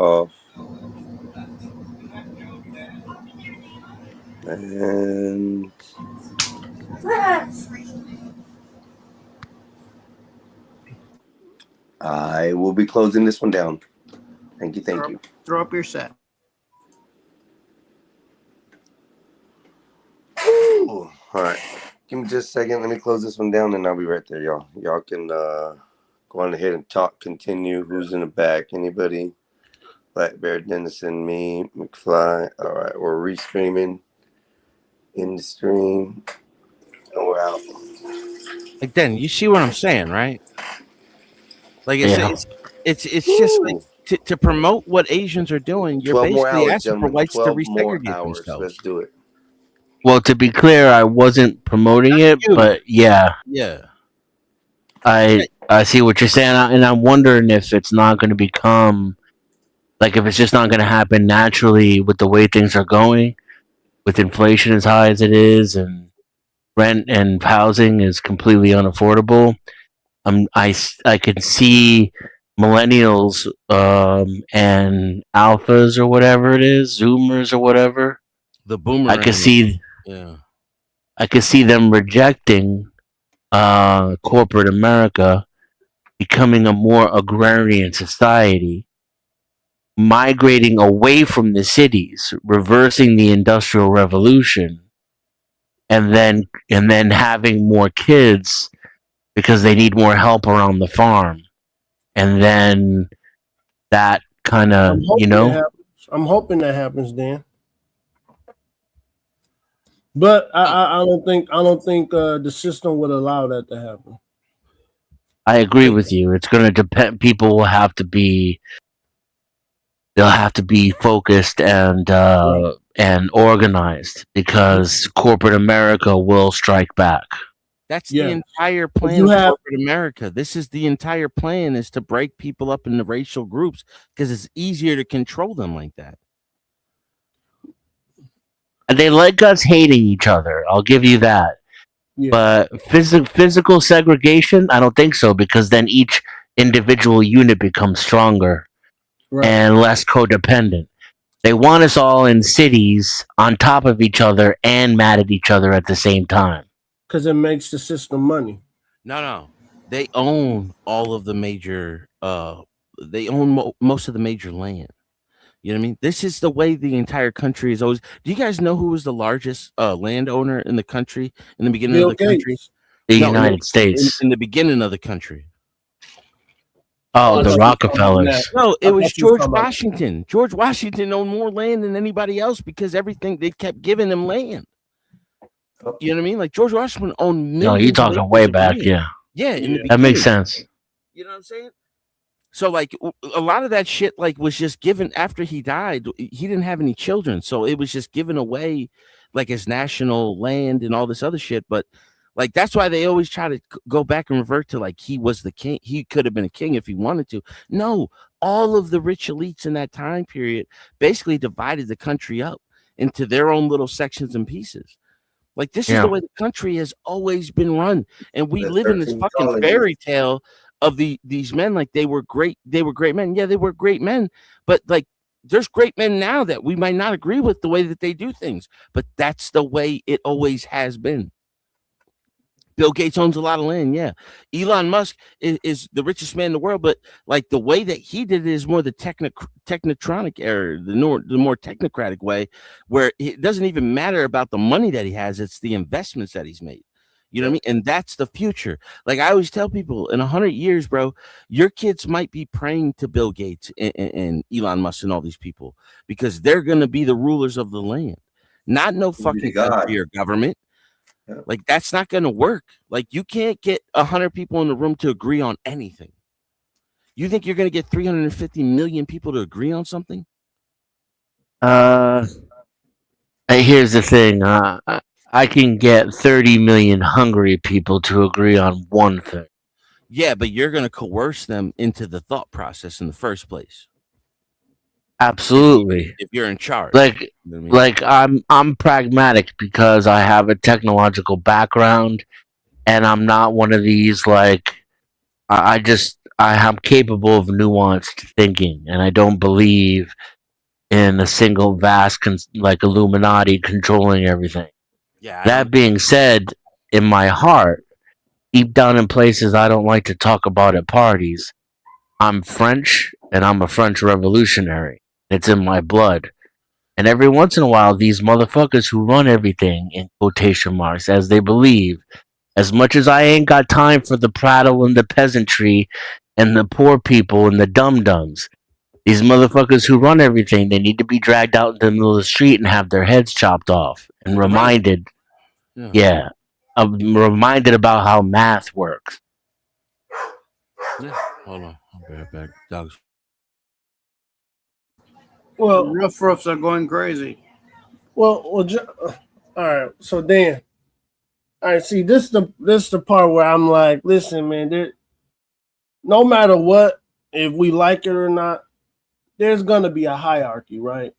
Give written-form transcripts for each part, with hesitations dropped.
off. And I will be closing this one down. Thank you. Thank you. Throw up your set. Ooh. All right. Give me just a second. Let me close this one down, and I'll be right there, y'all. Y'all can go on ahead and talk. Continue. Who's in the back? Anybody? Black Bear, Dennison, me, McFly. All right. We're restreaming in the stream. And we're out. Like, then you see what I'm saying, right? Like it's just like to promote what Asians are doing. You're 12 more basically hours, asking for gentlemen. whites to 12 more resegregate hours. themselves. Let's do it. Well, to be clear, I wasn't promoting it, but yeah, I see what you're saying, and I'm wondering if it's not going to become like if it's just not going to happen naturally with the way things are going, with inflation as high as it is, and rent and housing is completely unaffordable. I can see millennials and alphas or whatever it is, Zoomers or whatever. The boomer. I can see them rejecting corporate America, becoming a more agrarian society, migrating away from the cities, reversing the Industrial Revolution, and then having more kids because they need more help around the farm, and then that kind of I'm hoping that happens, Dan. But I don't think the system would allow that to happen. I agree with you. It's going to depend. People will have to be. They'll have to be focused and organized because corporate America will strike back. That's the entire plan of corporate America. This is the entire plan, is to break people up into racial groups because it's easier to control them like that. And they like us hating each other. I'll give you that. Yeah. But physical segregation, I don't think so, because then each individual unit becomes stronger and less codependent. They want us all in cities on top of each other and mad at each other at the same time. Because it makes the system money. No. They own all of the major, they own most of the major land. You know what I mean? This is the way the entire country is always. Do you guys know who was the largest landowner in the country in the beginning of the country? The United States. In the beginning of the country. Oh, the Rockefellers. No, it was George Washington. George Washington owned more land than anybody else because everything they kept giving him land. You know what I mean? Like George Washington owned millions. No, you're talking way back, yeah. Yeah, that makes sense. You know what I'm saying? So like a lot of that shit like was just given after he died. He didn't have any children, so it was just given away like as national land and all this other shit. But like that's why they always try to go back and revert to like he was the king. He could have been a king if he wanted to. No, all of the rich elites in that time period basically divided the country up into their own little sections and pieces. Like this is the way the country has always been run, and we live in this fucking fairy tale of these men. Like they were great men. Yeah, they were great men, but like there's great men now that we might not agree with the way that they do things, but that's the way it always has been. Bill Gates owns a lot of land. Yeah. Elon Musk is the richest man in the world, but like the way that he did it is more the technotronic era, the more technocratic way, where it doesn't even matter about the money that he has. It's the investments that he's made. You know what I mean? And that's the future. Like I always tell people, in 100 years, bro, your kids might be praying to Bill Gates and Elon Musk and all these people because they're going to be the rulers of the land, not no fucking country or government. Like that's not going to work. Like you can't get 100 people in the room to agree on anything. You think you're going to get 350 million people to agree on something? Here's the thing. I can get 30 million hungry people to agree on one thing. Yeah, but you're going to coerce them into the thought process in the first place. Absolutely. If you're in charge. Like I'm pragmatic because I have a technological background and I'm not one of these like I I am capable of nuanced thinking, and I don't believe in a single vast like Illuminati controlling everything. Yeah, That being said, in my heart, deep down in places I don't like to talk about at parties, I'm French and I'm a French revolutionary. It's in my blood. And every once in a while, these motherfuckers who run everything, in quotation marks, as they believe, as much as I ain't got time for the prattle and the peasantry and the poor people and the dum-dums, these motherfuckers who run everything, they need to be dragged out into the middle of the street and have their heads chopped off and reminded, I'm reminded about how math works. Yeah. Hold on. I'll be right back. Dogs. Well, Roofs are going crazy. all right. So Dan, all right. See, this the part where I'm like, listen, man. No matter what, if we like it or not, there's gonna be a hierarchy, right?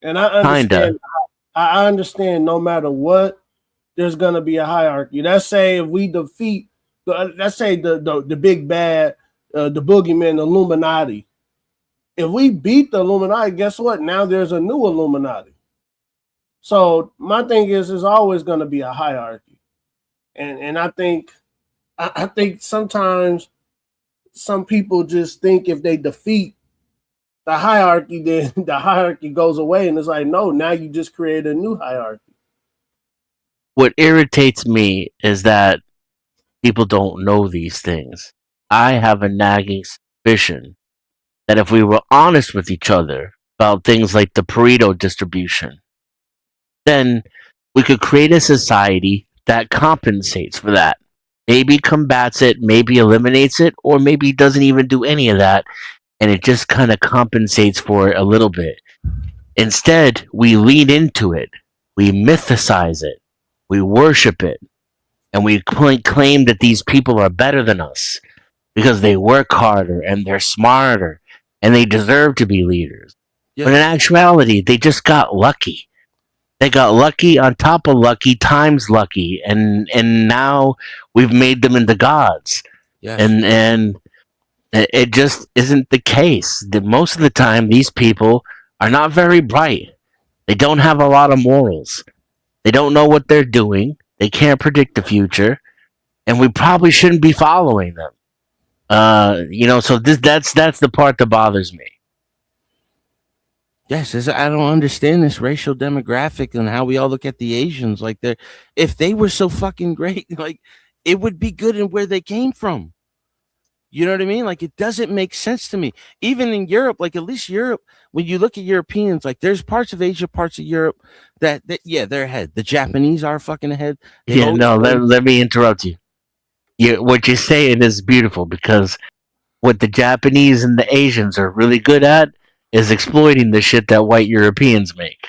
And I understand. Kinda. I understand. No matter what, there's gonna be a hierarchy. Let's say if we defeat, let's say the big bad, the boogeyman, the Illuminati. If we beat the Illuminati, guess what? Now there's a new Illuminati. So my thing is, there's always going to be a hierarchy, and I think sometimes some people just think if they defeat the hierarchy, then the hierarchy goes away, and it's like, no, now you just create a new hierarchy. What irritates me is that people don't know these things. I have a nagging suspicion that if we were honest with each other about things like the Pareto distribution, then we could create a society that compensates for that. Maybe combats it, maybe eliminates it, or maybe doesn't even do any of that, and it just kind of compensates for it a little bit. Instead, we lean into it, we mythicize it, we worship it, and we claim that these people are better than us because they work harder and they're smarter and they deserve to be leaders. Yeah. But in actuality, they just got lucky. They got lucky on top of lucky times lucky, and now we've made them into gods. Yes. And it just isn't the case. Most of the time, these people are not very bright. They don't have a lot of morals. They don't know what they're doing. They can't predict the future, and we probably shouldn't be following them. So that's the part that bothers me. Yes, I don't understand this racial demographic and how we all look at the Asians like they're. If they were so fucking great, like it would be good in where they came from. You know what I mean? Like it doesn't make sense to me. Even in Europe, like at least Europe, when you look at Europeans, like there's parts of Asia, parts of Europe that they're ahead. The Japanese are fucking ahead. Let me interrupt you. What you're saying is beautiful, because what the Japanese and the Asians are really good at is exploiting the shit that white Europeans make.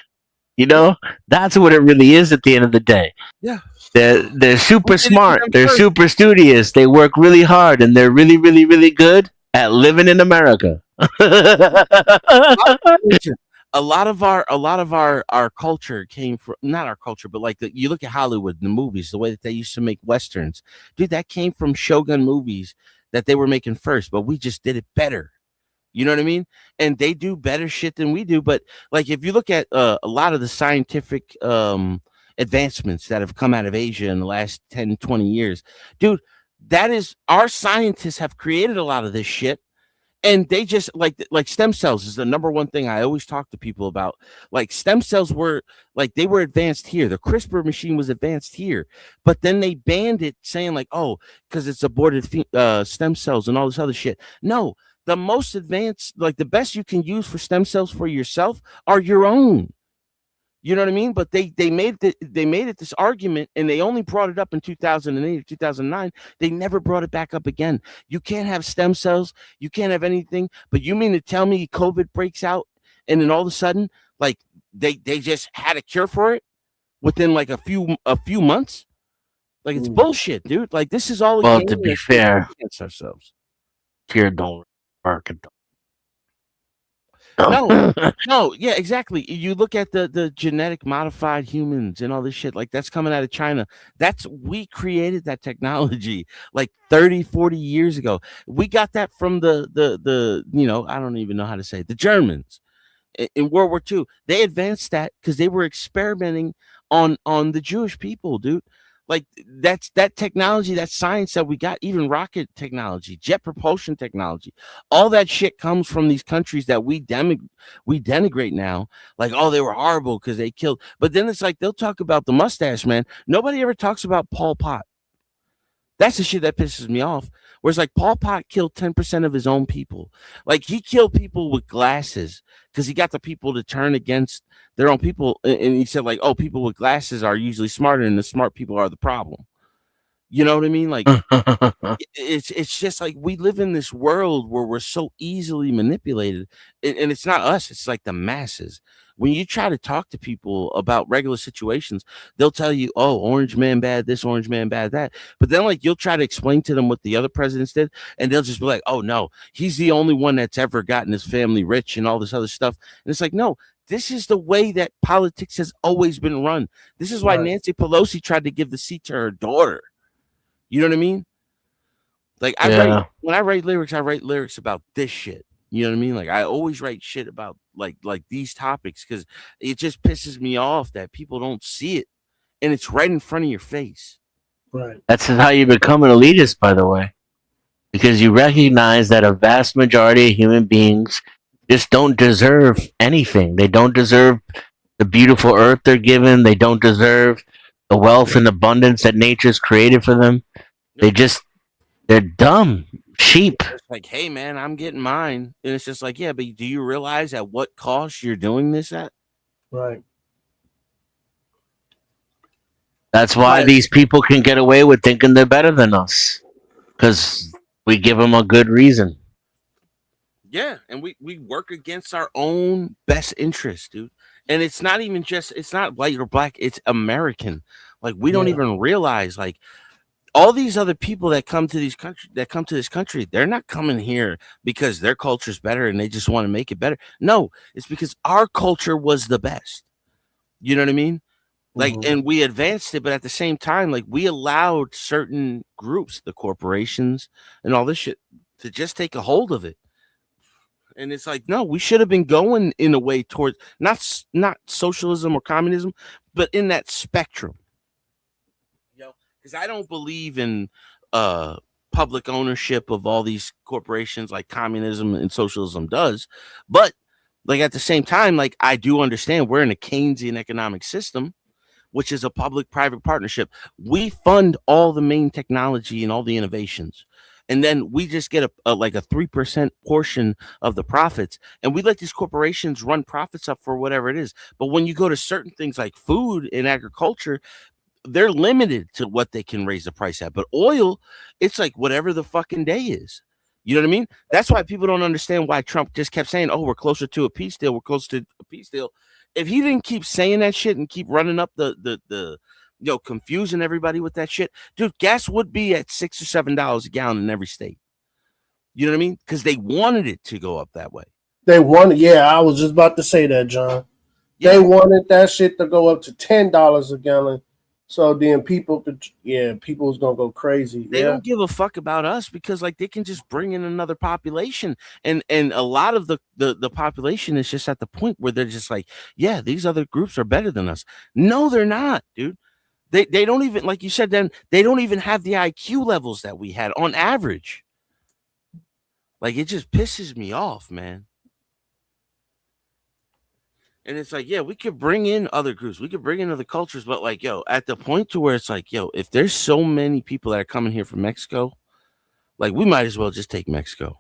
You know, that's what it really is at the end of the day. Yeah. They're super smart. They're super studious. They work really hard, and they're really, really, really good at living in America. A lot of our culture came from, not our culture, but like you look at Hollywood, the movies, the way that they used to make westerns, dude, that came from Shogun movies that they were making first, but we just did it better. You know what I mean? And they do better shit than we do. But like, if you look at a lot of the scientific advancements that have come out of Asia in the last 10, 20 years, dude, that is, our scientists have created a lot of this shit. And they just like stem cells is the number one thing I always talk to people about. Like stem cells were like, they were advanced here. The CRISPR machine was advanced here, but then they banned it, saying like, oh, because it's aborted stem cells and all this other shit. No, the most advanced, like the best you can use for stem cells for yourself are your own. You know what I mean? But they made it this argument, and they only brought it up in 2008 or 2009. They never brought it back up again. You can't have stem cells. You can't have anything. But you mean to tell me COVID breaks out, and then all of a sudden, like they just had a cure for it within like a few months? Like it's bullshit, dude. Like this is all. Well, to be fair, against ourselves. Cure don't work. No, yeah, exactly. You look at the genetic modified humans and all this shit, like that's coming out of China. We created that technology like 30, 40 years ago. We got that from the I don't even know how to say it, the Germans in World War II. They advanced that because they were experimenting on the Jewish people, dude. Like that technology, that science that we got, even rocket technology, jet propulsion technology, all that shit comes from these countries that we denigrate now. Like, oh, they were horrible because they killed. But then it's like they'll talk about the mustache man. Nobody ever talks about Pol Pot. That's the shit that pisses me off. Whereas like Pol Pot killed 10% of his own people. Like he killed people with glasses because he got the people to turn against their own people. And he said, like, oh, people with glasses are usually smarter and the smart people are the problem. You know what I mean? Like it's just like we live in this world where we're so easily manipulated. And it's not us, it's like the masses. When you try to talk to people about regular situations, they'll tell you, oh, orange man bad this, orange man bad that. But then like you'll try to explain to them what the other presidents did, and they'll just be like, oh no, he's the only one that's ever gotten his family rich and all this other stuff. And it's like, no, this is the way that politics has always been run. This is why Right. Nancy Pelosi tried to give the seat to her daughter. You know what I mean? Like when I write lyrics about this shit. You know what I mean? Like I always write shit about like these topics because it just pisses me off that people don't see it, and it's right in front of your face. Right. That's how you become an elitist, by the way, because you recognize that a vast majority of human beings just don't deserve anything. They don't deserve the beautiful earth they're given. They don't deserve the wealth and abundance that nature's created for them. They're dumb sheep. It's like, hey man, I'm getting mine, and it's just like, yeah, but do you realize at what cost you're doing this at? Right. That's why these people can get away with thinking they're better than us, because we give them a good reason. Yeah, and we work against our own best interest, dude. And it's not even just it's not white or black, it's American. Like we don't Yeah. even realize like all these other people that come to this country, they're not coming here because their culture's better and they just want to make it better. No, it's because our culture was the best. You know what I mean? Like, Mhm. and we advanced it, but at the same time, like we allowed certain groups, the corporations and all this shit, to just take a hold of it. And it's like, no, we should have been going in a way towards not socialism or communism, but in that spectrum. You know, because I don't believe in public ownership of all these corporations like communism and socialism does. But like at the same time, like I do understand we're in a Keynesian economic system, which is a public-private partnership. We fund all the main technology and all the innovations. And then we just get a 3% portion of the profits. And we let these corporations run profits up for whatever it is. But when you go to certain things like food and agriculture, they're limited to what they can raise the price at. But oil, it's like whatever the fucking day is. You know what I mean? That's why people don't understand why Trump just kept saying, oh, we're closer to a peace deal. We're closer to a peace deal. If he didn't keep saying that shit and keep running up the confusing everybody with that shit, dude, gas would be at $6 or $7 a gallon in every state. You know what I mean? Because they wanted it to go up that way. They wanted, yeah, I was just about to say that, John. Yeah. They wanted that shit to go up to $10 a gallon. So then people was gonna go crazy. They don't give a fuck about us because like they can just bring in another population, and a lot of the population is just at the point where they're just like, yeah, these other groups are better than us. No, they're not, dude. They don't even, like you said, then they don't even have the IQ levels that we had on average. Like it just pisses me off, man. And it's like, yeah, we could bring in other groups, we could bring in other cultures, but like, yo, at the point to where it's like, yo, if there's so many people that are coming here from Mexico, like we might as well just take Mexico.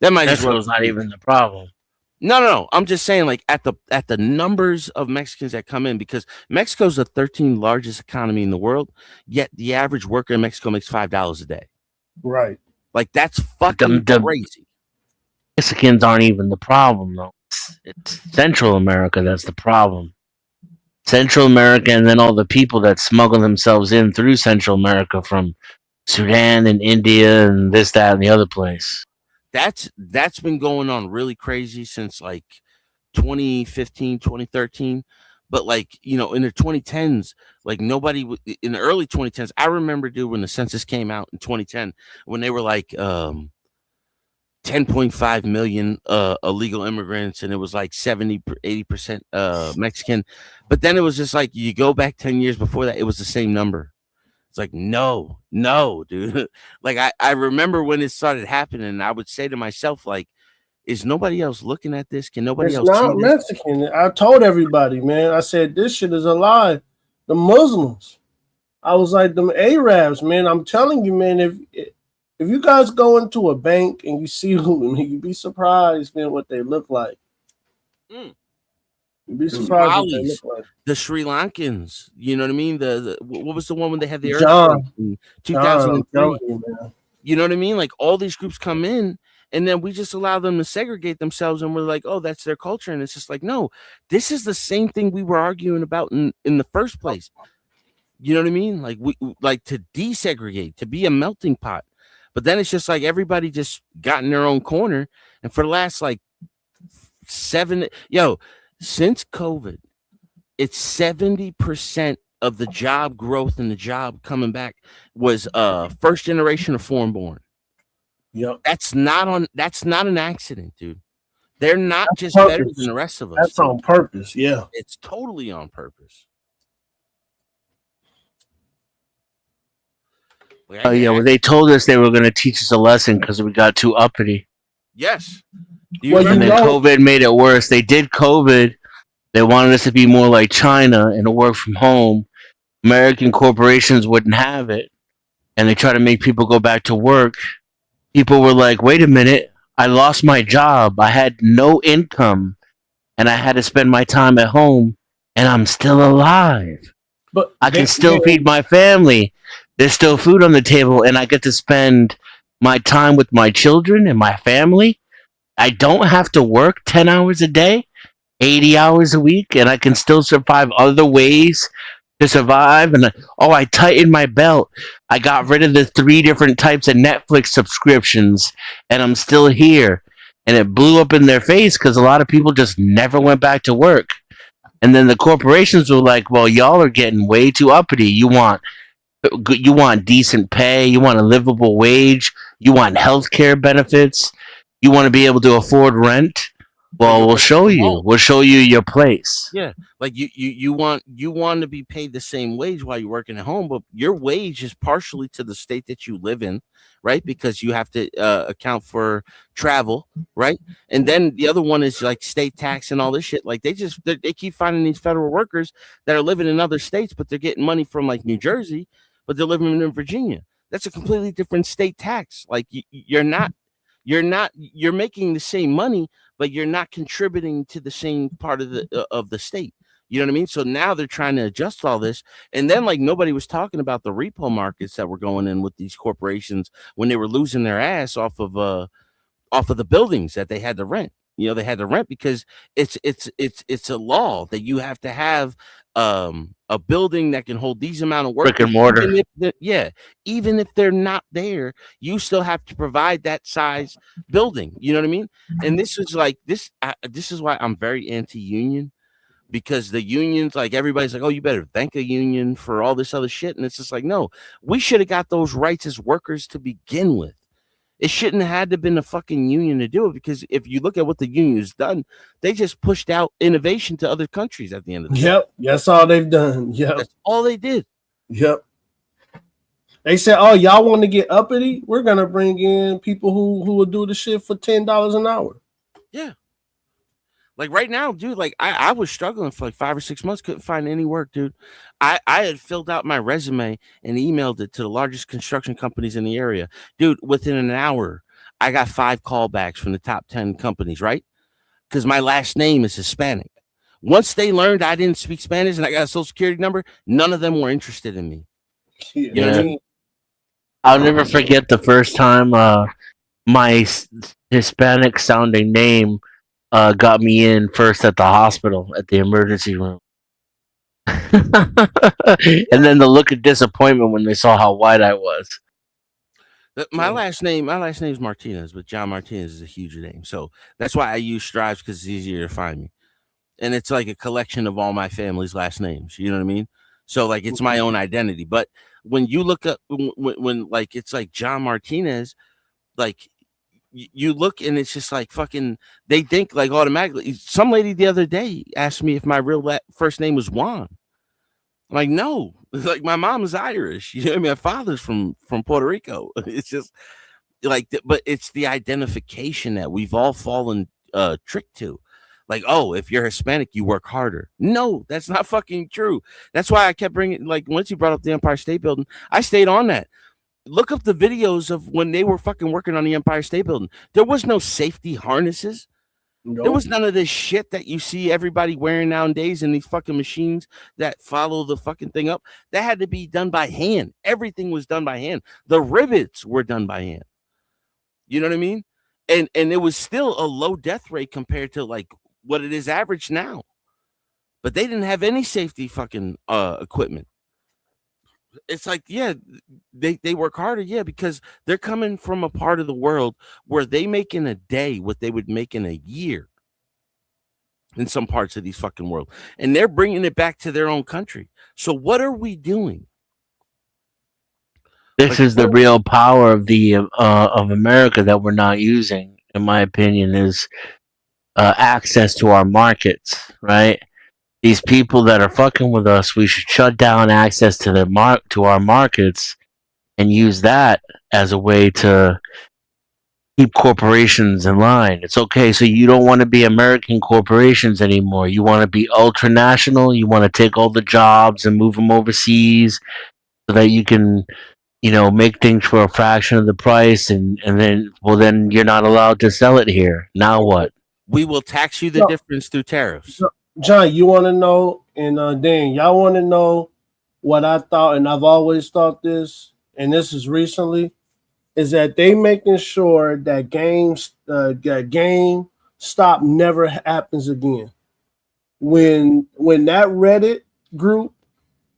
That might as well. Mexico's not even the problem. No. I'm just saying, like at the numbers of Mexicans that come in, because Mexico's the 13th largest economy in the world, yet the average worker in Mexico makes $5 a day. Right. Like that's fucking crazy. Mexicans aren't even the problem, though. It's Central America that's the problem. Central America, and then all the people that smuggle themselves in through Central America from Sudan and India and this, that, and the other place. that's been going on really crazy since like 2015, 2013. But like, you know, in the 2010s, like nobody in the early 2010s, I remember, dude, when the census came out in 2010, when they were like 10.5 million illegal immigrants, and it was like 80% Mexican. But then it was just like, you go back 10 years before that, it was the same number. It's like, no, dude. Like I remember when it started happening, and I would say to myself, like, is nobody else looking at this? Can nobody It's else see not this? Mexican. I told everybody, man. I said this shit is a lie. The Muslims. I was like them Arabs, man. I'm telling you, man. If you guys go into a bank and you see who, you'd be surprised, man, what they look like. Mm. You'd be surprised what they Somalis, look like. the Sri Lankans, you know what I mean? The what was the one when they had the John. earthquake in John, I'm 2003? telling you, man. You know what I mean? Like all these groups come in, and then we just allow them to segregate themselves, and we're like, oh, that's their culture. And it's just like, no, this is the same thing we were arguing about in the first place. You know what I mean? Like we like to desegregate, to be a melting pot. But then it's just like everybody just got in their own corner. And for the last like since COVID, it's 70% of the job growth and the job coming back was first generation of foreign born. Yep. That's not an accident, dude. They're not That's just purpose. better than the rest of us. That's on purpose, yeah. It's totally on purpose. Oh yeah, well they told us they were going to teach us a lesson because we got too uppity, Yes. Do you Well, you and remember? then know- COVID made it worse. They did COVID. They wanted us to be more like China and to work from home. American corporations wouldn't have it, and they try to make people go back to work. People were like, "Wait a minute! I lost my job. I had no income, and I had to spend my time at home, and I'm still alive. But I can they- still yeah, feed my family. There's still food on the table, and I get to spend my time with my children and my family. I don't have to work 10 hours a day, 80 hours a week, and I can still survive other ways to survive. And I tightened my belt. I got rid of the 3 different types of Netflix subscriptions, and I'm still here." And it blew up in their face because a lot of people just never went back to work. And then the corporations were like, "Well, y'all are getting way too uppity. You want decent pay, you want a livable wage, you want healthcare benefits, you want to be able to afford rent. Well, we'll show you. We'll show you your place." Yeah, like you want to be paid the same wage while you're working at home, but your wage is partially to the state that you live in, right? Because you have to account for travel, right? And then the other one is like state tax and all this shit. Like they keep finding these federal workers that are living in other states, but they're getting money from like New Jersey, but they're living in Virginia. That's a completely different state tax. Like you're making the same money, but you're not contributing to the same part of the state. You know what I mean? So now they're trying to adjust all this. And then like nobody was talking about the repo markets that were going in with these corporations when they were losing their ass off of the buildings that they had to rent. You know, they had to rent because it's a law that you have to have a building that can hold these amount of workers. Brick and mortar. Even if they're not there, you still have to provide that size building. You know what I mean? And this is like this is why I'm very anti-union, because the unions, like everybody's like, oh, you better thank a union for all this other shit. And it's just like, no, we should have got those rights as workers to begin with. It shouldn't have had to been a fucking union to do it, because if you look at what the union has done, they just pushed out innovation to other countries at the end of the day. Yep, that's all they've done. Yep, That's all they did. yep. They said, "Oh, y'all want to get uppity? We're gonna bring in people who will do the shit for $10 an hour." Yeah. Like right now, dude, like I was struggling for like 5 or 6 months, couldn't find any work, dude. I had filled out my resume and emailed it to the largest construction companies in the area. Dude, within an hour, I got 5 callbacks from the top 10 companies, right? Because my last name is Hispanic. Once they learned I didn't speak Spanish and I got a social security number, none of them were interested in me. You know what I mean? I'll never forget the first time my Hispanic sounding name got me in first at the hospital at the emergency room. And then the look of disappointment when they saw how white I was. My last name is Martinez, but John Martinez is a huge name. So that's why I use Strives, because it's easier to find me. And it's like a collection of all my family's last names. You know what I mean? So like it's my own identity. But when you look up when like it's like John Martinez, like you look and it's just like fucking, they think like automatically. Some lady the other day asked me if my real first name was Juan. I'm like, no, like my mom is Irish. You know what I mean? My father's from Puerto Rico. It's just like, but it's the identification that we've all fallen tricked to. Like, oh, if you're Hispanic, you work harder. No, that's not fucking true. That's why I kept bringing, like, once you brought up the Empire State Building, I stayed on that. Look up the videos of when they were fucking working on the Empire State Building. There was no safety harnesses. There was none of this shit that you see everybody wearing nowadays in these fucking machines that follow the fucking thing up. That had to be done by hand. Everything was done by hand. The rivets were done by hand. You know what I mean? And it was still a low death rate compared to like what it is average now. But they didn't have any safety fucking equipment. It's like, yeah, they work harder, yeah, because they're coming from a part of the world where they make in a day what they would make in a year in some parts of these fucking world, and they're bringing it back to their own country. So what are we doing? This is the real power of of America that we're not using, in my opinion, is access to our markets, right? These people that are fucking with us, we should shut down access to to our markets and use that as a way to keep corporations in line. It's okay. So you don't want to be American corporations anymore. You want to be ultranational. You want to take all the jobs and move them overseas so that you can, make things for a fraction of the price. And then you're not allowed to sell it here. Now what? We will tax you the difference through tariffs. John, you want to know, and Dan, y'all want to know what I thought, and I've always thought this, and this is recently, is that they making sure that GameStop never happens again. When that Reddit group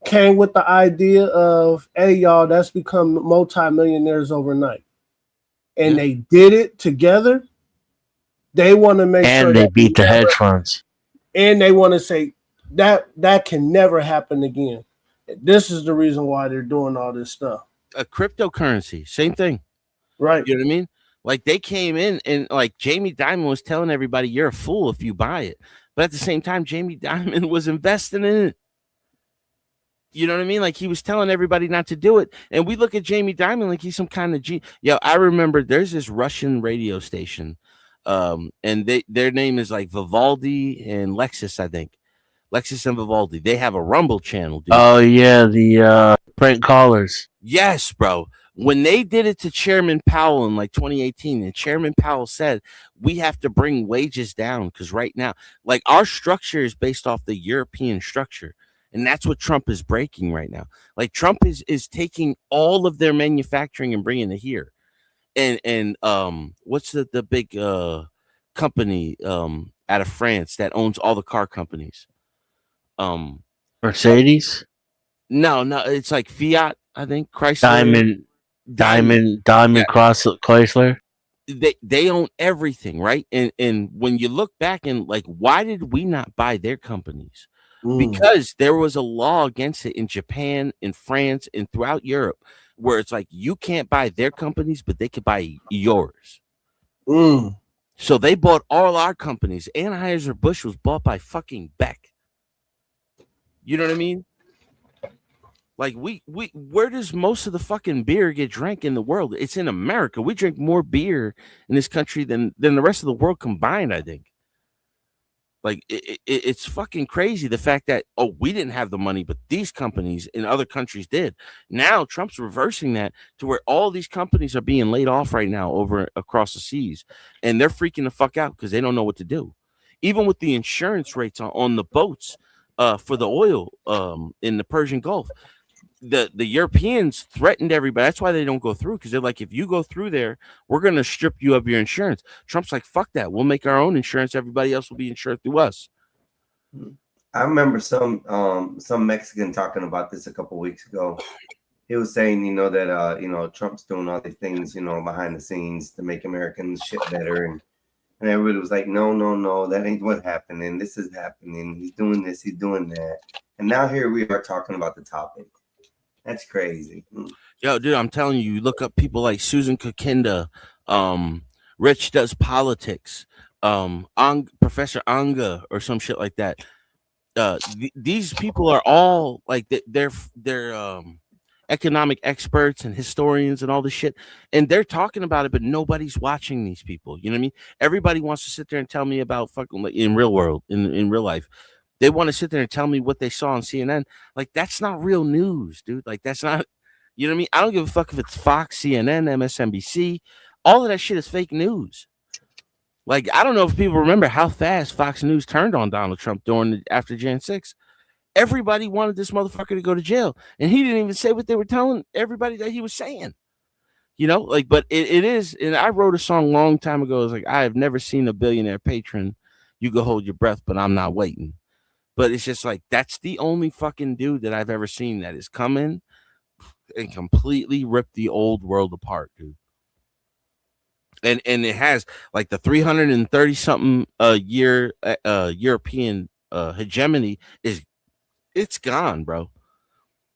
came with the idea of, hey, y'all, that's become multimillionaires overnight, and they did it together, they want to make sure. And they beat the hedge funds. And they want to say that can never happen again. This is the reason why they're doing all this stuff. A cryptocurrency, same thing. Right. You know what I mean? Like they came in and like Jamie Dimon was telling everybody, you're a fool if you buy it. But at the same time, Jamie Dimon was investing in it. You know what I mean? Like he was telling everybody not to do it. And we look at Jamie Dimon like he's some kind of Yo, I remember there's this Russian radio station. And their name is like Vivaldi and Lexus, I think. Lexus and Vivaldi. They have a Rumble channel, dude. Oh yeah, the prank callers. Yes, bro. When they did it to Chairman Powell in like 2018, and Chairman Powell said we have to bring wages down because right now, like our structure is based off the European structure. And that's what Trump is breaking right now. Like Trump is taking all of their manufacturing and bringing it here. And what's the big company out of France that owns all the car companies? Mercedes? No, it's like Fiat, I think. Chrysler. Diamond Chrysler. They own everything, right? And when you look back and like, why did we not buy their companies? Because there was a law against it in Japan, in France, and throughout Europe, where it's like you can't buy their companies, but they could buy yours. So they bought all our companies. Anheuser-Busch was bought by fucking Beck. You know what I mean? Like where does most of the fucking beer get drank in the world? It's in America. We drink more beer in this country than the rest of the world combined, I think. Like it's fucking crazy the fact that we didn't have the money, but these companies in other countries did. Now Trump's reversing that to where all these companies are being laid off right now over across the seas, and they're freaking the fuck out because they don't know what to do. Even with the insurance rates on the boats for the oil in the Persian Gulf, the Europeans threatened everybody. That's why they don't go through, because they're like, if you go through there, we're going to strip you of your insurance. Trump's like, fuck that. We'll make our own insurance. Everybody else will be insured through us. I remember some Mexican talking about this a couple weeks ago. he was saying, that Trump's doing all these things, behind the scenes to make Americans shit better, and everybody was like, no, that ain't what happening. This is happening. He's doing this, he's doing that, and now here we are talking about the topic. That's crazy. Yo, dude, I'm telling you, you look up people like Susan Kakinda, Rich Does Politics, Professor Anga, or some shit like that. These people are all like they're economic experts and historians and all this shit, and they're talking about it, but nobody's watching these people. You know what I mean? Everybody wants to sit there and tell me about fucking, like, in real world, in real life. They want to sit there and tell me what they saw on CNN. Like, that's not real news, dude. Like, that's not, you know what I mean? I don't give a fuck if it's Fox, CNN, MSNBC. All of that shit is fake news. Like, I don't know if people remember how fast Fox News turned on Donald Trump after Jan 6. Everybody wanted this motherfucker to go to jail, and he didn't even say what they were telling everybody that he was saying. But it is, and I wrote a song a long time ago. It's like, I have never seen a billionaire patron. You go hold your breath, but I'm not waiting. But it's just like, that's the only fucking dude that I've ever seen that is coming and completely rip the old world apart, dude. And it has like the 330 something year European hegemony it's gone, bro.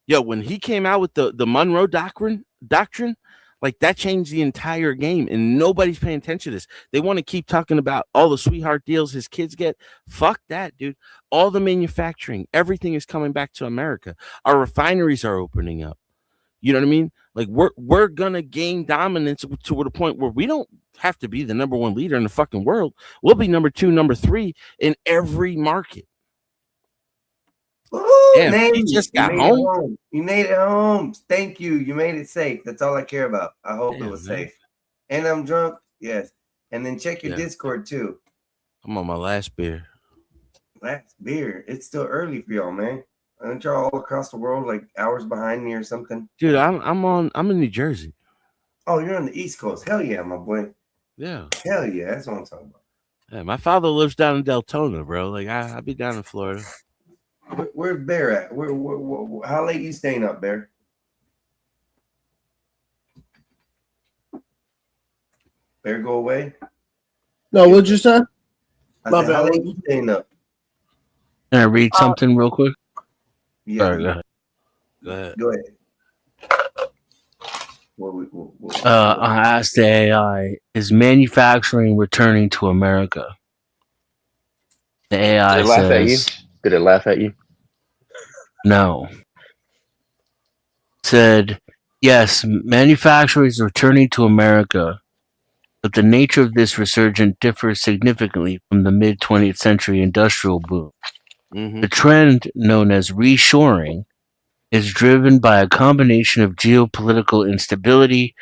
Yo, when he came out with the Monroe doctrine, like, that changed the entire game, and nobody's paying attention to this. They want to keep talking about all the sweetheart deals his kids get. Fuck that, dude. All the manufacturing, everything is coming back to America. Our refineries are opening up. You know what I mean? Like, we're gonna gain dominance to the point where we don't have to be the number one leader in the fucking world. We'll be number 2, number 3 in every market. Damn, man, he just got home. You made it home. Thank you. You made it safe. That's all I care about. I hope it was safe. And I'm drunk. Yes. And then check your Discord too. I'm on my last beer. Last beer. It's still early for y'all, man. Aren't y'all all across the world like hours behind me or something? Dude, I'm in New Jersey. Oh, you're on the East Coast. Hell yeah, my boy. Yeah. Hell yeah. That's what I'm talking about. Yeah, my father lives down in Deltona, bro. Like, I'll be down in Florida. Where's Bear at? How late you staying up, Bear? Bear go away? No, what'd you say? I said, how late you staying up? Can I read something real quick? Yeah. Sorry, go ahead. I asked the AI, is manufacturing returning to America? The AI Did it laugh at you? Did it laugh at you? No. Said, yes, manufacturing is returning to America, but the nature of this resurgence differs significantly from the mid-20th century industrial boom. Mm-hmm. The trend, known as reshoring, is driven by a combination of geopolitical instability,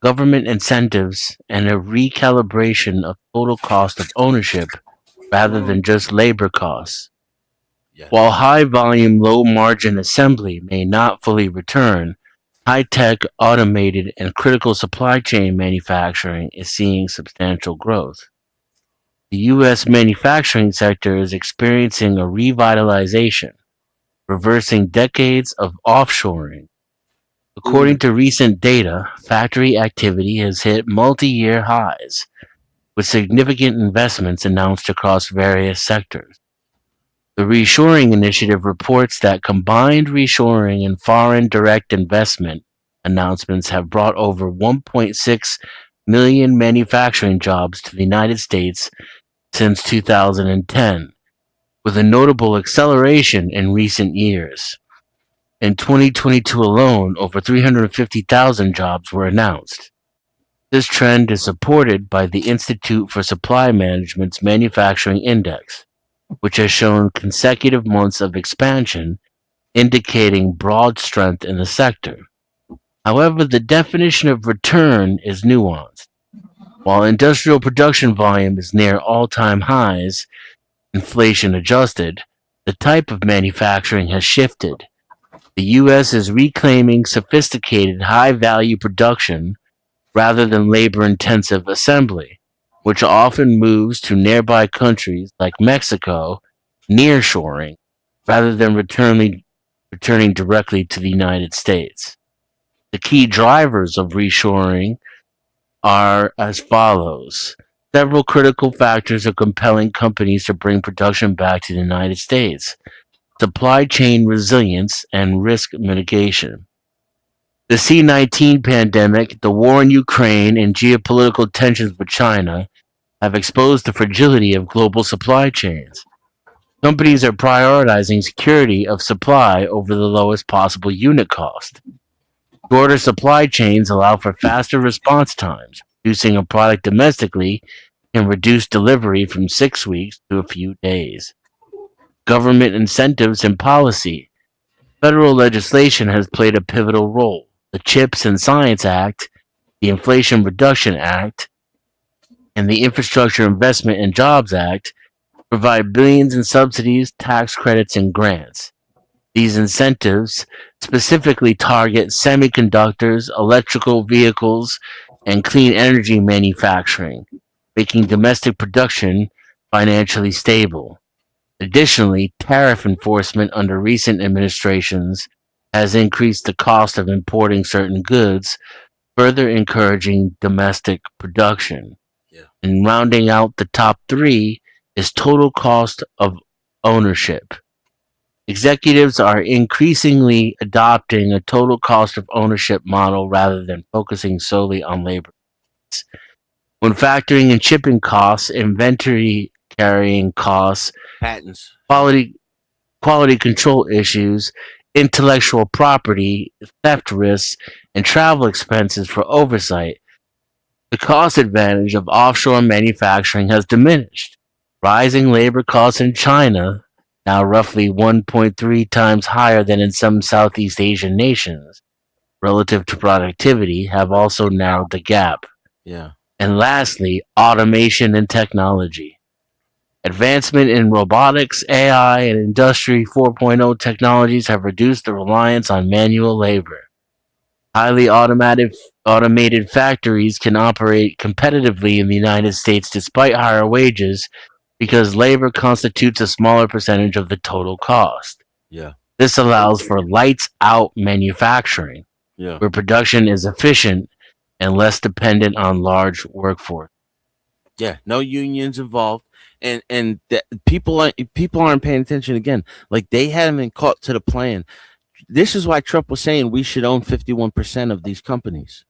government incentives, and a recalibration of total cost of ownership rather than just labor costs. Yes. While high-volume, low-margin assembly may not fully return, high-tech, automated, and critical supply chain manufacturing is seeing substantial growth. The U.S. manufacturing sector is experiencing a revitalization, reversing decades of offshoring. According to recent data, factory activity has hit multi-year highs, with significant investments announced across various sectors. The Reshoring Initiative reports that combined reshoring and foreign direct investment announcements have brought over 1.6 million manufacturing jobs to the United States since 2010, with a notable acceleration in recent years. In 2022 alone, over 350,000 jobs were announced. This trend is supported by the Institute for Supply Management's Manufacturing Index, which has shown consecutive months of expansion, indicating broad strength in the sector. However, the definition of return is nuanced. While industrial production volume is near all-time highs, inflation adjusted, the type of manufacturing has shifted. The U.S. is reclaiming sophisticated high-value production rather than labor-intensive assembly, which often moves to nearby countries like Mexico, nearshoring, rather than returning directly to the United States. The key drivers of reshoring are as follows. Several critical factors are compelling companies to bring production back to the United States. Supply chain resilience and risk mitigation. The C-19 pandemic, the war in Ukraine, and geopolitical tensions with China have exposed the fragility of global supply chains. Companies are prioritizing security of supply over the lowest possible unit cost. Shorter supply chains allow for faster response times. Producing a product domestically can reduce delivery from 6 weeks to a few days. Government incentives and policy. Federal legislation has played a pivotal role. The CHIPS and Science Act, the Inflation Reduction Act, and the Infrastructure Investment and Jobs Act provide billions in subsidies, tax credits, and grants. These incentives specifically target semiconductors, electrical vehicles, and clean energy manufacturing, making domestic production financially stable. Additionally, tariff enforcement under recent administrations has increased the cost of importing certain goods, further encouraging domestic production. Yeah. And rounding out the top three is total cost of ownership. Executives are increasingly adopting a total cost of ownership model rather than focusing solely on labor. When factoring in shipping costs, inventory carrying costs, Patents. quality control issues, intellectual property, theft risks, and travel expenses for oversight, the cost advantage of offshore manufacturing has diminished. Rising labor costs in China, now roughly 1.3 times higher than in some Southeast Asian nations, relative to productivity, have also narrowed the gap. Yeah. And lastly, automation and technology. Advancement in robotics, AI, and Industry 4.0 technologies have reduced the reliance on manual labor. Highly automated factories can operate competitively in the United States despite higher wages because labor constitutes a smaller percentage of the total cost. Yeah. This allows for lights out manufacturing, Yeah. where production is efficient and less dependent on large workforce. Yeah, no unions involved, and people aren't paying attention again. Like they haven't caught to the plan. This is why Trump was saying we should own 51% of these companies.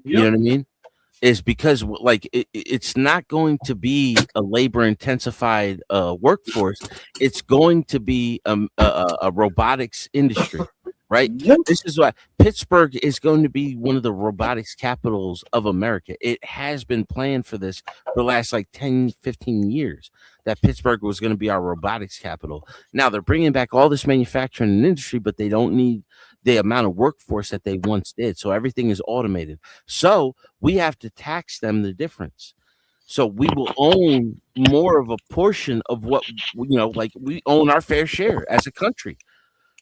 You know what I mean? Is because like it's not going to be a labor intensified workforce. It's going to be a robotics industry, right? Yep. This is why Pittsburgh is going to be one of the robotics capitals of America. It has been planned for this for the last like 10, 15 years that Pittsburgh was going to be our robotics capital. Now they're bringing back all this manufacturing and industry, but they don't need the amount of workforce that they once did. So everything is automated. So we have to tax them the difference. So we will own more of a portion of what, like we own our fair share as a country.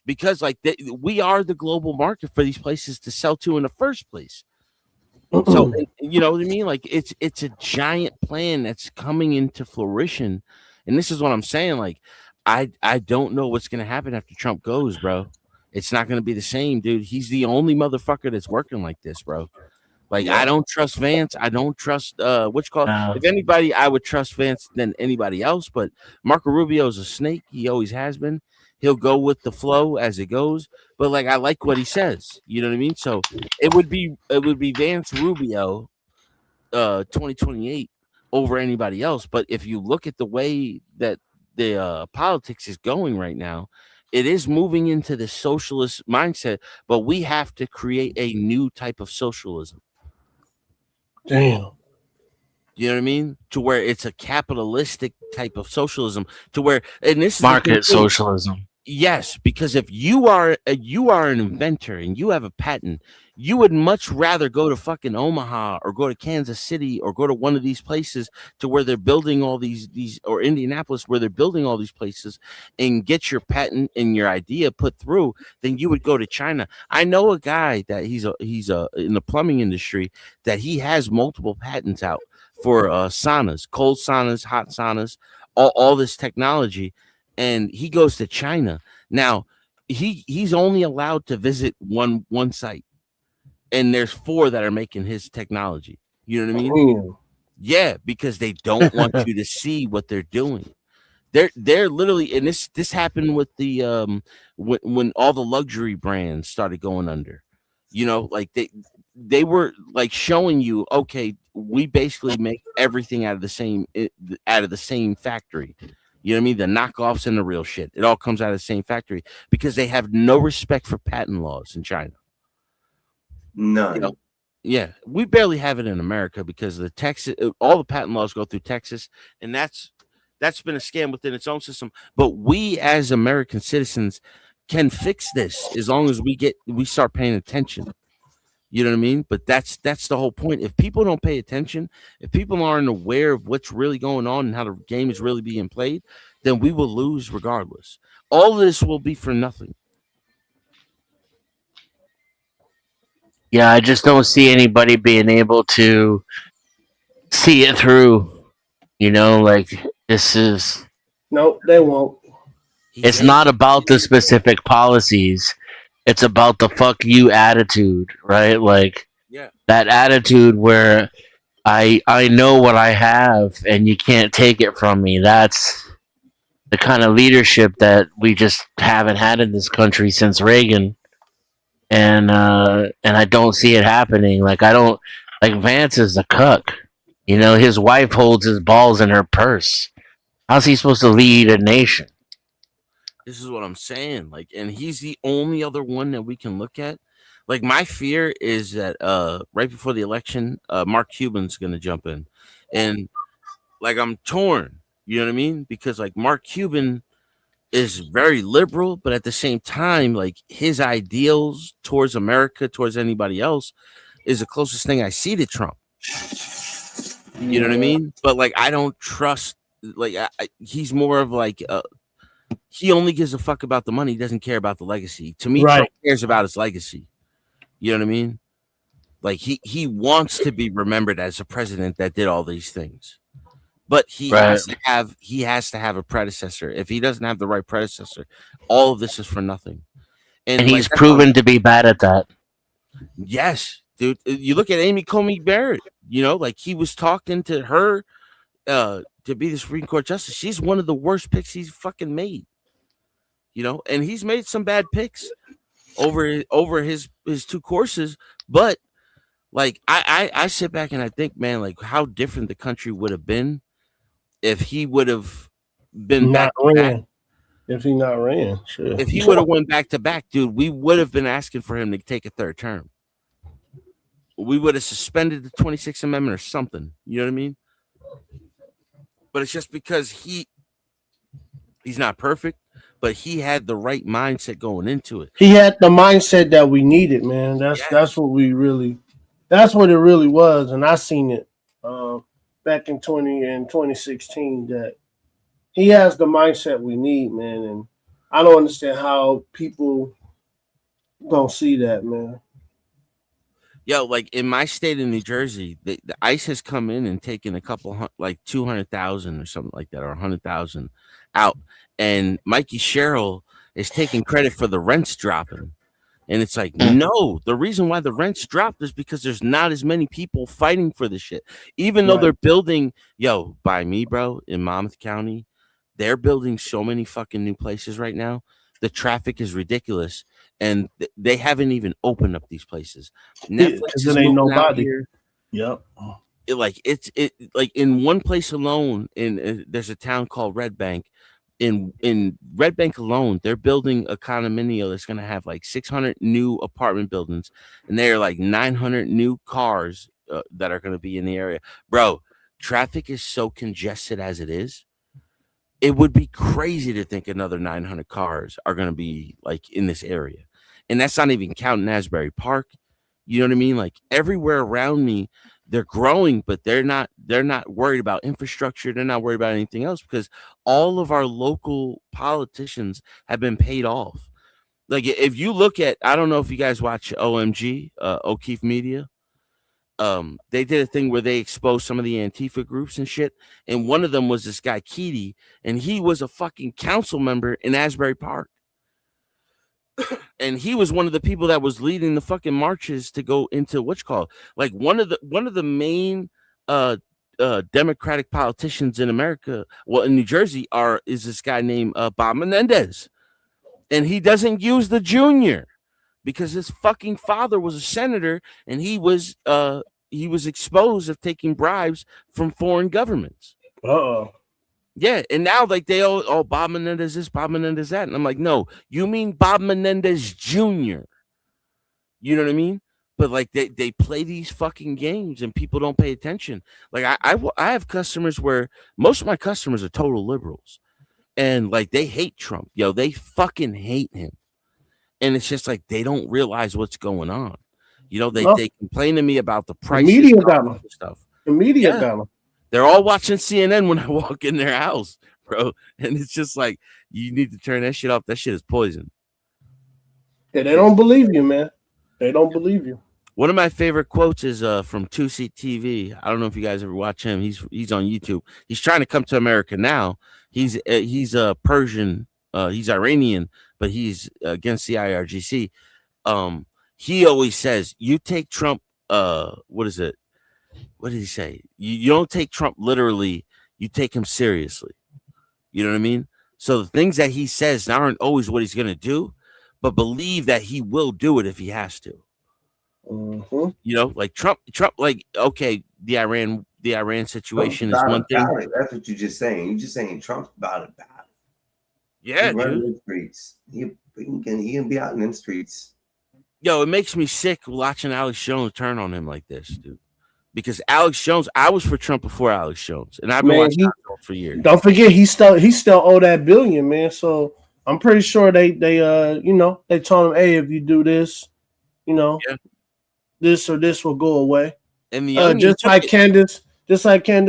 Because like we are the global market for these places to sell to in the first place. So you know what I mean? Like it's a giant plan that's coming into fruition. And this is what I'm saying. Like I don't know what's gonna happen after Trump goes, bro. It's not gonna be the same, dude. He's the only motherfucker that's working like this, bro. Like I don't trust Vance. I don't trust if anybody, I would trust Vance than anybody else. But Marco Rubio is a snake. He always has been. He'll go with the flow as it goes. But like I like what he says. You know what I mean? So it would be Vance Rubio 2028 over anybody else. But if you look at the way that the politics is going right now, it is moving into the socialist mindset, but we have to create a new type of socialism. Damn. You know what I mean? To where it's a capitalistic type of socialism, to where, and this is Market socialism. Yes, because if you are an inventor and you have a patent, you would much rather go to fucking Omaha or go to Kansas City or go to one of these places to where they're building all these or Indianapolis where they're building all these places and get your patent and your idea put through than you would go to China. I know a guy that he's in the plumbing industry that he has multiple patents out for saunas, cold saunas, hot saunas, all this technology. And he goes to China. Now, he's only allowed to visit one site. and there's 4 that are making his technology. You know what I mean? Yeah, because they don't want you to see what they're doing. They're literally, and this happened with the when all the luxury brands started going under. You know, like they were like showing you, okay, we basically make everything out of the same factory. You know what I mean? The knockoffs and the real shit. It all comes out of the same factory because they have no respect for patent laws in China. None. You know, yeah, we barely have it in America because the Texas, all the patent laws go through Texas, and that's been a scam within its own system. But we as American citizens can fix this as long as we start paying attention. You know what I mean? But that's the whole point. If people don't pay attention, if people aren't aware of what's really going on and how the game is really being played, then we will lose regardless. All of this will be for nothing. Yeah, I just don't see anybody being able to see it through. You know, like this is. Nope, they won't. It's not about the specific policies. It's about the fuck you attitude, right? Like Yeah. that attitude where I know what I have and you can't take it from me. That's the kind of leadership that we just haven't had in this country since Reagan. And I don't see it happening. Like Vance is a cuck. You know, his wife holds his balls in her purse. How's he supposed to lead a nation? This is what I'm saying. Like, and he's the only other one that we can look at. Like, my fear is that right before the election, Mark Cuban's gonna jump in. And like I'm torn, you know what I mean? Because like Mark Cuban is very liberal, but at the same time, like his ideals towards America, towards anybody else, is the closest thing I see to Trump. You know what I mean? But like I don't trust. Like he's more of like he only gives a fuck about the money. He doesn't care about the legacy. To me, Right. Trump cares about his legacy. You know what I mean? Like he wants to be remembered as a president that did all these things. But he has to have a predecessor. If he doesn't have the right predecessor, all of this is for nothing. And like, he's proven to be bad at that. Yes, dude. You look at Amy Coney Barrett, you know, like he was talking to her to be the Supreme Court justice. She's one of the worst picks he's fucking made. You know, and he's made some bad picks over his 2 courses, but like I sit back and I think, man, like how different the country would have been if he would have been Not back to back. ran. If he not ran, sure. If he would have went back to back, dude, we would have been asking for him to take a 3rd term. We would have suspended the 26th Amendment or something. You know what I mean? But it's just because he's not perfect, but he had the right mindset going into it. He had the mindset that we needed, man. That's what it really was, and I seen it back in 2016 that he has the mindset we need, man. And I don't understand how people don't see that, man. Yo, like in my state of New Jersey, the ICE has come in and taken a couple, like 200,000 or something like that, or 100,000 out. And Mikey Sherrill is taking credit for the rents dropping. And it's like, no, the reason why the rents dropped is because there's not as many people fighting for this shit. Even though they're building, by me, bro, in Monmouth County, they're building so many fucking new places right now. The traffic is ridiculous. And they haven't even opened up these places. Netflix is ain't moving out nobody here. Yep. It like in one place alone, there's a town called Red Bank. In Red Bank alone, they're building a condominium that's going to have like 600 new apartment buildings, and there are like 900 new cars that are going to be in the area. Bro, traffic is so congested as it is. It would be crazy to think another 900 cars are going to be like in this area. And that's not even counting Asbury Park. You know what I mean? Like everywhere around me, they're growing, but they're not worried about infrastructure. They're not worried about anything else because all of our local politicians have been paid off. Like if you look at, I don't know if you guys watch OMG, O'Keefe Media. They did a thing where they exposed some of the Antifa groups and shit. And one of them was this guy, Keedy, and he was a fucking council member in Asbury Park. And he was one of the people that was leading the fucking marches to go into what's called like one of the main Democratic politicians in America, well, in New Jersey, is this guy named Bob Menendez, and he doesn't use the junior because his fucking father was a senator, and he was exposed of taking bribes from foreign governments. Uh-oh. Yeah, and now like they all, oh, Bob Menendez this, Bob Menendez that, and I'm like, no, you mean Bob Menendez Jr. You know what I mean? But like they play these fucking games and people don't pay attention. Like I have customers where most of my customers are total liberals, and like they hate Trump. Yo, they fucking hate him, and it's just like they don't realize what's going on. You know, they complain to me about the prices, media and all got that them. stuff. The media Yeah. got them. They're all watching CNN when I walk in their house, bro. And it's just like, you need to turn that shit off. That shit is poison. Yeah, they don't believe you, man. They don't believe you. One of my favorite quotes is from 2C TV. I don't know if you guys ever watch him. He's on YouTube. He's trying to come to America now. He's Persian. He's Iranian, but he's against the IRGC. He always says, you take Trump, what is it? What did he say? You don't take Trump literally, you take him seriously. You know what I mean? So the things that he says aren't always what he's going to do, but believe that he will do it if he has to. Mm-hmm. You know, like Trump, like, okay, the Iran situation is one thing. That's what you're just saying. You're just saying Trump's about it. Yeah, He's running dude. the streets. He can be out in them streets. Yo, it makes me sick watching Alex Jones turn on him like this, dude. Because Alex Jones, I was for Trump before Alex Jones, and I've been watching Alex Jones for years. Don't forget, he still owe that $1 billion, man. So I'm pretty sure they you know, they told him, hey, if you do this, you know, this or this will go away. And the just like Candace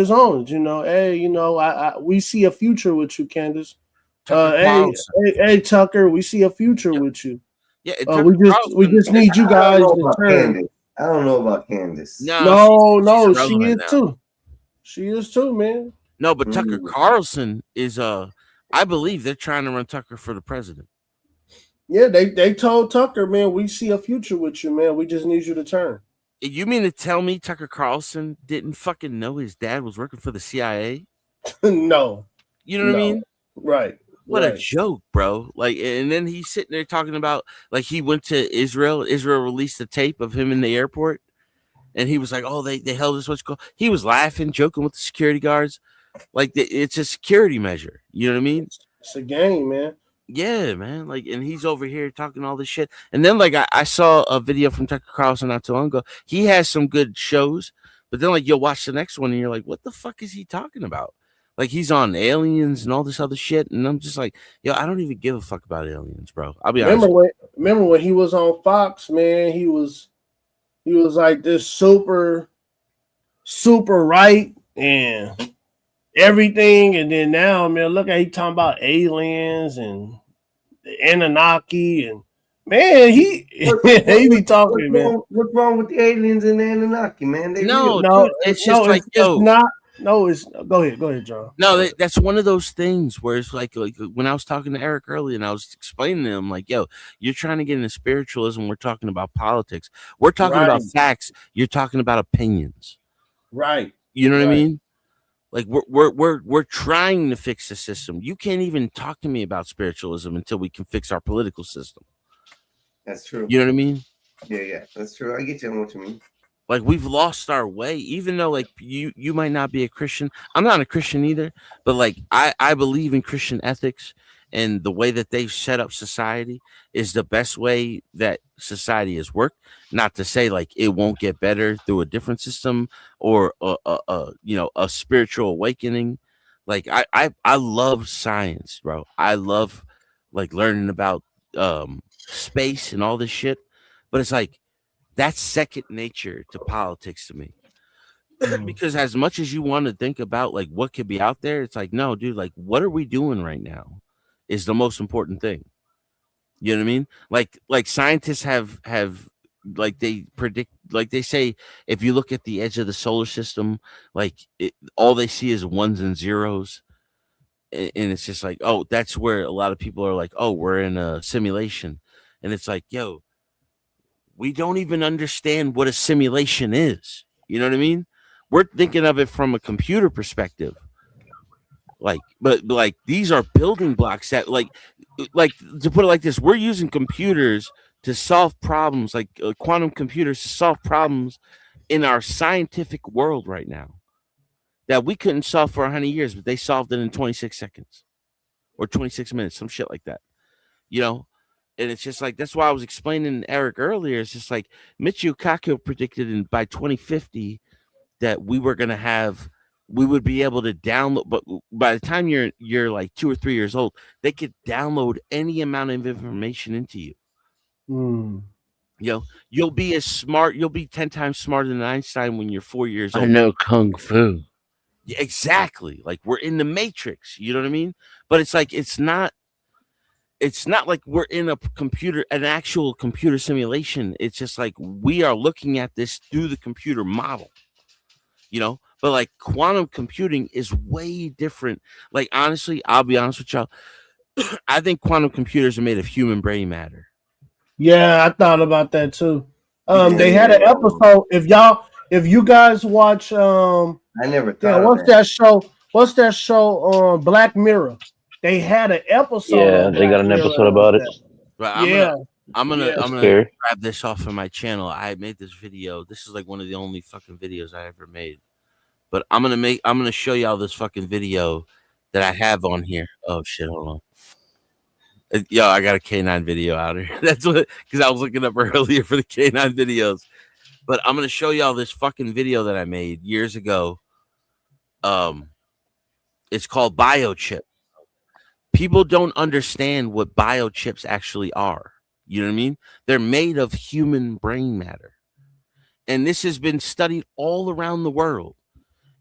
Owens, you know, hey, you know, we see a future with you, Candace. Hey, Tucker, we see a future with you. Yeah, we just need you guys to turn. I don't know about Candace. No, she is too. She is too, man. No, but Tucker Carlson is I believe they're trying to run Tucker for the president. Yeah, they told Tucker, man, we see a future with you, man. We just need you to turn. You mean to tell me Tucker Carlson didn't fucking know his dad was working for the CIA? No. You know what I mean? Right. What a joke, bro. Like, and then he's sitting there talking about, like, he went to Israel. Israel released a tape of him in the airport. And he was like, oh, they held us what's called. He was laughing, joking with the security guards. Like, it's a security measure. You know what I mean? It's a game, man. Yeah, man. Like, and he's over here talking all this shit. And then, like, I saw a video from Tucker Carlson not too long ago. He has some good shows. But then, like, you'll watch the next one and you're like, what the fuck is he talking about? Like, he's on aliens and all this other shit. And I'm just like, yo, I don't even give a fuck about aliens, bro. I'll be honest. Remember when he was on Fox, man, he was like this super right and everything. And then now, man, look at he talking about aliens and the Anunnaki. And, man, he be talking, man. What's wrong with the aliens and the Anunnaki, man? Dude, it's just like, it's not. No, it's go ahead, John. No, that's one of those things where it's like when I was talking to Eric earlier and I was explaining to him, like, yo, you're trying to get into spiritualism. We're talking about politics. We're talking about facts. You're talking about opinions. Right. You know what I mean? Like we're trying to fix the system. You can't even talk to me about spiritualism until we can fix our political system. That's true. You know what I mean? Yeah, that's true. I get you on what you mean. Like, we've lost our way, even though, like, you might not be a Christian. I'm not a Christian either, but, like, I believe in Christian ethics, and the way that they've set up society is the best way that society has worked. Not to say, like, it won't get better through a different system or a spiritual awakening. Like, I love science, bro. I love, like, learning about space and all this shit, but it's like, that's second nature to politics to me. Because as much as you want to think about, like, what could be out there, it's like, no, dude, like, what are we doing right now is the most important thing. You know what I mean? Like scientists have like, they predict, like, they say, if you look at the edge of the solar system, like, all they see is ones and zeros. And it's just like, oh, that's where a lot of people are like, oh, we're in a simulation. And it's like, yo, we don't even understand what a simulation is. You know what I mean? We're thinking of it from a computer perspective. But like these are building blocks that like to put it like this, we're using computers to solve problems, like quantum computers to solve problems in our scientific world right now that we couldn't solve for 100 years, but they solved it in 26 seconds or 26 minutes, some shit like that, you know? And it's just like, that's why I was explaining to Eric earlier. It's just like Michio Kaku predicted by 2050 that we would be able to download, but by the time you're like 2 or 3 years old, they could download any amount of information into you. You know, you'll be 10 times smarter than Einstein when you're 4 years old. I know Kung Fu. Yeah, exactly. Like we're in the Matrix, you know what I mean? But it's like it's not like we're in an actual computer simulation. It's just like we are looking at this through the computer model, you know? But like quantum computing is way different. Like honestly, I'll be honest with y'all. I think quantum computers are made of human brain matter. Yeah, I thought about that too. They had an episode. If you guys watch, I never thought. yeah, what's that show? Black Mirror. They had an episode. Yeah, they got an episode about it. But I'm gonna grab this off of my channel. I made this video. This is like one of the only fucking videos I ever made. But I'm gonna show y'all this fucking video that I have on here. Oh shit, hold on. Yo, I got a K9 video out here. That's what, because I was looking up earlier for the K9 videos. But I'm gonna show y'all this fucking video that I made years ago. It's called Biochip. People don't understand what biochips actually are. You know what I mean? They're made of human brain matter. And this has been studied all around the world.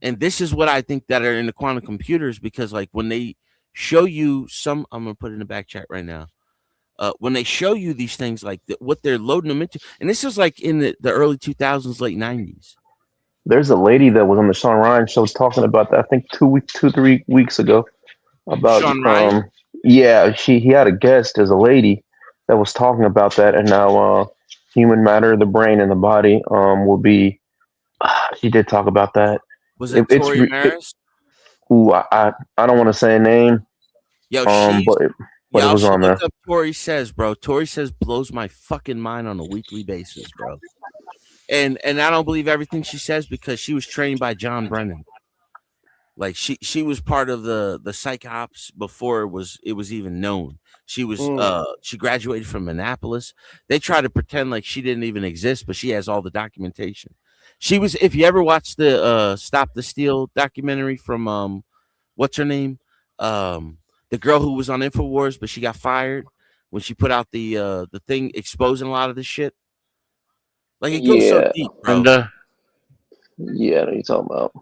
And this is what I think that are in the quantum computers, because like when they show you I'm going to put it in the back chat right now. When they show you these things, like what they're loading them into, and this is like in the early 2000s, late 90s. There's a lady that was on the Sean Ryan show talking about that, I think 3 weeks ago. About Sean Ryan? Yeah, he had a guest. There's a lady that was talking about that, and now human matter, the brain and the body will be. She did talk about that. Was it Tori Maris? I don't want to say a name. Yo, but it was on there. Tori Says, bro. Tori Says blows my fucking mind on a weekly basis, bro. And I don't believe everything she says because she was trained by John Brennan. Like she was part of the psych ops before it was even known. She was she graduated from Annapolis. They try to pretend like she didn't even exist, but she has all the documentation. She was, if you ever watched the Stop the Steal documentary from what's her name? The girl who was on InfoWars, but she got fired when she put out the thing exposing a lot of this shit. Like it goes so deep, bro. Yeah, I know what you're talking about.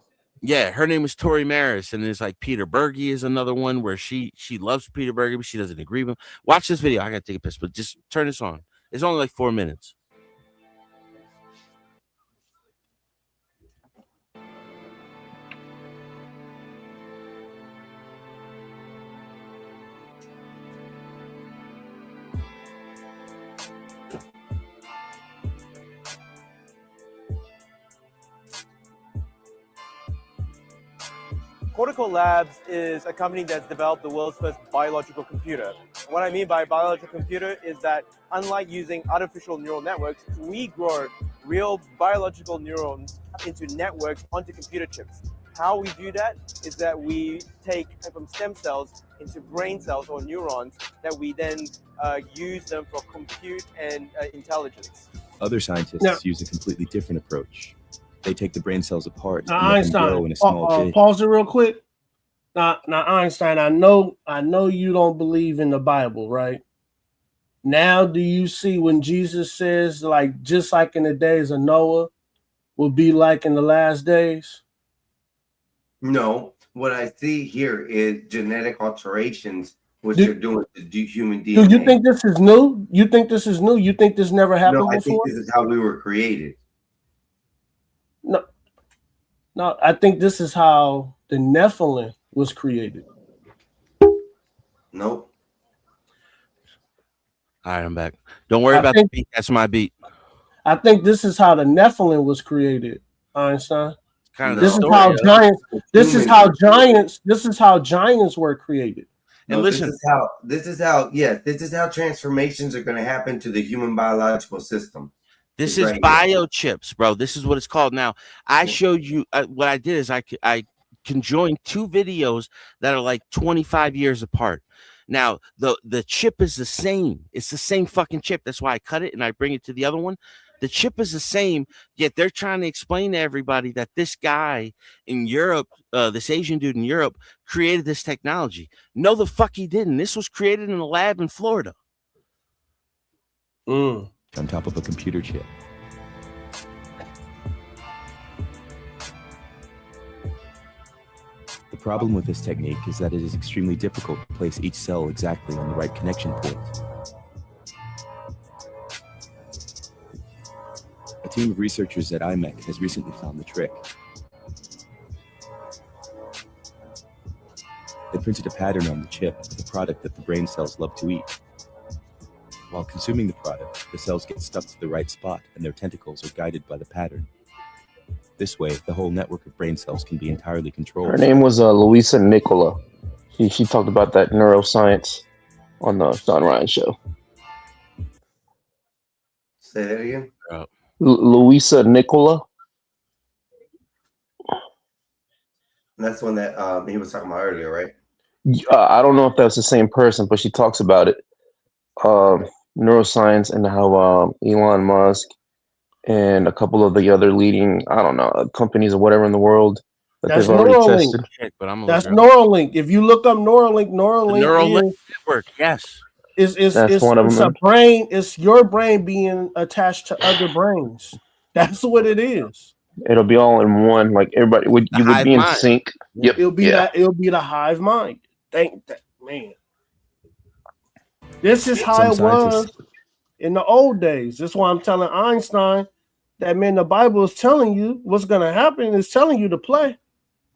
Yeah, her name is Tori Maris, and there's like Peter Berge is another one where she loves Peter Berge, but she doesn't agree with him. Watch this video. I gotta take a piss, but just turn this on. It's only like 4 minutes. Cortical Labs is a company that's developed the world's first biological computer. What I mean by biological computer is that unlike using artificial neural networks, we grow real biological neurons into networks onto computer chips. How we do that is that we take from stem cells into brain cells or neurons that we then use them for compute and intelligence. Other scientists use a completely different approach. They take the brain cells apart and let them grow in a small dish. Pause it real quick. Now, Einstein, I know you don't believe in the Bible, right? Now, do you see when Jesus says, like, just like in the days of Noah, will be like in the last days? No, what I see here is genetic alterations, which they're doing to human DNA. Do you think this is new? You think this is new? You think this never happened before? I think this is how we were created. No, I think this is how the Nephilim was created. Nope. All right, I'm back. Don't worry about the beat. That's my beat. I think this is how the Nephilim was created, Einstein. This is how giants were created. And listen, this is how transformations are going to happen to the human biological system. This is biochips, bro. This is what it's called. Now, I showed you what I did is I conjoined two videos that are like 25 years apart. Now, the chip is the same. It's the same fucking chip. That's why I cut it and I bring it to the other one. The chip is the same, yet they're trying to explain to everybody that this guy in Europe, this Asian dude in Europe, created this technology. No, the fuck he didn't. This was created in a lab in Florida. On top of a computer chip. The problem with this technique is that it is extremely difficult to place each cell exactly on the right connection port. A team of researchers at IMEC has recently found the trick. They printed a pattern on the chip of the product that the brain cells love to eat. While consuming the product, the cells get stuck to the right spot and their tentacles are guided by the pattern. This way, the whole network of brain cells can be entirely controlled. Her name was Luisa Nicola. She talked about that neuroscience on the Sean Ryan show. Say that again. Luisa Nicola. That's the one that he was talking about earlier, right? I don't know if that's the same person, but she talks about it. Neuroscience and how Elon Musk and a couple of the other leading, I don't know, companies or whatever in the world that that's they've already Neuralink. tested. That's Neuralink. If you look up Neuralink, Neuralink network, yes. That's one of them. It's a brain. It's your brain being attached to other brains. That's what it is. It'll be all in one. Like everybody would, you would be in sync. Yep. It'll be it'll be the hive mind. Thank that, man. This is how it was in the old days. That's why I'm telling Einstein that, man, the Bible is telling you what's going to happen. It's telling you to play.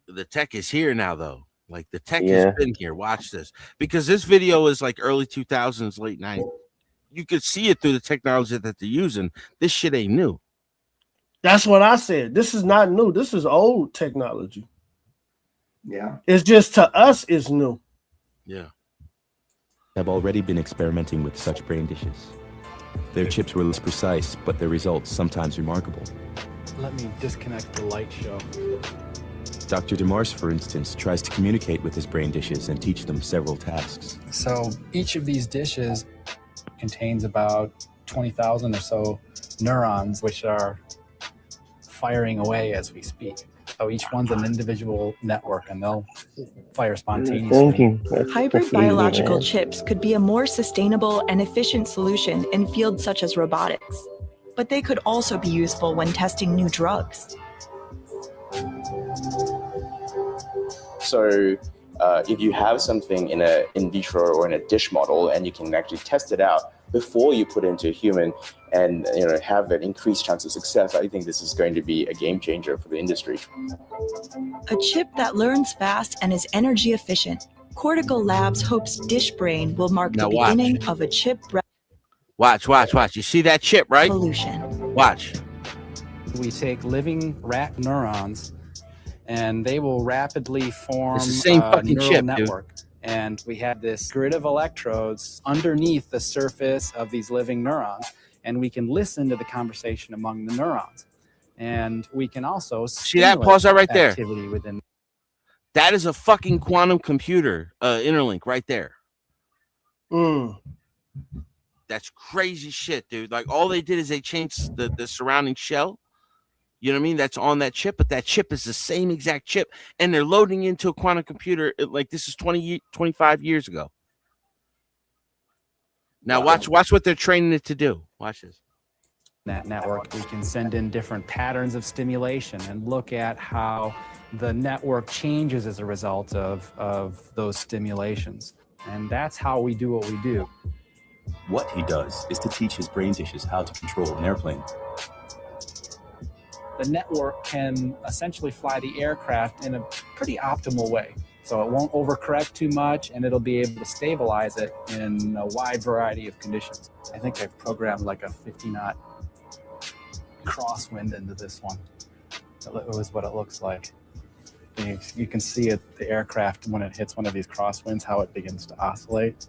The tech is here now, though. Like the tech has been here. Watch this, because this video is like early 2000s, late 90s. You could see it through the technology that they're using. This shit ain't new. That's what I said. This is not new. This is old technology. Yeah. It's just to us, it's new. Yeah. Have already been experimenting with such brain dishes. Their chips were less precise, but their results sometimes remarkable. Let me disconnect the light show. Dr. DeMars, for instance, tries to communicate with his brain dishes and teach them several tasks. So each of these dishes contains about 20,000 or so neurons, which are firing away as we speak. So each one's an individual network, and they'll fire spontaneously. Hybrid biological chips could be a more sustainable and efficient solution in fields such as robotics, but they could also be useful when testing new drugs. So if you have something in a in vitro or in a dish model, and you can actually test it out before you put it into a human, and have an increased chance of success, I think this is going to be a game changer for the industry. A chip that learns fast and is energy efficient. Cortical Labs hopes Dish Brain will mark the beginning of a chip. Watch. You see that chip, right? Revolution. Watch. We take living rat neurons, and they will rapidly form It's the same a fucking neural chip, network. Dude. And we have this grid of electrodes underneath the surface of these living neurons, and we can listen to the conversation among the neurons. And we can also see that? Pause that right there. Within. That is a fucking quantum computer interlink right there. That's crazy shit, dude. Like all they did is they changed the surrounding shell. You know what I mean? That's on that chip, but that chip is the same exact chip, and they're loading into a quantum computer like this is 25 years ago. Now watch what they're training it to do. Watch this. That network, we can send in different patterns of stimulation and look at how the network changes as a result of those stimulations. And that's how we do what we do. What he does is to teach his brain dishes how to control an airplane. The network can essentially fly the aircraft in a pretty optimal way. So it won't overcorrect too much, and it'll be able to stabilize it in a wide variety of conditions. I think I've programmed like a 50-knot crosswind into this one. That was what it looks like. You can see it, the aircraft, when it hits one of these crosswinds, how it begins to oscillate.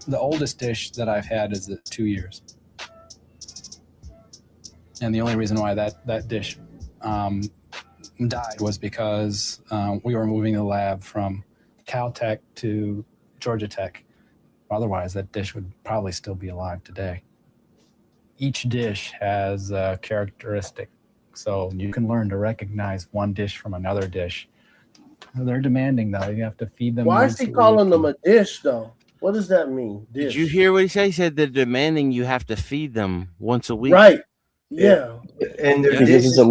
The oldest dish that I've had is 2 years. And the only reason why that dish died was because we were moving the lab from Caltech to Georgia Tech. Otherwise, that dish would probably still be alive today. Each dish has a characteristic, so you can learn to recognize one dish from another dish. They're demanding, though. You have to feed them. Why is he calling them a dish, though? What does that mean? Dish. Did you hear what he said? He said they're demanding you have to feed them once a week. Right. Yeah. And Because it's a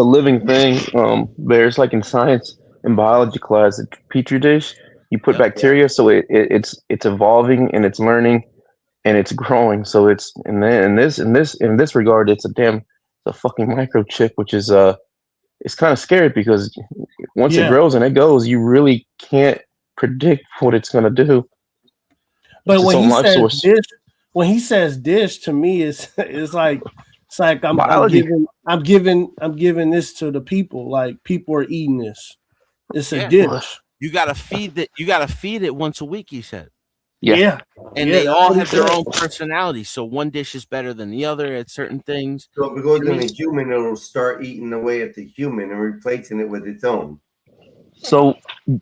living thing. There's like in science and biology class, a petri dish. You put bacteria, so it's evolving and it's learning and it's growing. So it's in this regard, it's a fucking microchip, which is it's kind of scary because once it grows and it goes, you really can't predict what it's gonna do. But when he says dish, to me it's like I'm giving this to the people. Like people are eating this. It's a dish. You gotta feed it. You gotta feed it once a week. He said. Yeah. And they all have their own personality. So one dish is better than the other at certain things. So if it goes in a human, it'll start eating away at the human and replacing it with its own. So,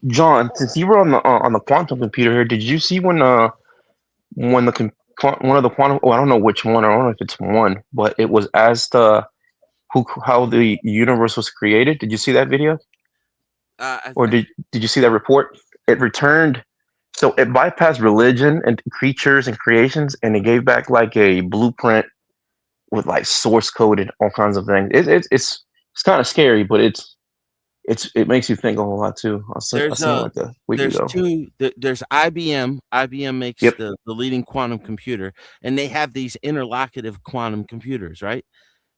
John, since you were on the quantum computer here, did you see when one of the quantum? Oh, I don't know which one. I don't know if it's one, but it was asked how the universe was created. Did you see that video? Or did you see that report? It returned. So it bypassed religion and creatures and creations, and it gave back like a blueprint with like source code and all kinds of things. It's kind of scary, but it makes you think a whole lot too. I seen like a week ago. There's IBM. IBM makes the leading quantum computer, and they have these interlocutive quantum computers, right?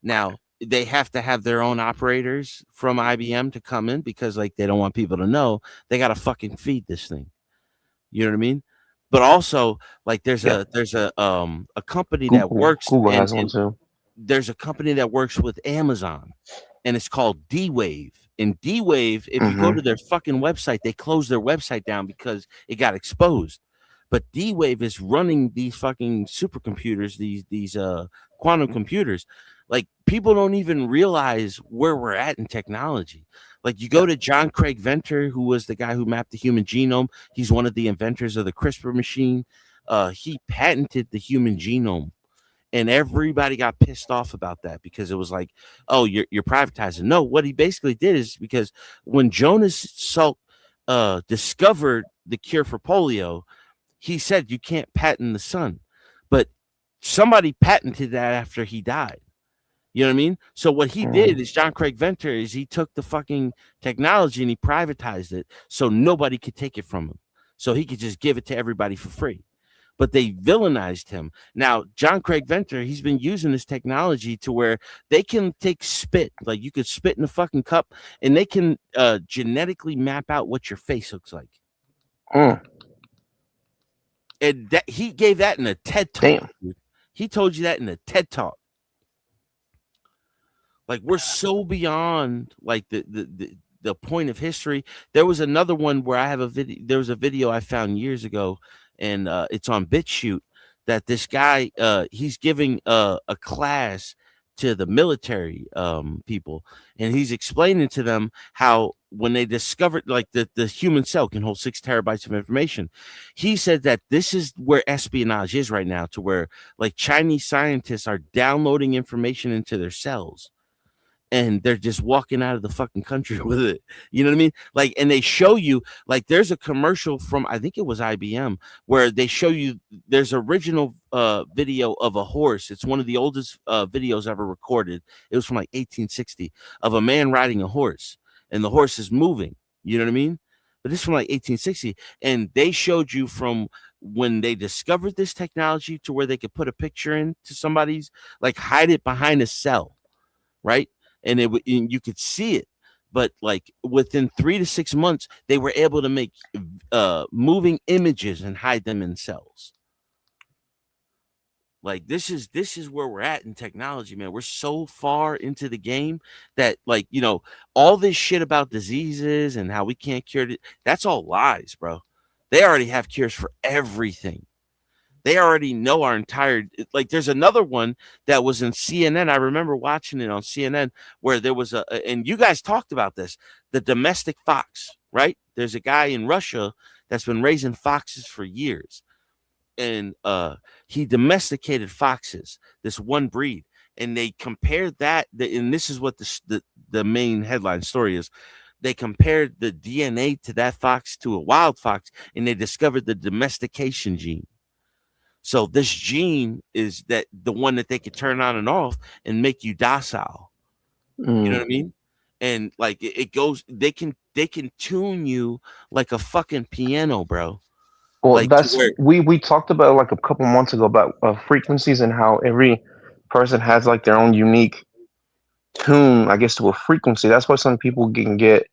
Now they have to have their own operators from IBM to come in because like they don't want people to know. They got to fucking feed this thing. You know what I mean? But also, like, there's a company that works. Google has one too. There's a company that works with Amazon, and it's called D-Wave. And D-Wave, if you go to their fucking website, they closed their website down because it got exposed. But D-Wave is running these fucking supercomputers, these quantum computers. Like, people don't even realize where we're at in technology. Like, you go to John Craig Venter, who was the guy who mapped the human genome. He's one of the inventors of the CRISPR machine. He patented the human genome, and everybody got pissed off about that because it was like, oh, you're privatizing. No, what he basically did is because when Jonas Salk discovered the cure for polio, he said you can't patent the sun, but somebody patented that after he died. You know what I mean? So what he did is John Craig Venter is he took the fucking technology and he privatized it so nobody could take it from him. So he could just give it to everybody for free. But they villainized him. Now, John Craig Venter, he's been using this technology to where they can take spit, like you could spit in a fucking cup, and they can genetically map out what your face looks like. And that he gave that in a TED Talk. He told you that in a TED Talk. Like, we're so beyond like the point of history. There was another one where I have a video. There was a video I found years ago, and it's on BitChute, that this guy he's giving a class to the military people, and he's explaining to them how when they discovered like the human cell can hold 6 terabytes of information. He said that this is where espionage is right now, to where like Chinese scientists are downloading information into their cells. And they're just walking out of the fucking country with it. You know what I mean? Like, and they show you, like, there's a commercial from, I think it was IBM, where they show you, there's original video of a horse. It's one of the oldest videos ever recorded. It was from like 1860 of a man riding a horse, and the horse is moving. You know what I mean? But this is from like 1860. And they showed you from when they discovered this technology to where they could put a picture into somebody's, like, hide it behind a cell, right? And you could see it, but like within 3 to 6 months, they were able to make moving images and hide them in cells. Like this is where we're at in technology, man. We're so far into the game that, like, you know, all this shit about diseases and how we can't cure it, that's all lies, bro. They already have cures for everything. They already know our entire, like, there's another one that was in CNN. I remember watching it on CNN where there was and you guys talked about this, the domestic fox, right? There's a guy in Russia that's been raising foxes for years. And he domesticated foxes, this one breed, and they compared that, and this is what the main headline story is. They compared the DNA to that fox to a wild fox, and they discovered the domestication gene. So this gene is that the one that they could turn on and off and make you docile. You know what I mean? And like it goes, they can tune you like a fucking piano, bro. Well, Like, that's to we talked about like a couple months ago about frequencies and how every person has like their own unique tune, I guess, to a frequency. That's why some people can get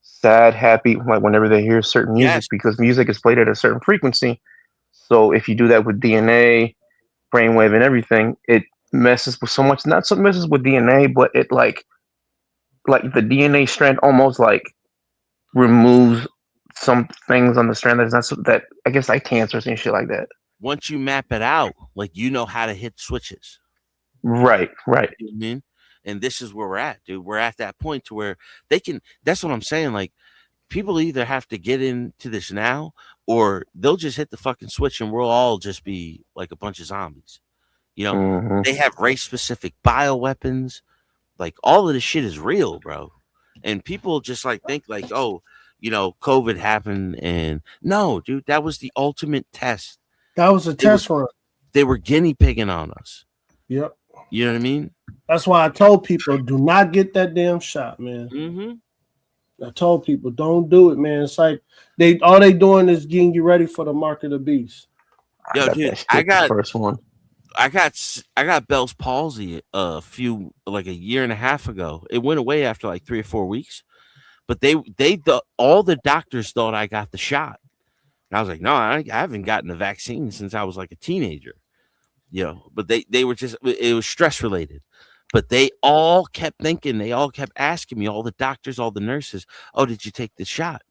sad, happy, like whenever they hear certain music, Yes. because music is played at a certain frequency. So if you do that with DNA, brainwave, and everything, it messes with so much. Not so messes with DNA, but it like the DNA strand almost like removes some things on the strand that's not so, that I guess like cancers and shit like that. once you map it out, like, you know how to hit switches. Right. You know what I mean? And this is where we're at, dude. We're at that point to where they can, that's what I'm saying. Like, people either have to get into this now or they'll just hit the fucking switch and we'll all just be like a bunch of zombies. You know, Mhm. they have race specific bioweapons. Like, all of this shit is real, bro. And people just like think like, oh, you know, COVID happened, and no, dude, that was the ultimate test. That was a test run. They were guinea pigging on us. Yep. You know what I mean? That's why I told people, do not get that damn shot, man. Mm-hmm. I told people, don't do it, man. It's like all they doing is getting you ready for the mark of the beast. Yo, dude, I got the first one. I got Bell's palsy a year and a half ago. It went away after like 3 or 4 weeks, but all the doctors thought I got the shot. And I was like, no, I haven't gotten the vaccine since I was like a teenager, you know. But they were just, it was stress related. But they all kept thinking, they all kept asking me, all the doctors, all the nurses, oh, did you take the shot?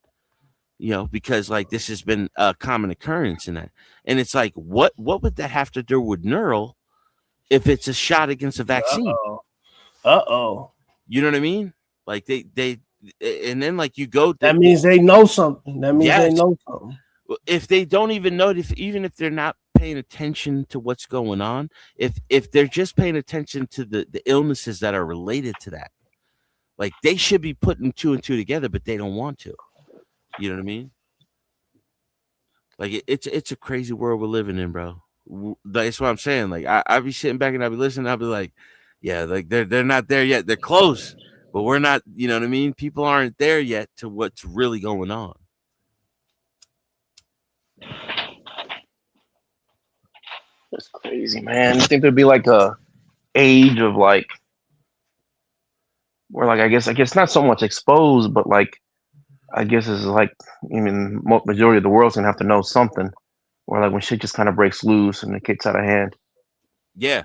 You know, because like this has been a common occurrence in that. And it's like, what would that have to do with neural if it's a shot against a vaccine? Uh-oh. You know what I mean? Like they and then like you go, that means they know something. That means they know something. If they don't even know, even if they're not paying attention to what's going on, if they're just paying attention to the illnesses that are related to that, like they should be putting 2 and 2 together, but they don't want to. You know what I mean? Like it's a crazy world we're living in, bro. That's what I'm saying. Like I be sitting back and I be listening. I'll be like, yeah, like they're not there yet. They're close, but we're not. You know what I mean? People aren't there yet to what's really going on. That's crazy, man. You think there'd be like a age of like, where like I guess not so much exposed, but like I guess it's like, I mean, majority of the world's gonna have to know something, or like when shit just kind of breaks loose and it gets out of hand. Yeah,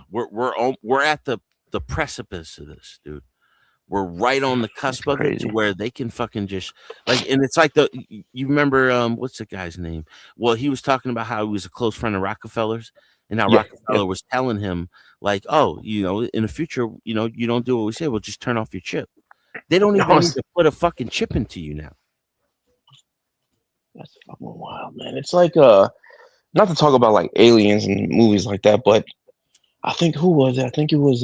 we're at the precipice of this, dude. We're right on the cusp of it to where they can fucking just like, and it's like you remember what's the guy's name? Well, he was talking about how he was a close friend of Rockefeller's, and how Rockefeller was telling him like, oh, you know, in the future, you know, you don't do what we say, we'll just turn off your chip. They don't even need to put a fucking chip into you now. That's fucking wild, man. It's like not to talk about like aliens and movies like that, but I think who was it? I think it was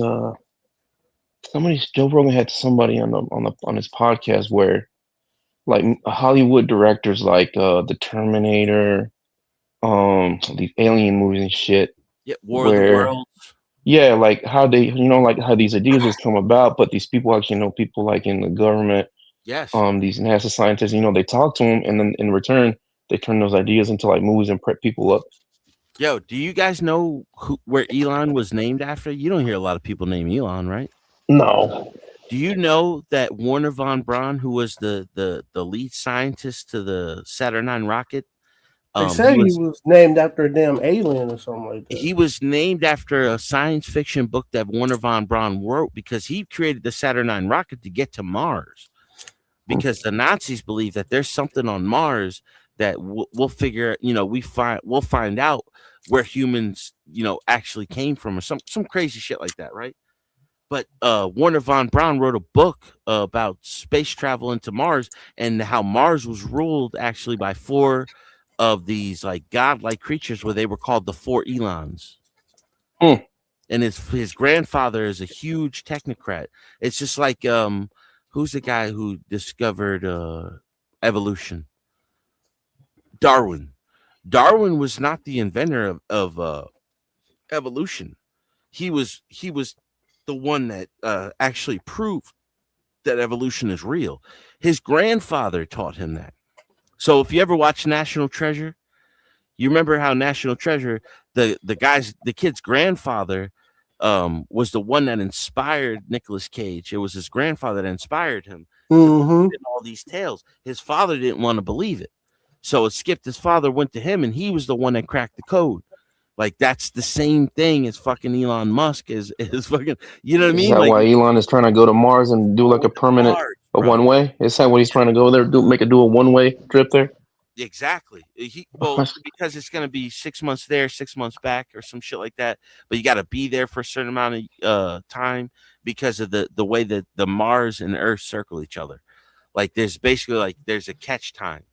somebody. Joe Rogan had somebody on his podcast where like Hollywood directors like the Terminator, these alien movies and shit. Yeah, War of the Worlds. Yeah, like how they, you know, like how these ideas just come about, but these people actually know people like in the government. Yes. These NASA scientists, you know, they talk to them, and then in return, they turn those ideas into like movies and prep people up. Yo, do you guys know where Elon was named after? You don't hear a lot of people name Elon, right? No. Do you know that Werner von Braun, who was the lead scientist to the Saturn IX rocket, They say he was named after a damn alien or something like that. he was named after a science fiction book that Werner von Braun wrote because he created the Saturn IX rocket to get to Mars. Because the Nazis believe that there's something on Mars that we'll figure, we'll find out where humans, actually came from, or some crazy shit like that, right? But Werner von Braun wrote a book about space travel into Mars and how Mars was ruled actually by 4 of these like godlike creatures, where they were called the 4 Elons. And his grandfather is a huge technocrat. It's just like who's the guy who discovered evolution? Darwin. Darwin was not the inventor of evolution. He was the one that actually proved that evolution is real. His grandfather taught him that. So if you ever watch National Treasure, you remember how National Treasure, the kid's grandfather was the one that inspired Nicolas Cage. It was his grandfather that inspired him in all these tales. His father didn't want to believe it. So it skipped. His father went to him, and he was the one that cracked the code. Like, that's the same thing as fucking Elon Musk is fucking, you know what I mean? Is that like, why Elon is trying to go to Mars and do like a permanent one way? Is that what he's trying to go there? Do a one way trip there? Exactly. Because it's going to be 6 months there, 6 months back, or some shit like that. But you got to be there for a certain amount of time because of the way that the Mars and Earth circle each other. Like, there's basically like there's a catch time.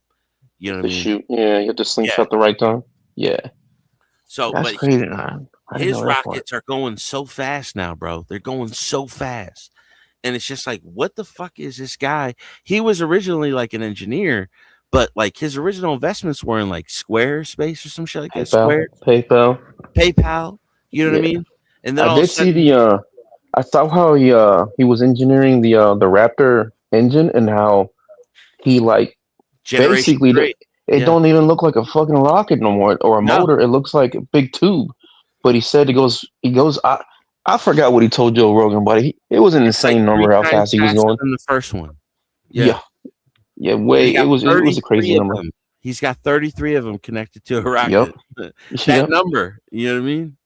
You know what I mean? Shoot. Yeah, you have to slingshot the right time. Yeah. So that's crazy, man. His rockets are going so fast now, bro. They're going so fast. And it's just like, what the fuck is this guy? He was originally like an engineer, but like his original investments were in like Squarespace or some shit like that. PayPal. You know what I mean? And then I did see I saw how he was engineering the Raptor engine and how he like basically it don't even look like a fucking rocket no more or a motor. It looks like a big tube. But he said he goes. I forgot what he told Joe Rogan, but it was an insane number how fast he was going. In the first one. Yeah. It was a crazy number. He's got 33 of them connected to a rocket. That number, you know what I mean?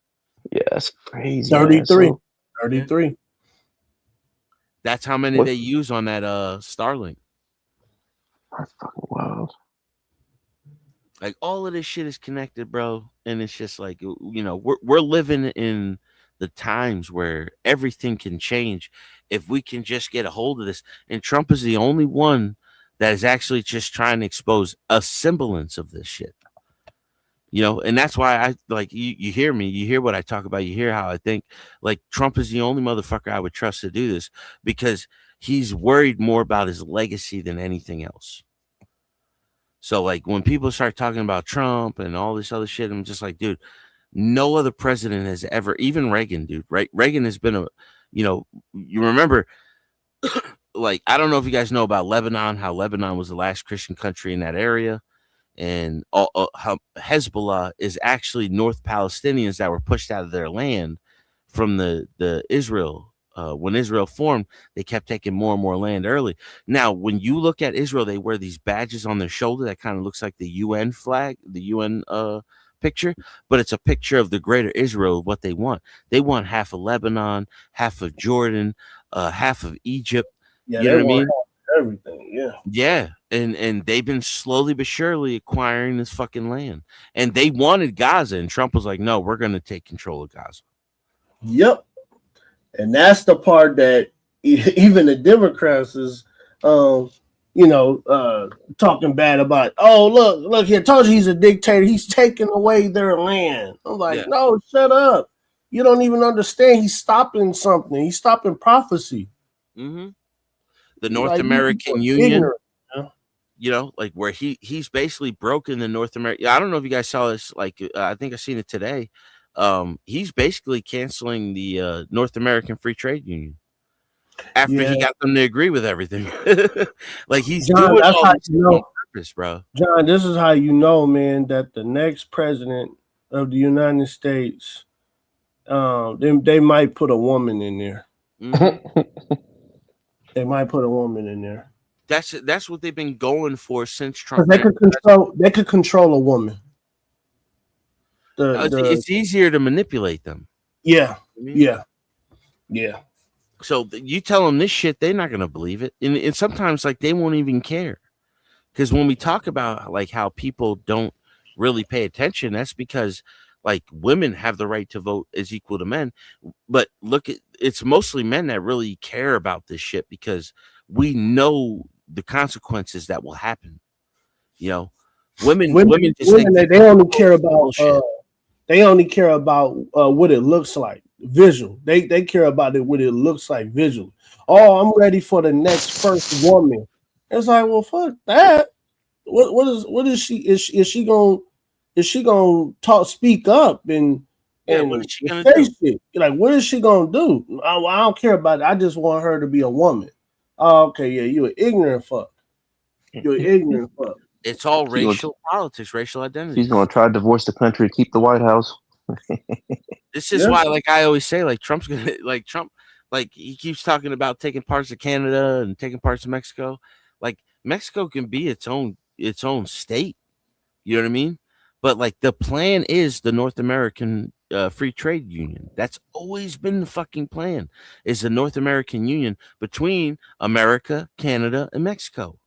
Yeah, that's crazy. 33. 33. That's how many they use on that Starlink. That's fucking wild. Like, all of this shit is connected, bro. And it's just like, we're living in the times where everything can change if we can just get a hold of this. And Trump is the only one that is actually just trying to expose a semblance of this shit. And that's why I like you hear me, you hear what I talk about, you hear how I think. Like, Trump is the only motherfucker I would trust to do this because he's worried more about his legacy than anything else. So like when people start talking about Trump and all this other shit, I'm just like, dude, no other president has ever, even Reagan, dude, right? Reagan has been you remember, like, I don't know if you guys know about Lebanon, how Lebanon was the last Christian country in that area. And how Hezbollah is actually North Palestinians that were pushed out of their land from the Israel. When Israel formed, they kept taking more and more land early. Now, when you look at Israel, they wear these badges on their shoulder that kind of looks like the UN flag, the UN picture, but it's a picture of the greater Israel, what they want. They want half of Lebanon, half of Jordan, half of Egypt. Yeah, you know what I mean? Everything, yeah, and they've been slowly but surely acquiring this fucking land, and they wanted Gaza, and Trump was like, "No, we're going to take control of Gaza." Yep, and that's the part that even the Democrats is, talking bad about. Oh, look here, told you he's a dictator. He's taking away their land. I'm like, no, shut up. You don't even understand. He's stopping something. He's stopping prophecy. Mm-hmm. The North American Union, like where he's basically broken the North American. I don't know if you guys saw this. Like, I think I seen it today. He's basically canceling the North American Free Trade Union after he got them to agree with everything. Like, he's doing all this on purpose, bro. John, this is how you know, man, that the next president of the United States, they might put a woman in there. Mm-hmm. They might put a woman in there. That's what they've been going for since 'Cause Trump. they could control a woman. It's easier to manipulate them. Yeah. I mean, Yeah. So you tell them this shit, they're not gonna believe it, and sometimes like they won't even care. Because when we talk about like how people don't really pay attention, that's because like women have the right to vote as equal to men. But look, it's mostly men that really care about this shit because we know the consequences that will happen. You know, women just think they only care about what it looks like visual. They care about it what it looks like visually. Oh, I'm ready for the next first woman. It's like, well, fuck that. What is she? Is she gonna speak up and what is she gonna face it? Like, what is she gonna do? I don't care about it. I just want her to be a woman. Oh, okay, yeah, you an ignorant fuck. You're an ignorant fuck. It's all racial politics, racial identity. She's gonna try to divorce the country, keep the White House. This is why, like I always say, like Trump's gonna Trump, like he keeps talking about taking parts of Canada and taking parts of Mexico. Like Mexico can be its own state. You know what I mean? But like the plan is the North American Free Trade Union. That's always been the fucking plan. Is the North American Union between America, Canada, and Mexico.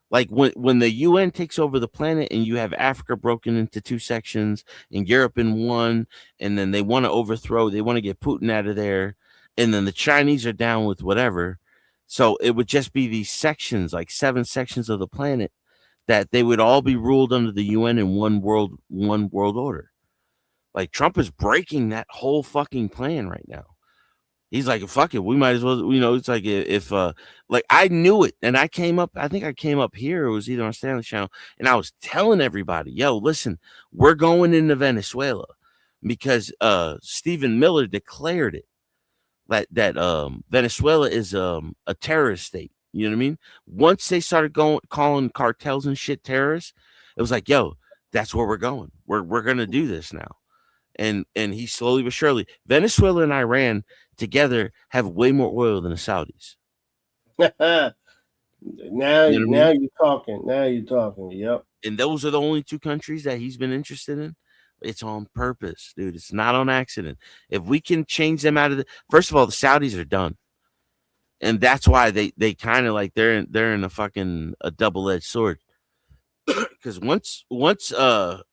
Like when the UN takes over the planet and you have Africa broken into two sections and Europe in one, and then they want to overthrow, they want to get Putin out of there, and then the Chinese are down with whatever. So it would just be these sections, like 7 sections of the planet, that they would all be ruled under the UN in one world order. Like Trump is breaking that whole fucking plan right now. He's like, fuck it, we might as well, you know, it's like if like I knew it and I came up here, it was either on Stanley Channel, and I was telling everybody, yo, listen, we're going into Venezuela because Stephen Miller declared it that Venezuela is a terrorist state. You know what I mean? Once they started calling cartels and shit terrorists, it was like, yo, that's where we're going. We're gonna do this now. And he slowly but surely, Venezuela and Iran together have way more oil than the Saudis. Now you're talking. Now you're talking. Yep. And those are the only 2 countries that he's been interested in. It's on purpose, dude. It's not on accident. If we can change them out of first of all, the Saudis are done. And that's why they kind of like they're in a double-edged sword. Because once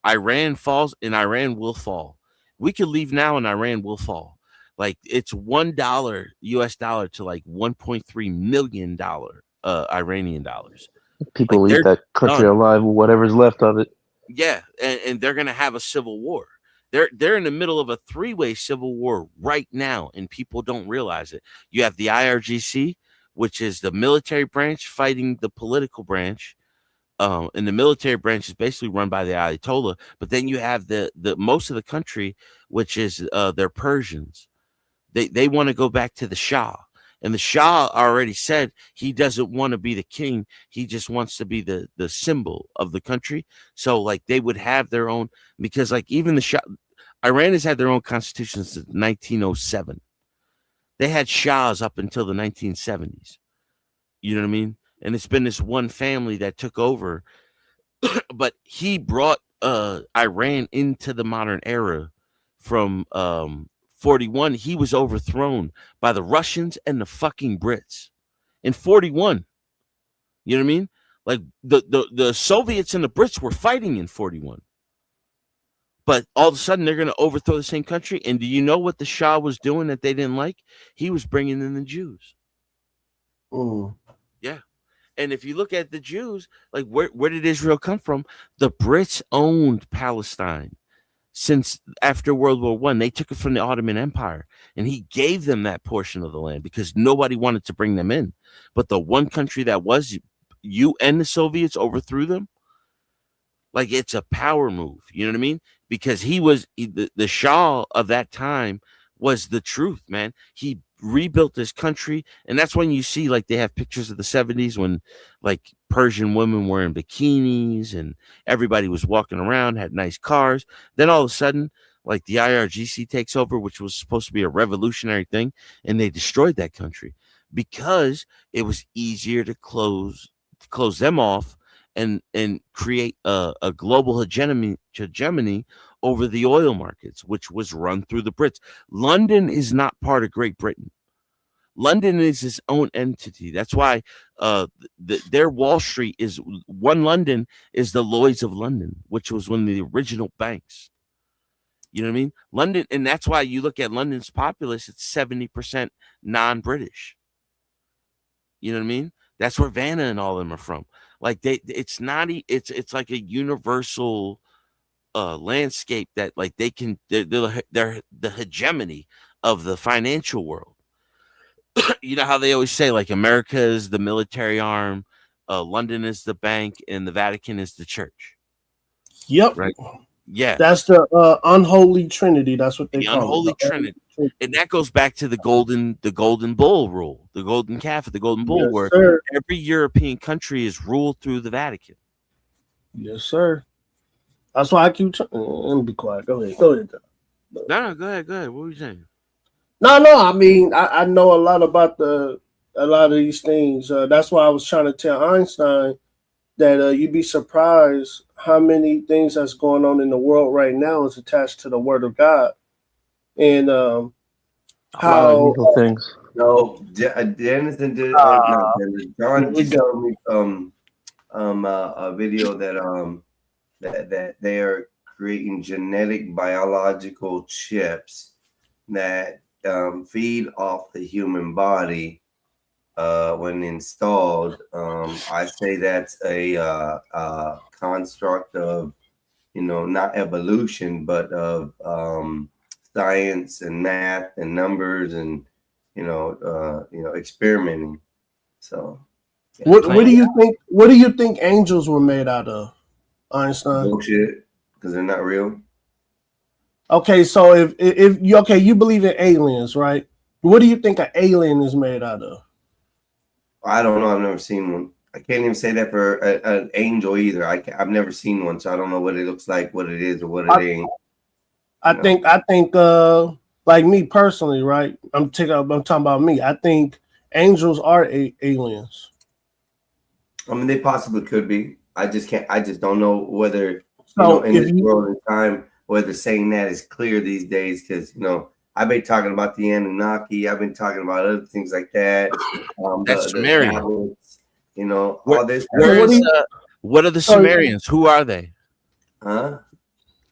Iran falls, and Iran will fall. We could leave now and Iran will fall. Like it's $1 US dollar to like $1.3 million Iranian dollars. People leave that country alive with whatever's left of it. Yeah, and they're gonna have a civil war. They're in the middle of a 3-way civil war right now, and people don't realize it. You have the IRGC, which is the military branch fighting the political branch. And the military branch is basically run by the Ayatollah, but then you have the most of the country, which is they're Persians. They want to go back to the Shah, and the Shah already said he doesn't want to be the king. He just wants to be the symbol of the country. So like they would have their own, because like even the Shah, Iran has had their own constitution since 1907. They had Shahs up until the 1970s. You know what I mean? And it's been this one family that took over, but he brought Iran into the modern era from 41. He was overthrown by the Russians and the fucking Brits in 41. You know what I mean? Like the Soviets and the Brits were fighting in 41. But all of a sudden they're going to overthrow the same country. And do you know what the Shah was doing that they didn't like? He was bringing in the Jews. Mm. Yeah. And if you look at the Jews, like where did Israel come from? The Brits owned Palestine since after World War I. They took it from the Ottoman Empire, and he gave them that portion of the land because nobody wanted to bring them in. But the one country that was, you and the Soviets overthrew them. Like it's a power move. You know what I mean? Because the Shah of that time was the truth, man. He rebuilt this country, and that's when you see like they have pictures of the 70s when like Persian women were in bikinis and everybody was walking around, had nice cars. Then all of a sudden, like the IRGC takes over, which was supposed to be a revolutionary thing, and they destroyed that country. because it was easier to close them off and create a global hegemony over the oil markets, which was run through the Brits. London is not part of Great Britain. London is its own entity. That's why their Wall Street is one. London is the Lloyd's of London, which was one of the original banks. You know what I mean? London, and that's why you look at London's populace; it's 70% non-British. You know what I mean? That's where Vanna and all of them are from. Like it's like a universal landscape that like they're the hegemony of the financial world. You know how they always say like America is the military arm, London is the bank, and the Vatican is the church. Yep. Right. Yeah. That's the unholy trinity. That's what they call unholy it. Trinity. And that goes back to the golden bull rule, the golden calf, the golden bull, Yes, where sir. every European country is ruled through the Vatican. Yes, sir. That's why I keep let me be quiet. Go ahead. Go ahead. No, go ahead. What were you saying? No. I mean, I know a lot about a lot of these things. That's why I was trying to tell Einstein that you'd be surprised how many things that's going on in the world right now is attached to the Word of God, and how things. No, Dennison did. John just showed me a video that they are creating genetic biological chips that feed off the human body when installed. I say that's a construct of, not evolution, but of science and math and numbers and experimenting. So, yeah. what do you think? What do you think angels were made out of, Einstein? Bullshit, because they're not real. Okay, so if you believe in aliens, right? What do you think an alien is made out of? I don't know. I've never seen one. I can't even say that for an angel either. I've never seen one, so I don't know what it looks like, what it is, or what it ain't. I think like me personally, right? I'm talking about me. I think angels are aliens. I mean, they possibly could be. I just don't know whether So in this world and time whether saying that is clear these days, because I've been talking about the Anunnaki. I've been talking about other things like that. That's Sumerian. All this. What are the Sumerians? Who are they? Huh?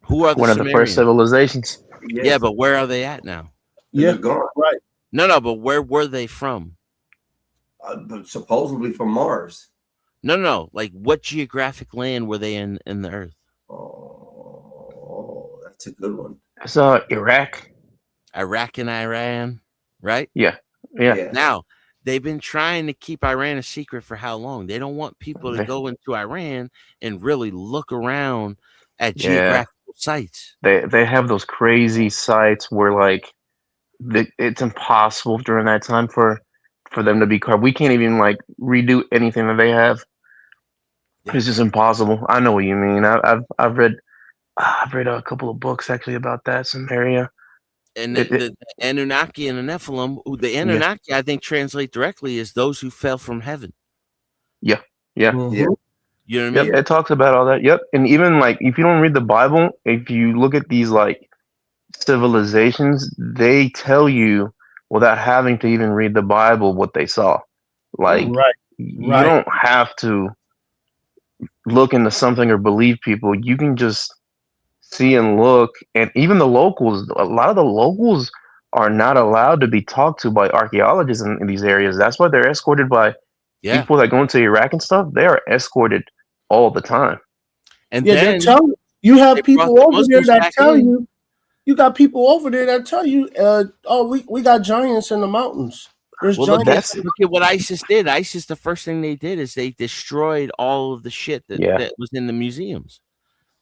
Who are the One of Sumerians? the first civilizations. Yes. Yeah, but where are they at now? Yeah, gone. Right. No, but where were they from? But supposedly from Mars. No. Like, what geographic land were they in the Earth? Oh, that's a good one. It's Iraq. Iraq and Iran, right? Yeah. Now, they've been trying to keep Iran a secret for how long? They don't want people to go into Iran and really look around at geographical sites. They have those crazy sites where like it's impossible during that time for them to be carved. We can't even like redo anything that they have. Yeah. It's just impossible. I know what you mean. I've read a couple of books actually about that Samaria. And the Anunnaki and the Nephilim, the Anunnaki, I think translate directly as those who fell from heaven. Yeah. Mm-hmm. Yeah. You know what I mean? It talks about all that. Yep. And even like if you don't read the Bible, if you look at these like civilizations, they tell you without having to even read the Bible what they saw. Like you don't have to look into something or believe people. You can just see and look. And even the locals, a lot of the locals are not allowed to be talked to by archaeologists in these areas. That's why they're escorted by people that go into Iraq and stuff. They are escorted all the time. And then you have people over there that tell you. You got people over there that tell you, we got giants in the mountains. There's giants. Look at what ISIS did. ISIS, the first thing they did is they destroyed all of the shit that was in the museums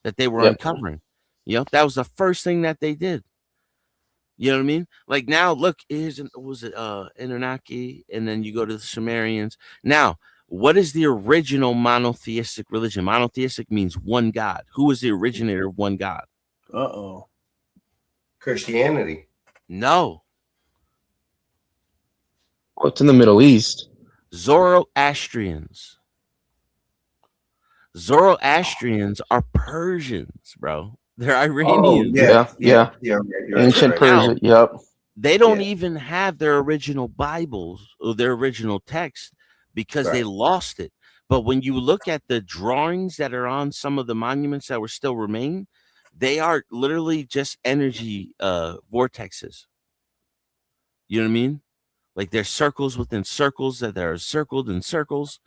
that they were uncovering. That was the first thing that they did. You know what I mean? Like now, look, Anunnaki, and then you go to the Sumerians. Now, what is the original monotheistic religion? Monotheistic means one God. Who is the originator of one God? Christianity. No. What's in the Middle East? Zoroastrians. Zoroastrians are Persians, bro. They're Iranians. Yeah. Ancient Persia. Yep. They don't even have their original Bibles or their original text because they lost it. But when you look at the drawings that are on some of the monuments that were still remain, they are literally just energy vortexes. You know what I mean? Like there's circles within circles that are circled in circles.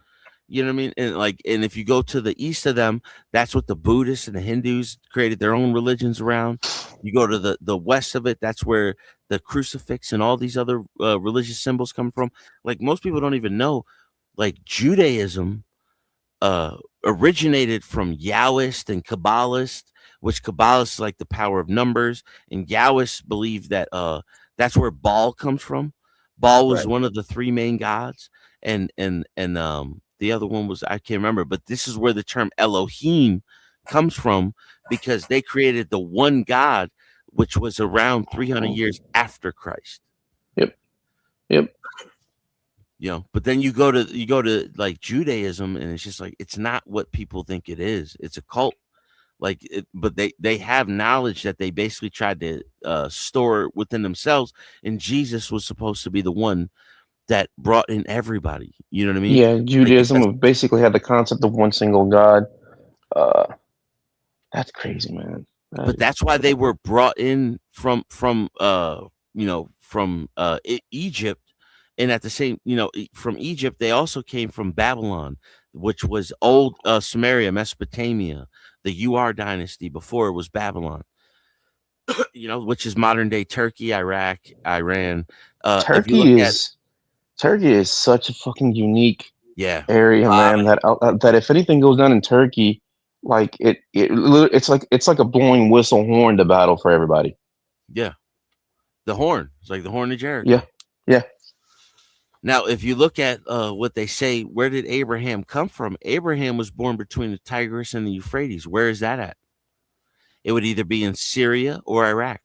You know what I mean? And if you go to the east of them, that's what the Buddhists and the Hindus created their own religions around. You go to the west of it, that's where the crucifix and all these other religious symbols come from. Like most people don't even know, like Judaism originated from Yahwist and Kabbalist, which Kabbalist is like the power of numbers, and Yahwist believe that that's where Baal comes from. Baal was one of the three main gods, and the other one was, I can't remember, but this is where the term Elohim comes from, because they created the one God, which was around 300 years after Christ. Yep. You know, but then you go to like Judaism, and it's just like, it's not what people think it is. It's a cult. But they have knowledge that they basically tried to store within themselves, and Jesus was supposed to be the one that brought in everybody. You know what I mean? Yeah, Judaism basically had the concept of one single God. That's crazy, man. But that's why they were brought in from Egypt, and at the same, from Egypt they also came from Babylon, which was old Samaria, Mesopotamia, the UR dynasty before it was Babylon. Which is modern day Turkey, Iraq, Iran. Turkey is such a fucking unique area, man. That if anything goes down in Turkey, like it's like a blowing whistle horn to battle for everybody. Yeah, the horn. It's like the horn of Jericho. Yeah. Now, if you look at what they say, where did Abraham come from? Abraham was born between the Tigris and the Euphrates. Where is that at? It would either be in Syria or Iraq.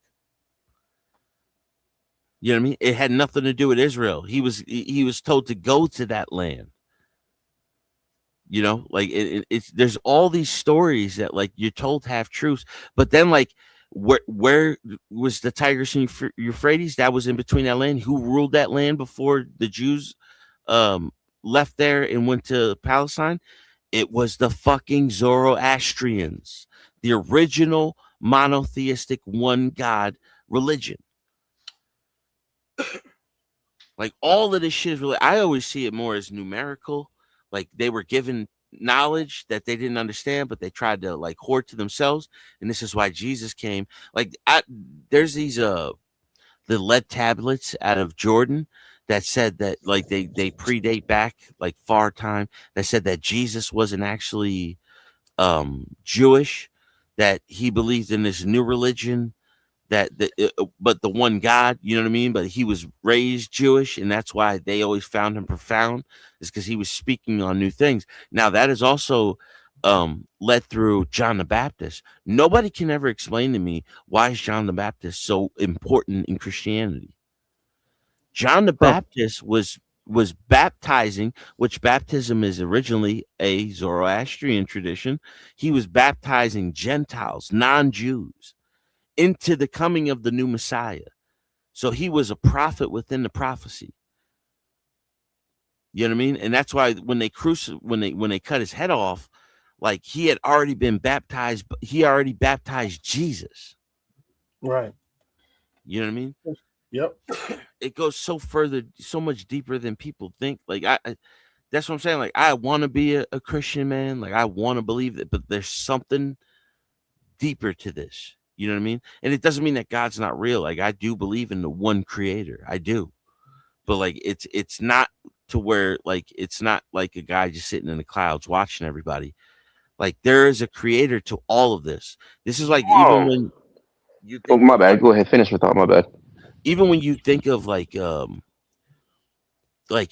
You know what I mean? It had nothing to do with Israel. He was told to go to that land. It's there's all these stories that like you're told half truths, but then like where was the Tigris and Euphrates? That was in between that land. Who ruled that land before the Jews left there and went to Palestine? It was the fucking Zoroastrians, the original monotheistic one God religion. Like all of this shit is really, I always see it more as numerical. Like they were given knowledge that they didn't understand, but they tried to like hoard to themselves. And this is why Jesus came. Like there's these the lead tablets out of Jordan that said that like they predate back like far time, that said that Jesus wasn't actually Jewish, that he believed in this new religion, but the one God, you know what I mean? But he was raised Jewish, and that's why they always found him profound, is because he was speaking on new things. Now that is also led through John the Baptist. Nobody can ever explain to me why is John the Baptist so important in Christianity. John the Baptist was baptizing, which baptism is originally a Zoroastrian tradition. He was baptizing Gentiles, non-Jews, into the coming of the new Messiah. So he was a prophet within the prophecy. You know what I mean? And that's why when they cut his head off, like he had already been baptized, but he already baptized Jesus. Right. You know what I mean? Yep. It goes so much deeper than people think. Like that's what I'm saying. Like I want to be a Christian, man. Like I want to believe that, but there's something deeper to this. You know what I mean? And it doesn't mean that God's not real. Like I do believe in the one creator. I do. But like it's not to where like it's not like a guy just sitting in the clouds watching everybody. Like there is a creator to all of this. This is like even when you think my bad. Go ahead, finish your thought, my bad. Even when you think of like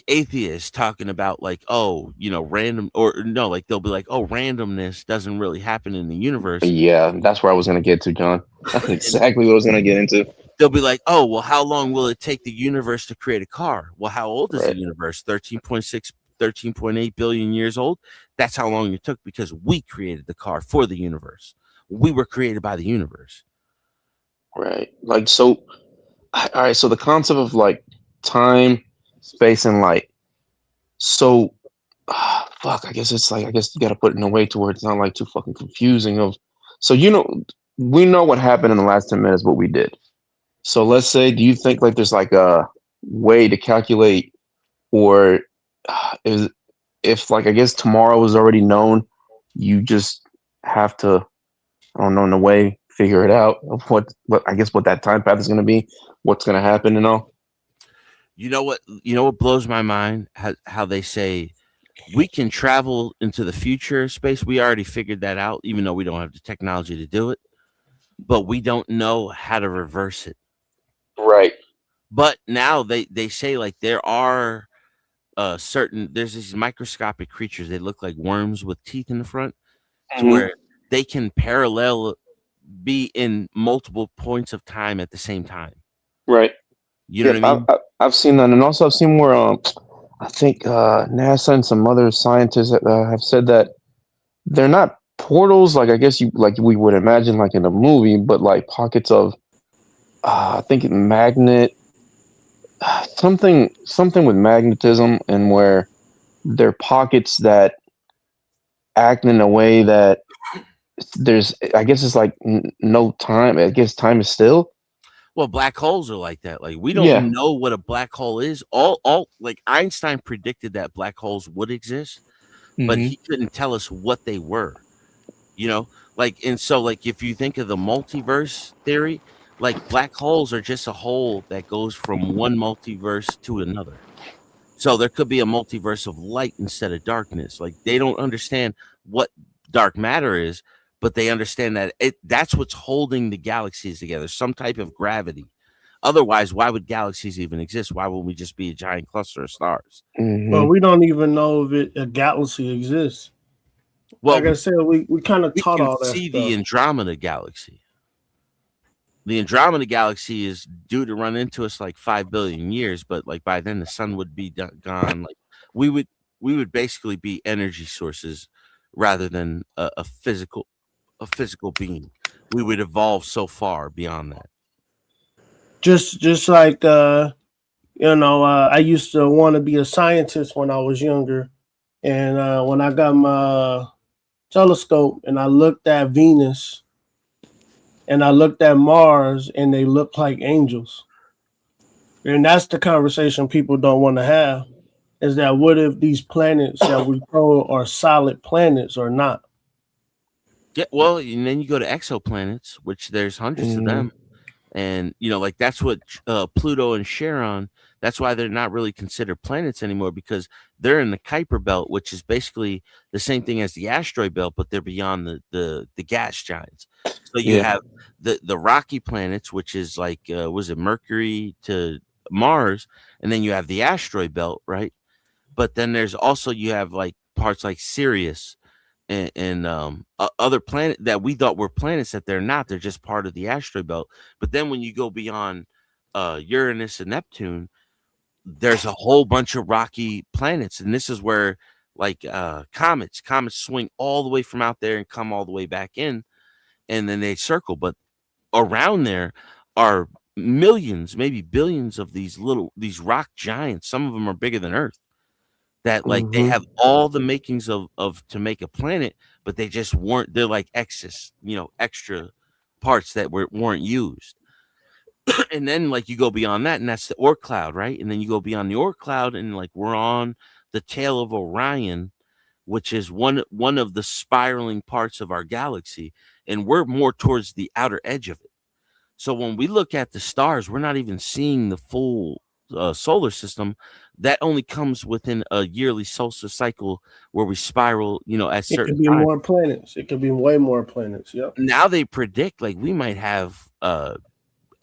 atheists talking about like, random, or no, like they'll be like, oh, randomness doesn't really happen in the universe. Yeah, that's where I was gonna get to, John. That's exactly what I was gonna get into. they'll be like, oh, well, how long will it take the universe to create a car? Well, how old is Right. the universe? 13.6, 13.8 billion years old. That's how long it took because we created the car for the universe. We were created by the universe. Right. Like, so, all right. So the concept of like time, space, and light. So, fuck. I guess it's like, I guess you got to put it in a way to where it's not like too fucking confusing. So we know what happened in the last 10 minutes. What we did. So let's say, do you think like there's like a way to calculate, or if like I guess tomorrow is already known, you just have to, I don't know, in a way figure it out of what I guess what that time path is going to be, what's going to happen, and all. You know what blows my mind? How they say we can travel into the future space. We already figured that out, even though we don't have the technology to do it. But we don't know how to reverse it. Right. But now they say like there are there's these microscopic creatures. They look like worms with teeth in the front, to where they can be in multiple points of time at the same time. Right. You know what I mean? I've seen that, and also I've seen where I think NASA and some other scientists have said that they're not portals, like I guess we would imagine like in a movie, but like pockets of I think something with magnetism, and where they're pockets that act in a way that there's, I guess it's like no time. I guess time is still. Well, black holes are like that. Like we don't know what a black hole is. All like Einstein predicted that black holes would exist, but he couldn't tell us what they were. You know, like, and so like if you think of the multiverse theory, like black holes are just a hole that goes from one multiverse to another. So there could be a multiverse of light instead of darkness. Like they don't understand what dark matter is, but they understand that that's what's holding the galaxies together, some type of gravity. Otherwise, why would galaxies even exist? Why wouldn't we just be a giant cluster of stars? Well, we don't even know if a galaxy exists. Well, like I said, we kind of taught all that see stuff. the Andromeda galaxy. The Andromeda galaxy is due to run into us like 5 billion years, but like by then the sun would be gone. Like we would basically be energy sources rather than a physical being. We would evolve so far beyond that. Just like I used to want to be a scientist when I was younger, and when I got my telescope and I looked at Venus and I looked at Mars, and they looked like angels. And that's the conversation people don't want to have, is that what if these planets that we know are solid planets or not? Yeah, well, and then you go to exoplanets, which there's hundreds of them. And, like that's what Pluto and Charon, that's why they're not really considered planets anymore, because they're in the Kuiper belt, which is basically the same thing as the asteroid belt, but they're beyond the gas giants. So you have the rocky planets, which is like, was it Mercury to Mars? And then you have the asteroid belt, right? But then there's also, you have like parts like Sirius and other planet that we thought were planets that they're not. They're just part of the asteroid belt. But then when you go beyond Uranus and Neptune, there's a whole bunch of rocky planets, and this is where like comets swing all the way from out there and come all the way back in, and then they circle. But around there are millions, maybe billions of these rock giants. Some of them are bigger than Earth. That like they have all the makings of to make a planet, but they just weren't. They're like excess, extra parts that weren't used. And then like you go beyond that, and that's the Oort cloud, right? And then you go beyond the Oort cloud, and like we're on the tail of Orion, which is one of the spiraling parts of our galaxy, and we're more towards the outer edge of it. So when we look at the stars, we're not even seeing the full solar system. That only comes within a yearly solar cycle where we spiral, at certain It could be times. more planets. It could be way more planets. Yep. Now they predict like we might have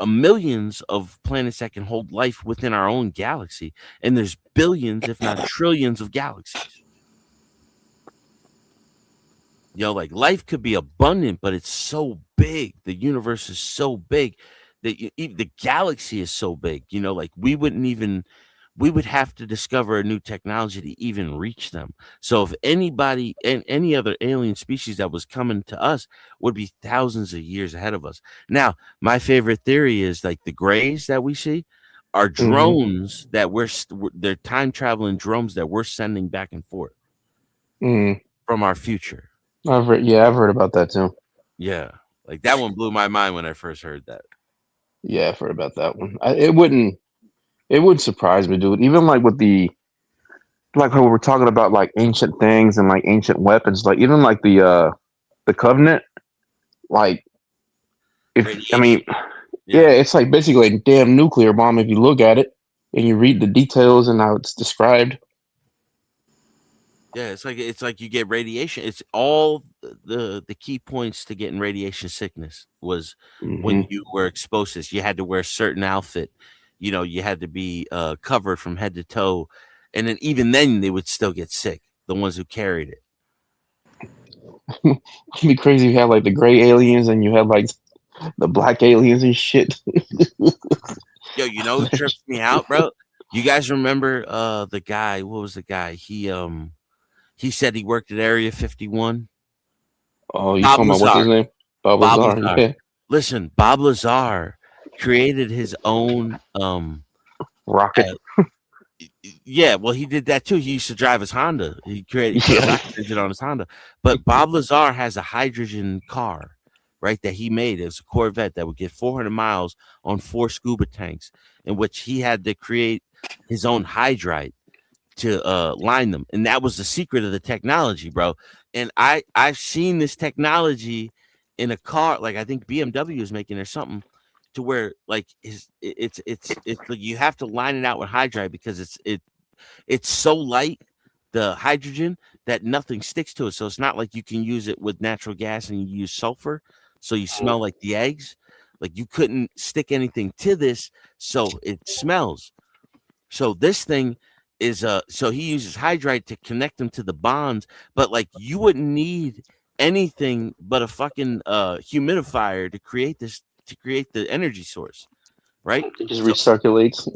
millions of planets that can hold life within our own galaxy, and there's billions, if not trillions, of galaxies. Like life could be abundant, but it's so big. The universe is so big the galaxy is so big, you know, like we would have to discover a new technology to even reach them. So if anybody and any other alien species that was coming to us would be thousands of years ahead of us. Now, my favorite theory is like the grays that we see are drones that they're time traveling drones that we're sending back and forth from our future. I've heard about that too. Yeah, like that one blew my mind when I first heard that. Yeah, I've heard about that one. It wouldn't surprise me, dude. Even like with like how we're talking about like ancient things and like ancient weapons, like even like the Covenant, like it's like basically a damn nuclear bomb if you look at it and you read the details and how it's described. Yeah, it's like you get radiation. It's all the key points to getting radiation sickness was when you were exposed to this. You had to wear a certain outfit. You know, you had to be covered from head to toe, and then even then they would still get sick. The ones who carried it. It'd be crazy if you had like the gray aliens and you had like the black aliens and shit. Yo, you know who trips me out, bro? You guys remember the guy? What was the guy? He said he worked at Area 51. Oh, you talking about what's his name? Bob Lazar. Yeah. Listen, Bob Lazar created his own rocket. Yeah, well, he did that too. He used to drive his Honda. He created a rocket engine on his Honda. But Bob Lazar has a hydrogen car, right? That he made. It was a Corvette that would get 400 miles on 4 scuba tanks, in which he had to create his own hydride to line them, and that was the secret of the technology, bro. And I've seen this technology in a car, like I think BMW is making or something, to where like it's like you have to line it out with hydride because it's so light, the hydrogen, that nothing sticks to it. So it's not like you can use it with natural gas and you use sulfur, so you smell like the eggs. Like you couldn't stick anything to this, so it smells. So this thing is so he uses hydride to connect them to the bonds, but like you wouldn't need anything but a fucking humidifier to create the energy source, right? It just recirculates.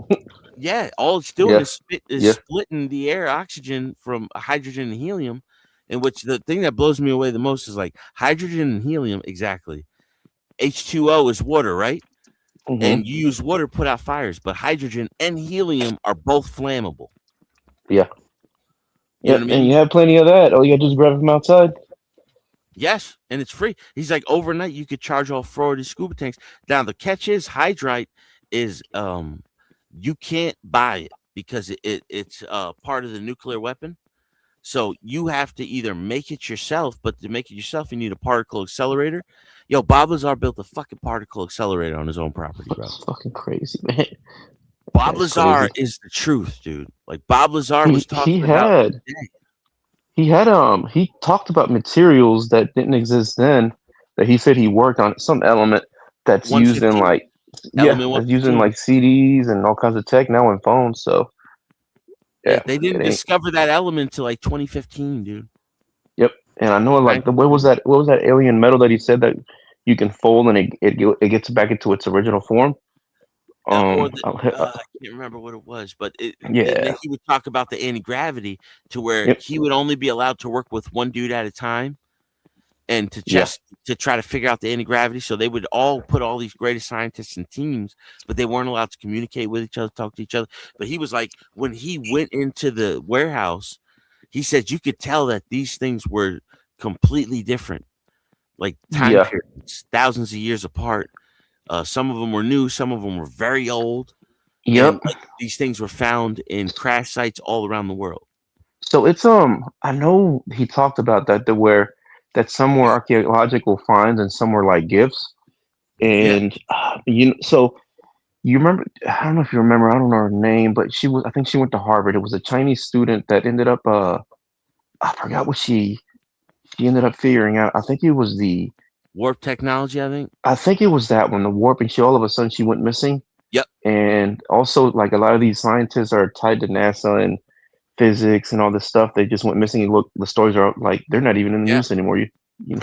Yeah, all it's doing is splitting the air oxygen from hydrogen and helium, in which the thing that blows me away the most is like hydrogen and helium, exactly. H2O is water, right? And you use water to put out fires, but hydrogen and helium are both flammable. Yeah. You know what I mean? And you have plenty of that. All you gotta do is grab them outside. Yes, and it's free. He's like, overnight you could charge all 4 of these scuba tanks. Now the catch is hydride is you can't buy it because it's part of the nuclear weapon. So you have to either make it yourself, but to make it yourself, you need a particle accelerator. Yo, Bob Lazar built a fucking particle accelerator on his own property, bro. That's fucking crazy, man. Bob Lazar is the truth, dude. Like Bob Lazar was talking about. He talked about materials that didn't exist then. That he said he worked on some element that's used in like that's used in like CDs and all kinds of tech now in phones. So yeah, they didn't discover that element till like 2015, dude. Yep, and I know like what was that alien metal that he said that you can fold and it gets back into its original form. I can't remember what it was, but then he would talk about the anti-gravity to where he would only be allowed to work with one dude at a time, and to try to figure out the anti-gravity. So they would all put all these greatest scientists in teams, but they weren't allowed to communicate with each other, talk to each other. But he was like, when he went into the warehouse, he said you could tell that these things were completely different, like time periods, thousands of years apart. Some of them were new, some of them were very old. Yep. And, these things were found in crash sites all around the world. So it's I know he talked about that that some were archaeological finds and some were like gifts. And so you remember, I don't know if you remember, I don't know her name, but I think she went to Harvard. It was a Chinese student that ended up I forgot what she ended up figuring out. I think it was the warp technology, I think it was that one, the warp, and all of a sudden she went missing. Yep. And also like a lot of these scientists are tied to NASA and physics and all this stuff. They just went missing. And look, the stories are like they're not even in the news anymore. You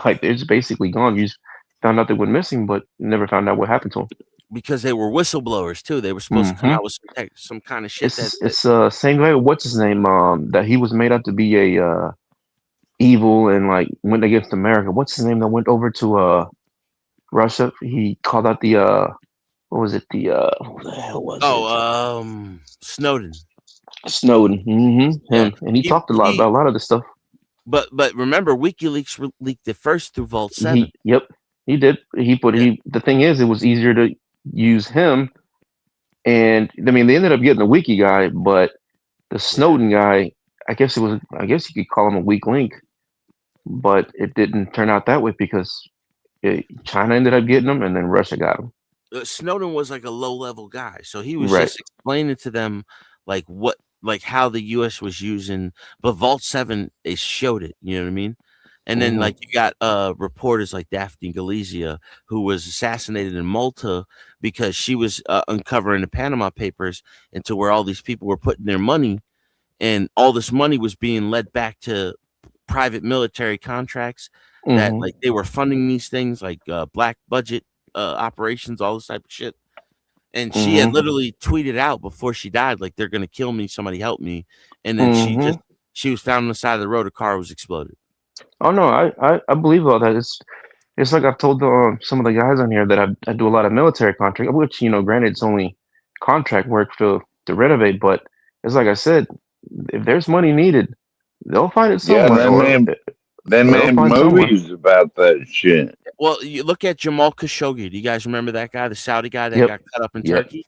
like they're just basically gone. You just found out they went missing, but never found out what happened to them. because they were whistleblowers too. They were supposed to come Mhm. out with some kind of shit that It's same guy. What's his name? That he was made out to be a evil and like went against America. What's his name that went over to Russia? He called out the what was it? The who the hell was it? Snowden. Snowden. Him. And he talked a lot about a lot of this stuff. But remember, WikiLeaks leaked it first through Vault 7. He did. The thing is, it was easier to use him, and I mean, they ended up getting the Wiki guy, but the Snowden guy, I guess you could call him a weak link, but it didn't turn out that way because China ended up getting him, and then Russia got him. Snowden was like a low-level guy, so he was Right. just explaining to them like how the U.S. was using, but Vault 7 showed it. You know what I mean? And then like you got reporters like Daphne Galizia, who was assassinated in Malta because she was uncovering the Panama Papers into where all these people were putting their money, and all this money was being led back to private military contracts that like they were funding these things like black budget operations, all this type of shit. And she had literally tweeted out before she died, like, they're gonna kill me, somebody help me. And then she was found on the side of the road, a car was exploded. Oh no, I believe all that. It's like I've told some of the guys on here that I do a lot of military contract, which granted it's only contract work to renovate, but it's like I said, if there's money needed, they'll find it somewhere. They made movies about that shit. Well, you look at Jamal Khashoggi. Do you guys remember that guy, the Saudi guy that got cut up in Turkey?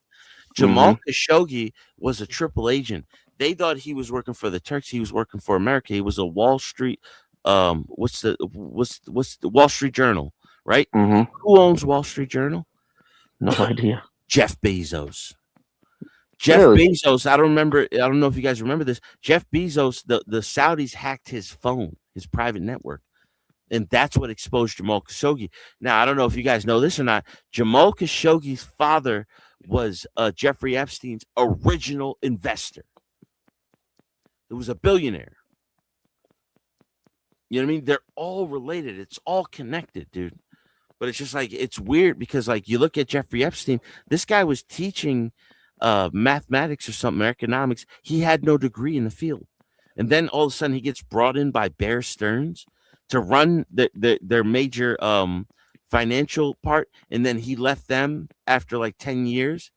Jamal Khashoggi was a triple agent. They thought he was working for the Turks. He was working for America. He was a Wall Street. What's the Wall Street Journal, right? Who owns Wall Street Journal? No idea. Jeff Bezos. Bezos. I don't know if you guys remember this. Jeff Bezos, the Saudis hacked his phone, his private network. And that's what exposed Jamal Khashoggi. Now, I don't know if you guys know this or not. Jamal Khashoggi's father was Jeffrey Epstein's original investor. It was a billionaire. You know what I mean? They're all related. It's all connected, dude. But it's just like, it's weird because like you look at Jeffrey Epstein, this guy was teaching mathematics or something, or economics. He had no degree in the field. And then all of a sudden he gets brought in by Bear Stearns to run their major financial part. And then he left them after like 10 years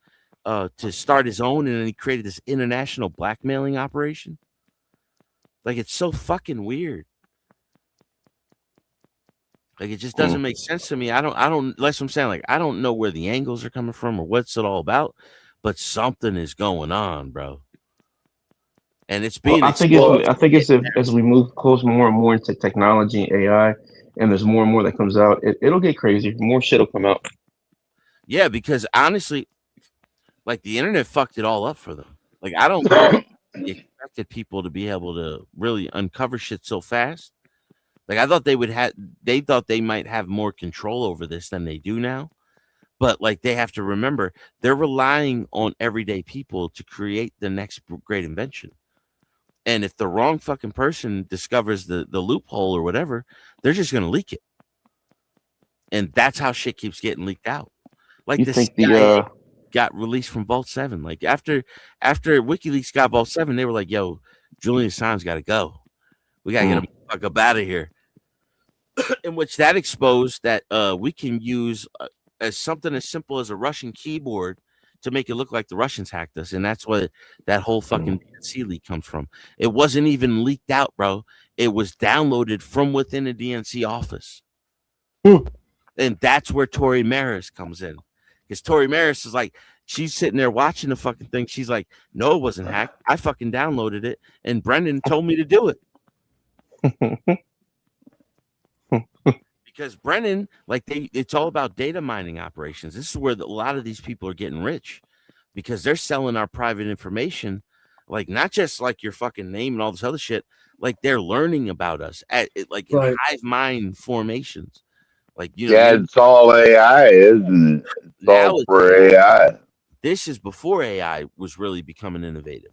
to start his own. And then he created this international blackmailing operation. Like, it's so fucking weird. Like, it just doesn't make sense to me. I don't, that's what I'm saying. Like, I don't know where the angles are coming from or what's it all about, but something is going on, bro. And it's being I think it's as we move close more and more into technology and AI, and there's more and more that comes out, it'll get crazy. More shit will come out. Yeah, because honestly, like the internet fucked it all up for them. Like, I don't know they expected people to be able to really uncover shit so fast. Like, I thought they thought they might have more control over this than they do now. But like, they have to remember they're relying on everyday people to create the next great invention. And if the wrong fucking person discovers the loophole or whatever, they're just going to leak it. And that's how shit keeps getting leaked out. Like, this guy got released from Vault 7. Like, after WikiLeaks got Vault 7, they were like, yo, Julian Assange got to go. We got to get him fuck up out of here. In which that exposed that we can use as something as simple as a Russian keyboard to make it look like the Russians hacked us. And that's what that whole fucking DNC leak comes from. It wasn't even leaked out, bro. It was downloaded from within the DNC office. And that's where Tori Maris comes in. Because Tori Maris is like, she's sitting there watching the fucking thing. She's like, no, it wasn't hacked. I fucking downloaded it. And Brendan told me to do it. Because Brennan, like, it's all about data mining operations. This is where a lot of these people are getting rich, because they're selling our private information, like not just like your fucking name and all this other shit. Like, they're learning about us at like in hive mind formations. Like, you know, yeah, it's all AI, isn't it? It's all for AI. This is before AI was really becoming innovative.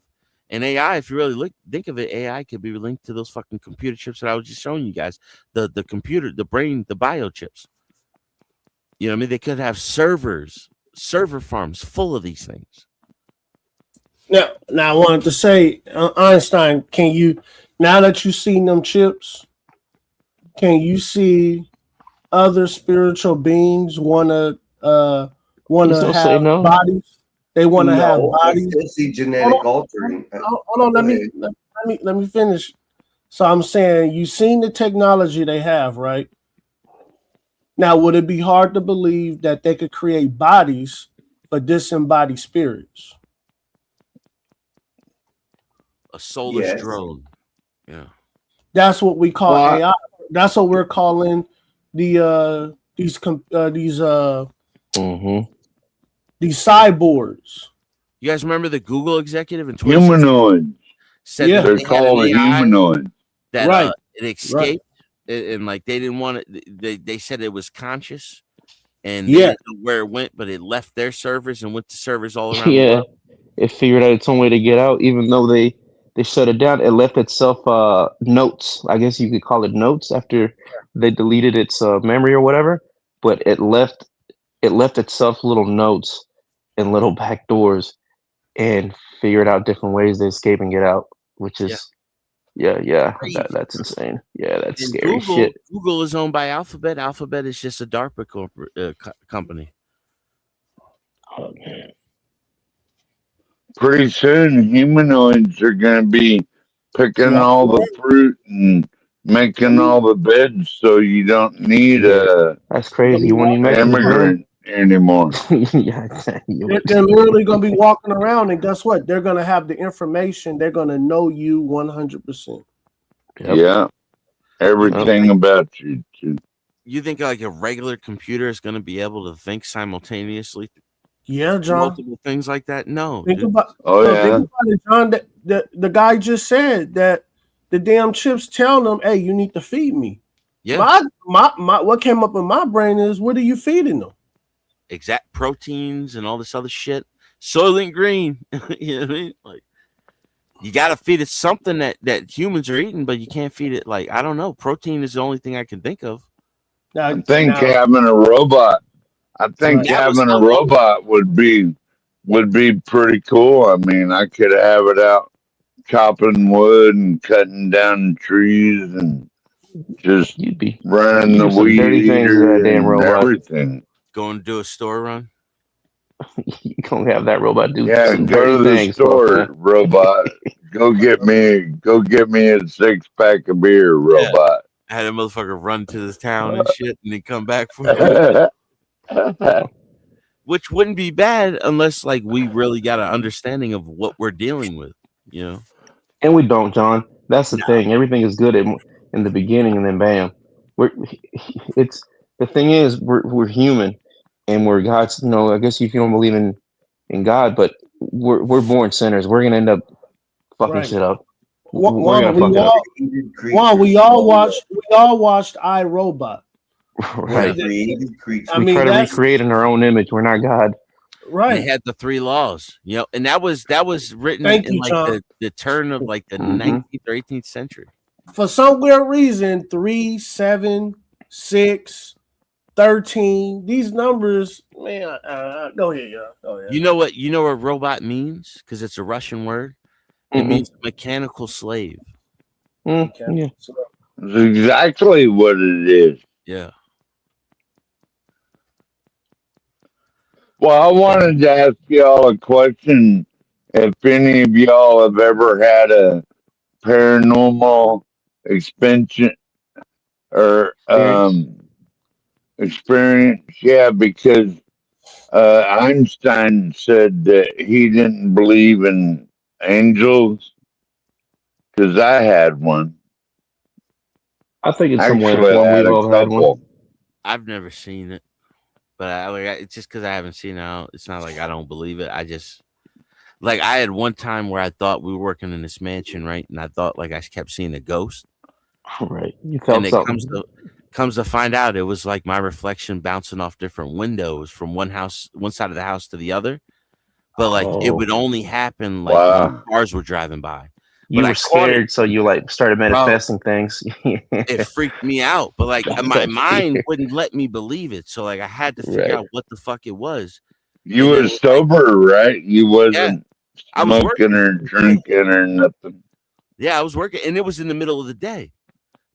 And AI, if you really think of it, AI could be linked to those fucking computer chips that I was just showing you guys. The computer, the brain, the biochips. You know what I mean? They could have servers server farms full of these things. Now I wanted to say, Einstein, can you, now that you've seen them chips, can you see other spiritual beings want to have no. bodies? They want to have No, I bodies. still see genetic altering. Hold on, let me finish. So I'm saying, you've seen the technology they have, right? Now, would it be hard to believe that they could create bodies for disembodied spirits? A soulless Yes. drone. Yeah. That's what we call Well, AI. That's what we're calling these cyborgs. You guys remember the Google executive in 2016 humanoids. said Yeah. that They're they had an called AI humanoids. that Right. it escaped and like they didn't want it. They said it was conscious and they Yeah. didn't know where it went, but it left their servers and went to servers all around the Yeah, world. it figured out its own way to get out, even though they shut it down. It left itself notes. I guess you could call it notes after they deleted its memory or whatever. But it left itself little notes and little back doors, and figured out different ways to escape and get out. Which is that's insane. Yeah, that's And scary shit. Google is owned by Alphabet. Alphabet is just a DARPA company. Oh man. Pretty soon, humanoids are going to be picking Yeah. all the fruit and making all the beds, so you don't need a That's crazy. When you make immigrant anymore. yeah, exactly. They're literally going to be walking around, and guess what? They're going to have the information. They're going to know you 100%. Yep. Yeah, everything about you. Too. You think like a regular computer is going to be able to think simultaneously? Yeah, John. Multiple things like that? No. Think dude. about, Oh no, yeah, think about it, John. The guy just said that the damn chips tell them, "Hey, you need to feed me." Yeah. My what came up in my brain is, what are you feeding them? Exact proteins and all this other shit. Soylent Green. You know what I mean? Like, you got to feed it something that humans are eating, but you can't feed it, like, I don't know. Protein is the only thing I can think of. Now, I think now- having a robot. I think Right. That was having a so- robot would be pretty cool. I mean, I could have it out chopping wood and cutting down trees and just You'd be running the do some weed dirty things to eater that damn and robot. everything. Go and do a store run. you gonna have that robot do Yeah, some go to dirty the things, store, man. robot. Go get me a 6-pack of beer, robot. I had a motherfucker run to this town and shit and then come back for it. Which wouldn't be bad unless like we really got an understanding of what we're dealing with, you know. And we don't, John. That's the thing. Everything is good in the beginning, and then bam. It's the thing is we're human, and we're God's. You know, I guess if you don't believe in God, but we're born sinners. We're gonna end up fucking Right. shit up. Juan, we all watched iRobot. Right. Created creatures. I We mean, try to that's recreate in our own image. We're not God. right. They had the 3 laws, you know, and that was written Thank in you, like Tom. the turn of like the Mhm. 19th or 18th century. For some weird reason, 3, 7, 6, 13. These numbers, man. Go ahead, y'all. Go ahead. You know what robot means? Because it's a Russian word. It Mhm. means mechanical slave. Yeah. That's exactly what it is. Yeah. Well, I wanted to ask y'all a question. If any of y'all have ever had a paranormal expansion or experience, yeah, because Einstein said that he didn't believe in angels because I had one. I think in some ways Actually, I one had we've a all had one. couple. I've never seen it, but it's just because I haven't seen it. It's not like I don't believe it. I just like I had one time where I thought we were working in this mansion, right? And I thought like I kept seeing a ghost. Right. You felt And it something. comes to find out, it was like my reflection bouncing off different windows from one side of the house to the other. But like it would only happen like when cars were driving by. You But I were caught it. scared, so you like started manifesting things. It freaked me out, but like That's my that mind fear. wouldn't let me believe it. So like I had to figure Right. out what the fuck it was. You And then was sober, right? You wasn't I was smoking working. or drinking or nothing. Yeah, I was working, and it was in the middle of the day.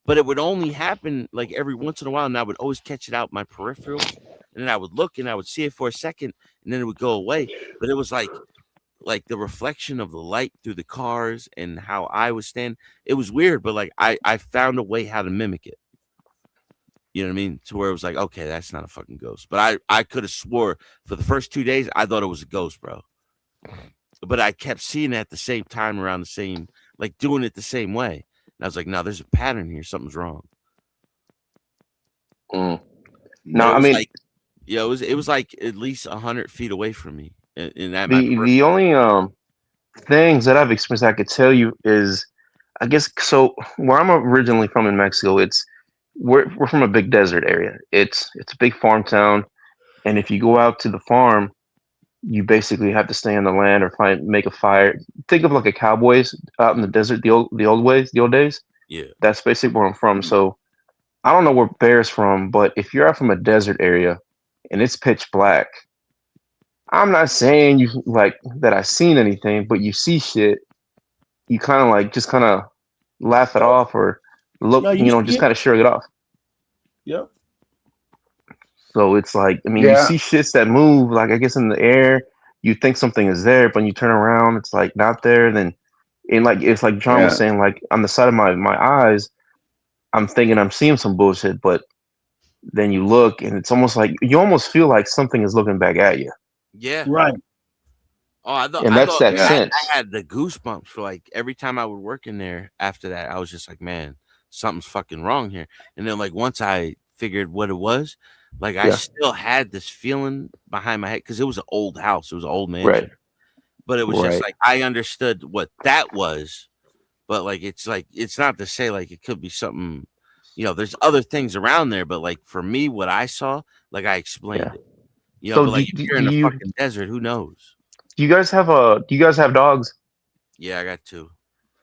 But it would only happen like every once in a while, and I would always catch it out my peripheral, and then I would look and I would see it for a second, and then it would go away. But it was like the reflection of the light through the cars and how I was standing. It was weird, but like I found a way how to mimic it. You know what I mean? To where it was like, okay, that's not a fucking ghost. But I could have swore for the first 2 days I thought it was a ghost, bro. But I kept seeing it at the same time around the same, like doing it the same way. And I was like, no, there's a pattern here. Something's wrong. No, But I it was mean, like, yeah, it was like at least 100 feet away from me. In that the only things that I've experienced I could tell you is, I guess, so where I'm originally from in Mexico, we're from a big desert area. It's a big farm town, and if you go out to the farm, you basically have to stay on the land or make a fire. Think of like a cowboys out in the desert, the old days. Yeah. That's basically where I'm from. So I don't know where Bear's from, but if you're out from a desert area and it's pitch black, I'm not saying you like that I've seen anything, but you see shit, you kind of like just kind of laugh it off or look, No, just kind of shrug it off. Yep. So it's like, I mean, you see shits that move, like I guess in the air, you think something is there, but when you turn around, it's like not there. Then, and like it's like John was saying, like on the side of my eyes, I'm thinking I'm seeing some bullshit, but then you look and it's almost like you almost feel like something is looking back at you. Yeah. Right. Oh, I thought, And that's that sense. I had the goosebumps for like every time I would work in there after that. I was just like, man, something's fucking wrong here. And then like once I figured what it was, like I still had this feeling behind my head because it was an old house. It was an old mansion. Right. But it was just like I understood what that was. But like it's not to say like it could be something, there's other things around there, but like for me, what I saw, like I explained it. So but like if you're in the fucking desert, who knows? Do you guys have dogs? Yeah, I got 2.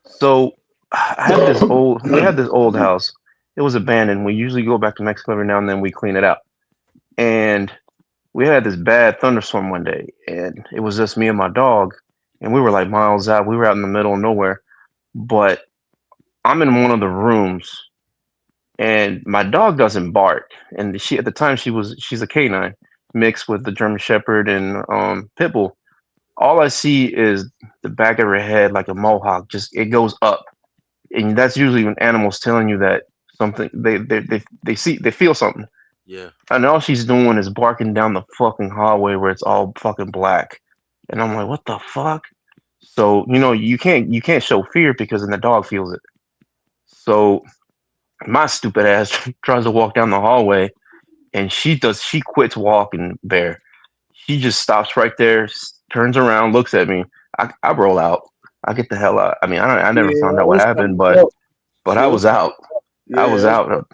So we had this old house. It was abandoned. We usually go back to Mexico every now and then. We clean it out. And we had this bad thunderstorm one day, and it was just me and my dog, and we were like miles out. We were out in the middle of nowhere, but I'm in one of the rooms, and my dog doesn't bark. And at the time she's a canine mixed with the German Shepherd and pit bull. All I see is the back of her head like a mohawk. Just it goes up, and that's usually when animals telling you that something they feel something. Yeah. And all she's doing is barking down the fucking hallway where it's all fucking black, and I'm like, what the fuck? So you can't show fear because then the dog feels it. So my stupid ass tries to walk down the hallway, and she quits walking. Bear, she just stops right there, turns around, looks at me. I roll out. I get the hell out. I mean, I never found out what happened, but I was out. I was out.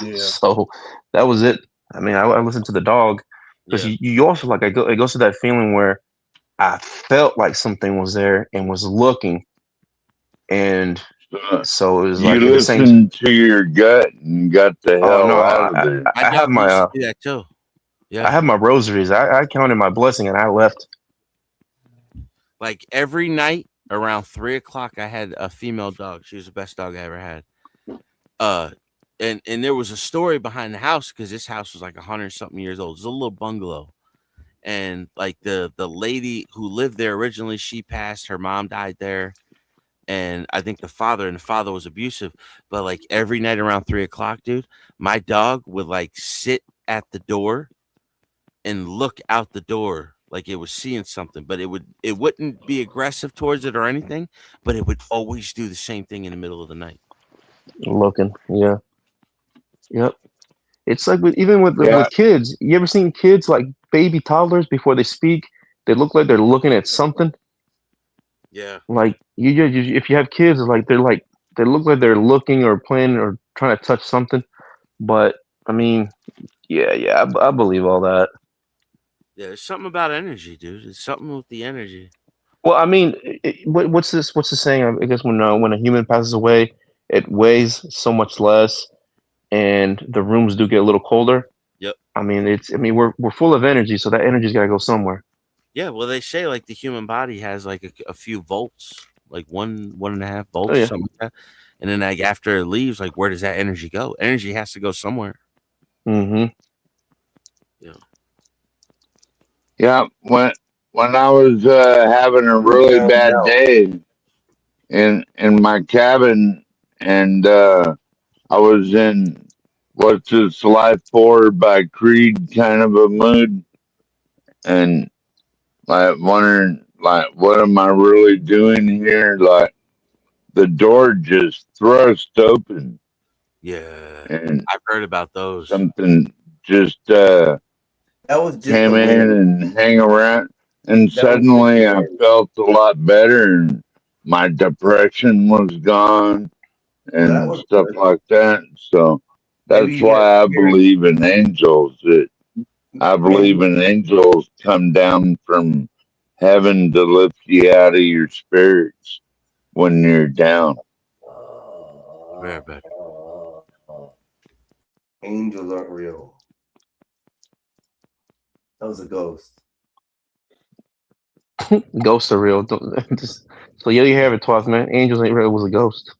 Yeah. So that was it. I mean, I listened to the dog because you also like it goes to that feeling where I felt like something was there and was looking, and so it was like you listened to your gut and got the hell out of there. I have my do that too. Yeah. I have my rosaries. I counted my blessing and I left. Like every night around 3 o'clock, I had a female dog. She was the best dog I ever had. And there was a story behind the house because this house was like 100-something years old. It was a little bungalow, and like the lady who lived there originally, she passed. Her mom died there, and I think the father was abusive. But like every night around 3 o'clock, dude, my dog would like sit at the door and look out the door like it was seeing something, but it wouldn't be aggressive towards it or anything, but it would always do the same thing in the middle of the night. Looking, yeah. Yep. It's like with kids. You ever seen kids like baby toddlers before they speak? They look like they're looking at something. Yeah. Like you if you have kids, they look like they're looking or playing or trying to touch something. But I mean, yeah, I believe all that. Yeah, there's something about energy, dude. It's something with the energy. Well, I mean, what's the saying? I guess when a human passes away, it weighs so much less, and the rooms do get a little colder. Yep. I mean, we're full of energy, so that energy's got to go somewhere. Yeah, well, they say like the human body has like a few volts, like 1.5 volts Oh or yeah. something like that. And then like after it leaves, like where does that energy go? Energy has to go somewhere. Mm-hmm. Yeah. Yeah, when I was having a really bad day in my cabin, and I was in What's This Life For by Creed kind of a mood, and like wondering like what am I really doing here? Like the door just thrust open, Yeah. and I've heard about those. something just That was just came a in wind. and hang around, and That was just suddenly a I wind. felt a lot better, and my depression was gone Well, that and was stuff good. like that. So Maybe that's you got why I spirit. believe in angels. I believe Maybe in angels come down from heaven to lift you out of your spirits when you're down. Very bad. Angels aren't real. That was a ghost. Ghosts are real. Just, so yeah, you have it, twice, man. Angels ain't real. It was a ghost.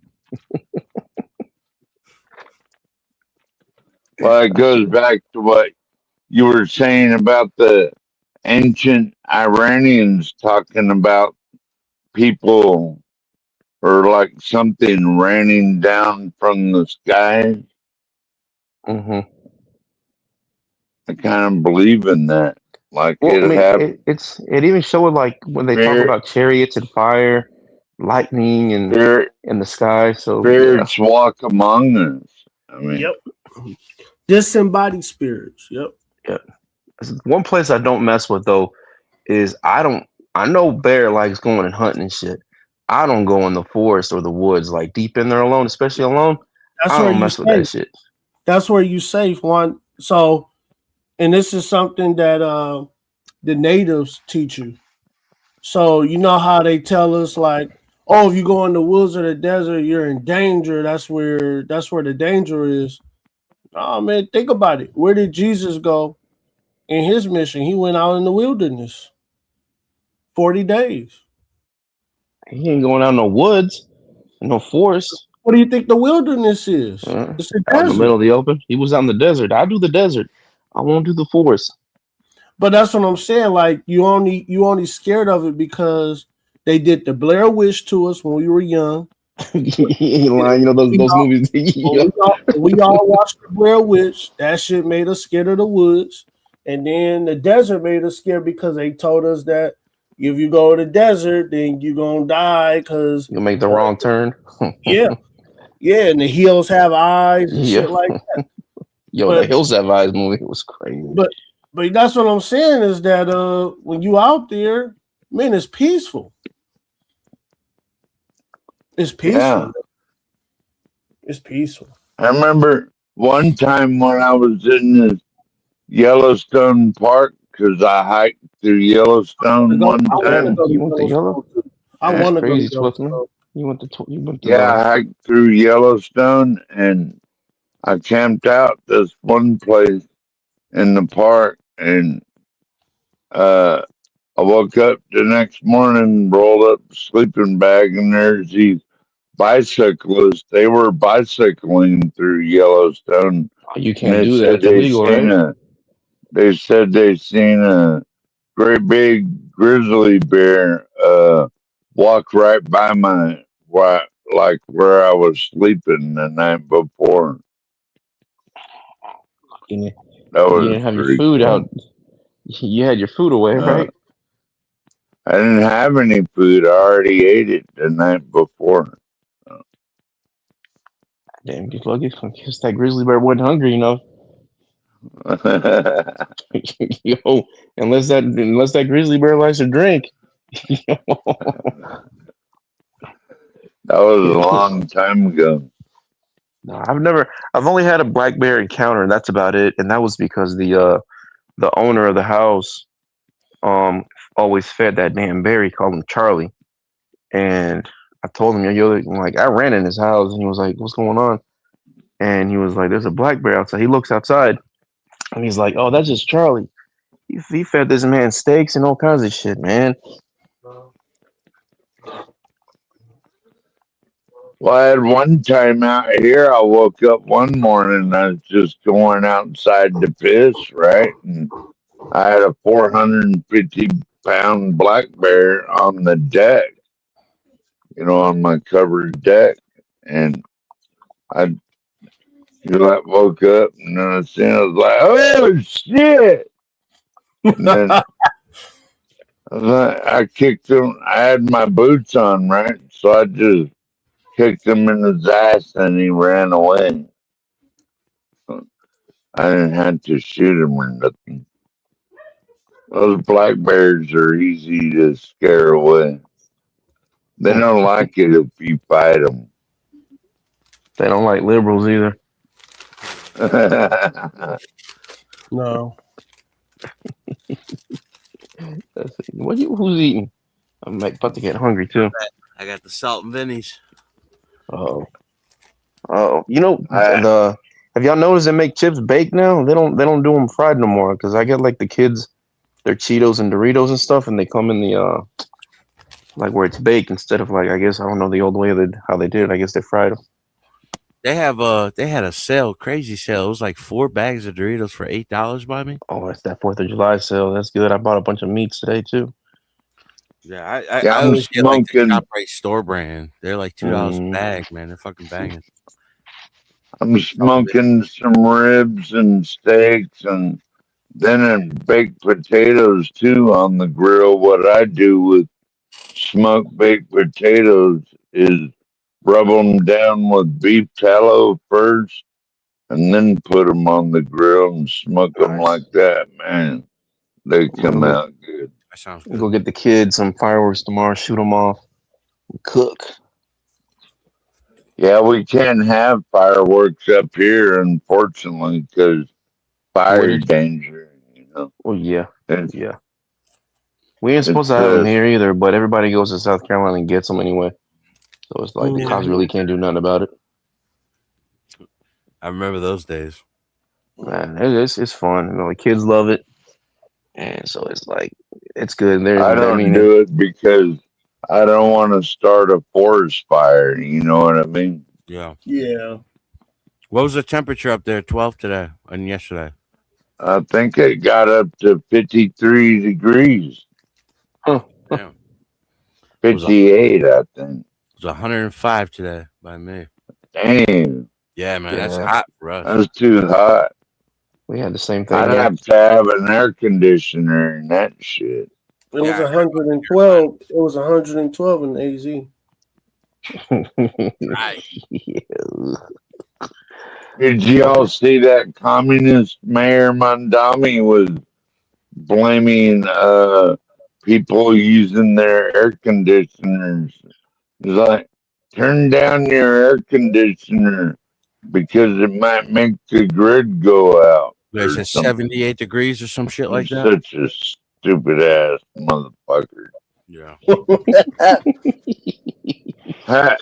Well, it goes back to what you were saying about the ancient Iranians talking about people or like something raining down from the sky. Mm-hmm. I kind of believe in that. Like Well, I it mean, happened. it even showed like when they talk Spirit, about chariots and fire, lightning, and spirit, in the sky. So yeah, spirits walk among us. I mean, Yep. Disembodied spirits. Yep. yeah. One place I don't mess with though is I know Bear likes going and hunting and shit. I don't go in the forest or the woods like deep in there alone, especially alone. That's I where don't you mess with that safe. shit. That's where you safe one. So, and this is something that the natives teach you. So you know how they tell us like, oh, if you go in the woods or the desert, you're in danger. That's where the danger is. Oh man, think about it. Where did Jesus go in his mission? He went out in the wilderness 40 days. He ain't going out in no woods, no forest, What do you think the wilderness is? It's a out in the middle desert. of the open. He was out in the desert. I do the desert. I won't do the forest. But that's what I'm saying. Like you only scared of it because they did the Blair Witch to us when we were young. He ain't lying. You know those movies. Yeah. We all watched the Blair Witch. That shit made us scared of the woods. And then the desert made us scared because they told us that if you go to the desert, then you're gonna die because You'll make the wrong turn. yeah, and the hills have eyes and Yeah. shit like that. Yo, But the Hills Have Eyes movie was crazy. but that's what I'm saying is that when you out there, man, it's peaceful. It's peaceful. yeah. It's peaceful. I remember one time when I was in the Yellowstone Park because I hiked through Yellowstone one I want to time. go to You went to Yellow? Yellowstone too. I And, want to go to Crazy Swift, man. Yellowstone. You went to yeah, I hiked through Yellowstone and I camped out this one place in the park, and I woke up the next morning, rolled up a sleeping bag, and there's these bicyclists. They were bicycling through Yellowstone, You and can't do that. It's illegal, right? they said they seen a great big grizzly bear walk right by like where I was sleeping the night before. You That you was didn't have your pretty food cool. out. You had your food away, Uh, right? I didn't have any food. I already ate it the night before. Damn, you lucky. Guess that grizzly bear wasn't hungry, you know. That Yo, unless that grizzly bear likes to drink. was a long time ago. No, I've only had a black bear encounter, and that's about it. And that was because the owner of the house always fed that damn bear. He called him Charlie. And I told him, yo, like I ran in his house, and he was like, "What's going on?" And he was like, "There's a black bear outside." He looks outside, And he's like, "Oh, that's just Charlie. He fed this man steaks and all kinds of shit, man." Well, I had one time out here, I woke up one morning and I was just going outside to piss, right? And I had a 450-pound black bear on the deck, on my covered deck. And I woke up and then I was like, oh, shit. And then I kicked him. I had my boots on, right? So I just kicked him in his ass and he ran away. I didn't have to shoot him or nothing. Those black bears are easy to scare away. They don't like it if you fight them. They don't like liberals either. No. Who's eating? I'm about to get hungry too. I got the salt and Vinny's. Oh, have y'all noticed they make chips baked now? They don't do them fried no more. Because I get like the kids, their Cheetos and Doritos and stuff, and they come in the like where it's baked instead of like, I guess I don't know the old way how they did it. I guess they fried them. They had a sale, crazy sale. It was like 4 bags of Doritos for $8 by me. Oh, it's that 4th of July sale. That's good. I bought a bunch of meats today too. Yeah, I always get like the ShopRite store brand. They're like $2 a bag, man. They're fucking banging. I'm smoking some ribs and steaks and then baked potatoes too on the grill. What I do with smoked baked potatoes is rub them down with beef tallow first and then put them on the grill and smoke them like that. Man, they come out good. That sounds good. Go get the kids some fireworks tomorrow, shoot them off, cook. Yeah, we can't have fireworks up here, unfortunately, because fire danger, Oh, yeah. Yeah. We ain't supposed to have them here either, but everybody goes to South Carolina and gets them anyway. So it's like the cops really can't do nothing about it. I remember those days. Man, it's fun. The kids love it. And so it's like, it's good. I don't do it because I don't want to start a forest fire. You know what I mean? Yeah. Yeah. What was the temperature up there? 12 today and yesterday? I think it got up to 53 degrees. Oh, yeah. 58, I think. It was 105 today by me. Damn. Yeah, man, that's hot for us. That's too hot. We had the same thing. I'd have to have an air conditioner and that shit. It was 112. It was 112 in AZ. Right. Did y'all see that communist Mayor Mondami was blaming people using their air conditioners? He's like, turn down your air conditioner because it might make the grid go out. There's a 78 degrees or some shit like that. Such a stupid ass motherfucker. Yeah. How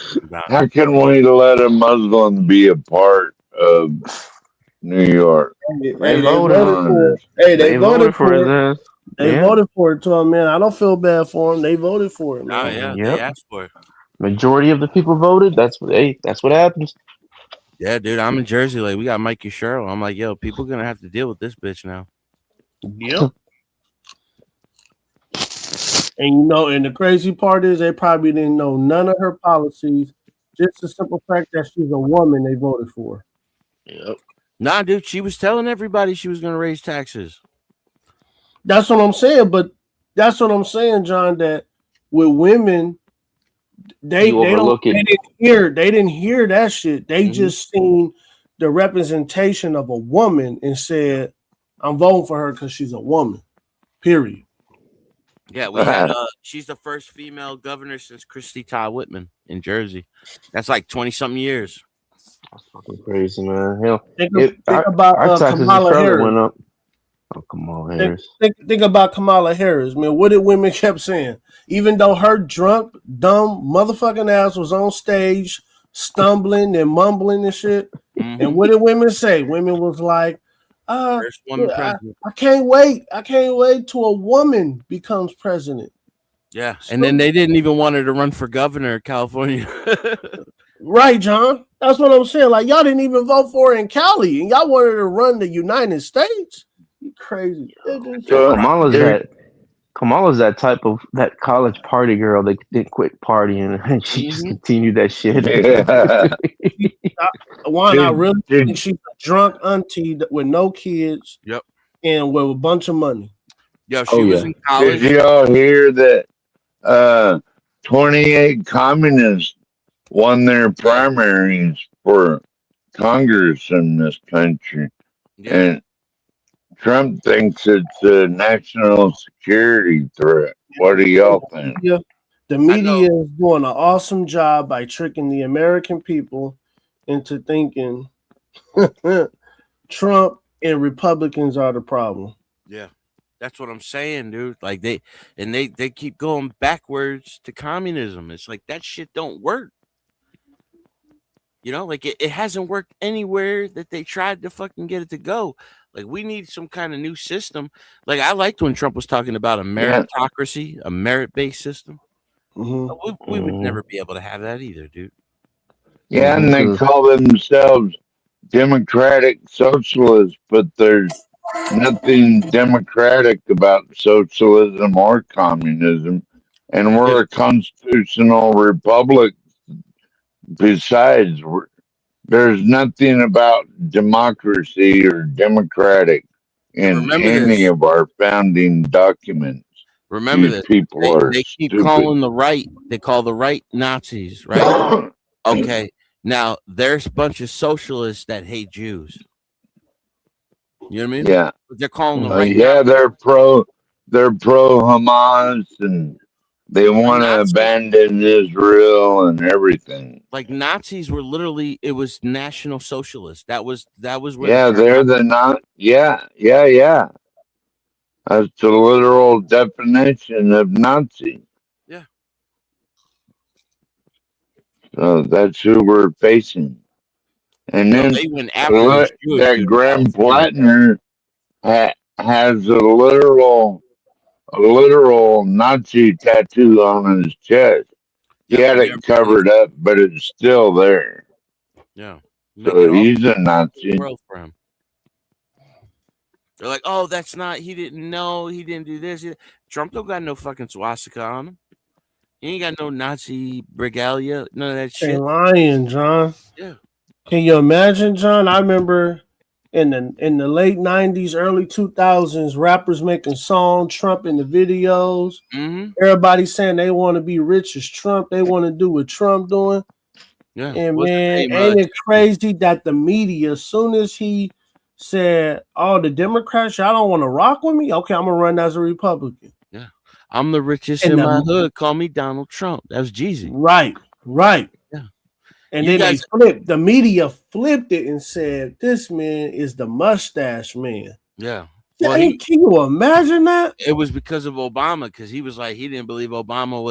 can we let a Muslim be a part of New York? They voted for it. They voted for it to him, man. I don't feel bad for him. They voted for it, man. Oh, yeah. They asked for it. Majority of the people voted. That's what happens. Yeah, dude. I'm in Jersey. Like, we got Mikey Sherrill. I'm like, yo, people gonna have to deal with this bitch now. Yep. And and the crazy part is they probably didn't know none of her policies. Just the simple fact that she's a woman, they voted for. Yep. Nah, dude, she was telling everybody she was gonna raise taxes. That's what I'm saying, but that's what I'm saying, John, that with women, they didn't hear that shit. They just seen the representation of a woman and said, I'm voting for her because she's a woman. Period. Yeah, we had she's the first female governor since Christy Todd Whitman in Jersey. That's like 20-something years. That's fucking crazy, man. Hell, think about Kamala Harris. Went up. Oh, Kamala Harris. Think about Kamala Harris, man. What did women kept saying? Even though her drunk, dumb, motherfucking ass was on stage, stumbling and mumbling and shit. And what did women say? Women was like, First woman I president. can't wait. I can't wait till a woman becomes president. Yeah, and then they didn't even want her to run for governor of California. Right, John. That's what I'm saying. Like y'all didn't even vote for her in Cali, and y'all wanted to run the United States. You crazy. So Kamala's that type of that college party girl that didn't quit partying and she just continued that shit. One, I really think she's a drunk auntie with no kids. Yep. And with a bunch of money. Yeah, she was in college. Did y'all hear that 28 communists won their primaries for Congress in this country? Yeah. And Trump thinks it's a national security threat. What do y'all think? Yeah, the media is doing an awesome job by tricking the American people into thinking Trump and Republicans are the problem. Yeah, that's what I'm saying, dude. Like they keep going backwards to communism. It's like that shit don't work. You know, like it hasn't worked anywhere that they tried to fucking get it to go. Like we need some kind of new system. Like I liked when Trump was talking about a meritocracy, a merit-based system. Mm-hmm. We would never be able to have that either, dude. Yeah, and they call themselves democratic socialists, but there's nothing democratic about socialism or communism. And we're a constitutional republic. Besides, there's nothing about democracy or democratic in any of our founding documents. Remember These this. people are They keep stupid. calling the right. They call the right Nazis, right? Okay. Now there's a bunch of socialists that hate Jews. You know what I mean? Yeah. But they're calling the right. Yeah, they're pro Hamas, and they want to abandon Israel and everything. Like Nazis were literally, it was National Socialists. That was where. Yeah, they're the not. Yeah. That's the literal definition of Nazi. Yeah. So that's who we're facing. And then they went after the Jewish that dude. Graham Plattner has a literal Nazi tattoo on his chest. He had it covered up, but it's still there. Yeah. So he's a Nazi. World for him. They're like, oh, that's not. He didn't know. He didn't do this. Trump don't got no fucking swastika on him. He ain't got no Nazi regalia. None of that shit. They're lying, John. Yeah. Can you imagine, John? I remember in the late 90s, early 2000s, rappers making songs, Trump in the videos. Everybody saying they want to be rich as Trump. They want to do what Trump doing. Yeah. And What's the man, name, ain't it crazy that the media, as soon as he said, "Oh, the Democrats, y'all don't want to rock with me," okay, I'm gonna run as a Republican. Yeah. I'm the richest And in the- my hood. Call me Donald Trump. That was Jeezy. Right. Yeah. And You then guys- they flipped. The media flipped it and said, "This man is the mustache man." Yeah. Yeah, Well, can you imagine that? it was because of Obama, because he was like, he didn't believe Obama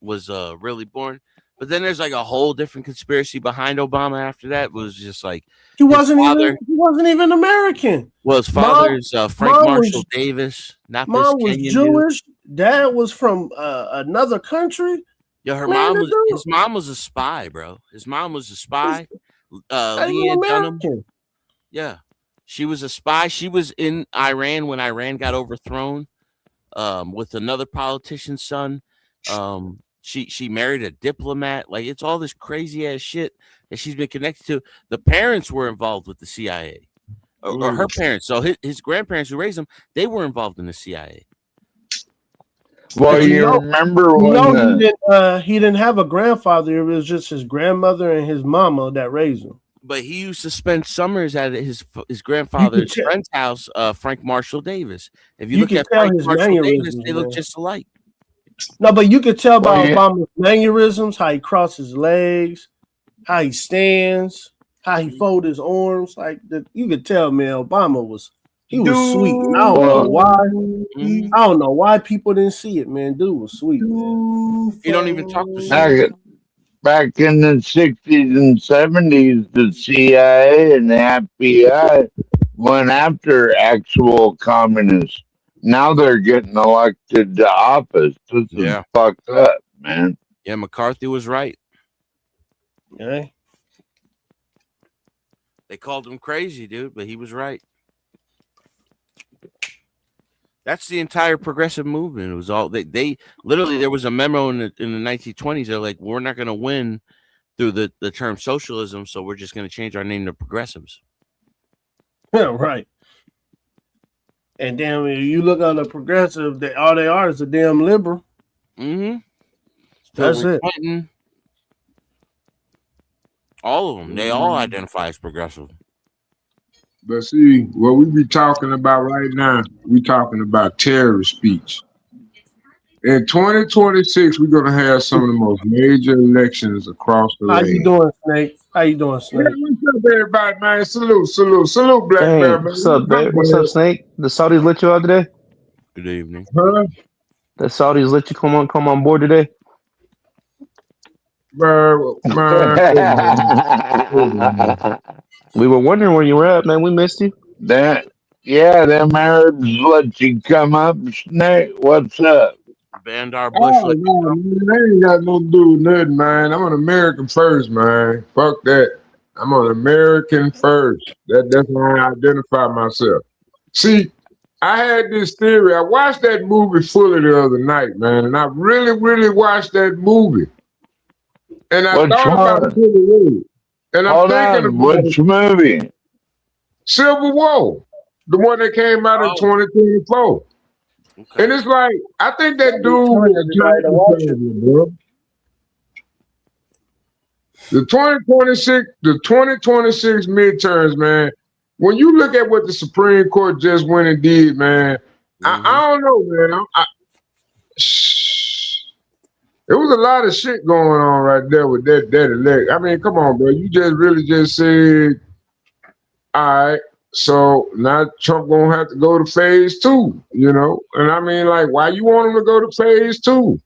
was really born. But then there's like a whole different conspiracy behind Obama after that. It was just like He wasn't father- even American. well, his father is Frank Mom Marshall was- Davis, not Mom this was Kenyan dude. Jewish. Dad was from another country. Yeah, her Man, mom the was dude- his mom was a spy, bro. His mom was a spy. Ain't Leah no Dunham. American. Yeah. She was a spy. She was in Iran when Iran got overthrown with another politician's son. She married a diplomat. Like, it's all this crazy ass shit that she's been connected to. The parents were involved with the CIA, or her parents. So his grandparents who raised him, they were involved in the CIA. Well, You you know- remember You when know, he didn't have a grandfather. It was just his grandmother and his mama that raised him. But he used to spend summers at his grandfather's tell- friend's house, Frank Marshall Davis. If you, You look can at tell Frank his Marshall Davis, mannerisms, they look man. just alike. No, but you could tell by Well, yeah. Obama's mannerisms, how he crosses his legs, how he stands, how he folds his arms. Like you could tell, man, Obama was sweet. And I don't know why. I don't know why people didn't see it, man. Dude was sweet. Man. You don't even talk to back in the 60s and 70s, the CIA and the FBI went after actual communists. Now they're getting elected to office. This is Yeah. fucked up, man. Yeah, McCarthy was right. Okay. They called him crazy, dude, but he was right. That's the entire progressive movement. It was all they literally, there was a memo in the 1920s. They're like, we're not going to win through the term socialism, so we're just going to change our name to progressives. Yeah, right. And then when you look on the progressive, all they are is a damn liberal. Mm-hmm. That's Hillary it. Clinton, all of them, they all identify as progressive. But see, what we be talking about right now, we talking about terrorist speech. In 2026, we're gonna have some of the most major elections across the How land. you doing, Snake? How you doing, Yeah, Snake? what's up, everybody, man? Salute, Black Hey, Bear, man. what's up, babe? What's up, Snake? The Saudis let you out today? Good evening. Huh? The Saudis let you come on board today? Man. We were wondering where you were at, man. We missed you. That, yeah, them Arabs let you come up. Snake, what's up? Bandar Bush. Oh, no, man, I ain't got nothing to do with nothing, man. I'm an American first, man. Fuck that. I'm an American first. That's how I identify myself. See, I had this theory. I watched that movie fully the other night, man, and I really, really watched that movie. And I Which thought about one? Civil War. And I'm Hold thinking on, about which movie? Civil War, the one that came out in 2024. Okay. And it's like, I think that dude was trying, bro. The 2026 midterms, man. When you look at what the Supreme Court just went and did, man, I don't know, man. There was a lot of shit going on right there with that elect. I mean, come on, bro. You just really just said, all right, so now Trump gonna have to go to phase 2, you know? And I mean, like, why you want him to go to phase 2?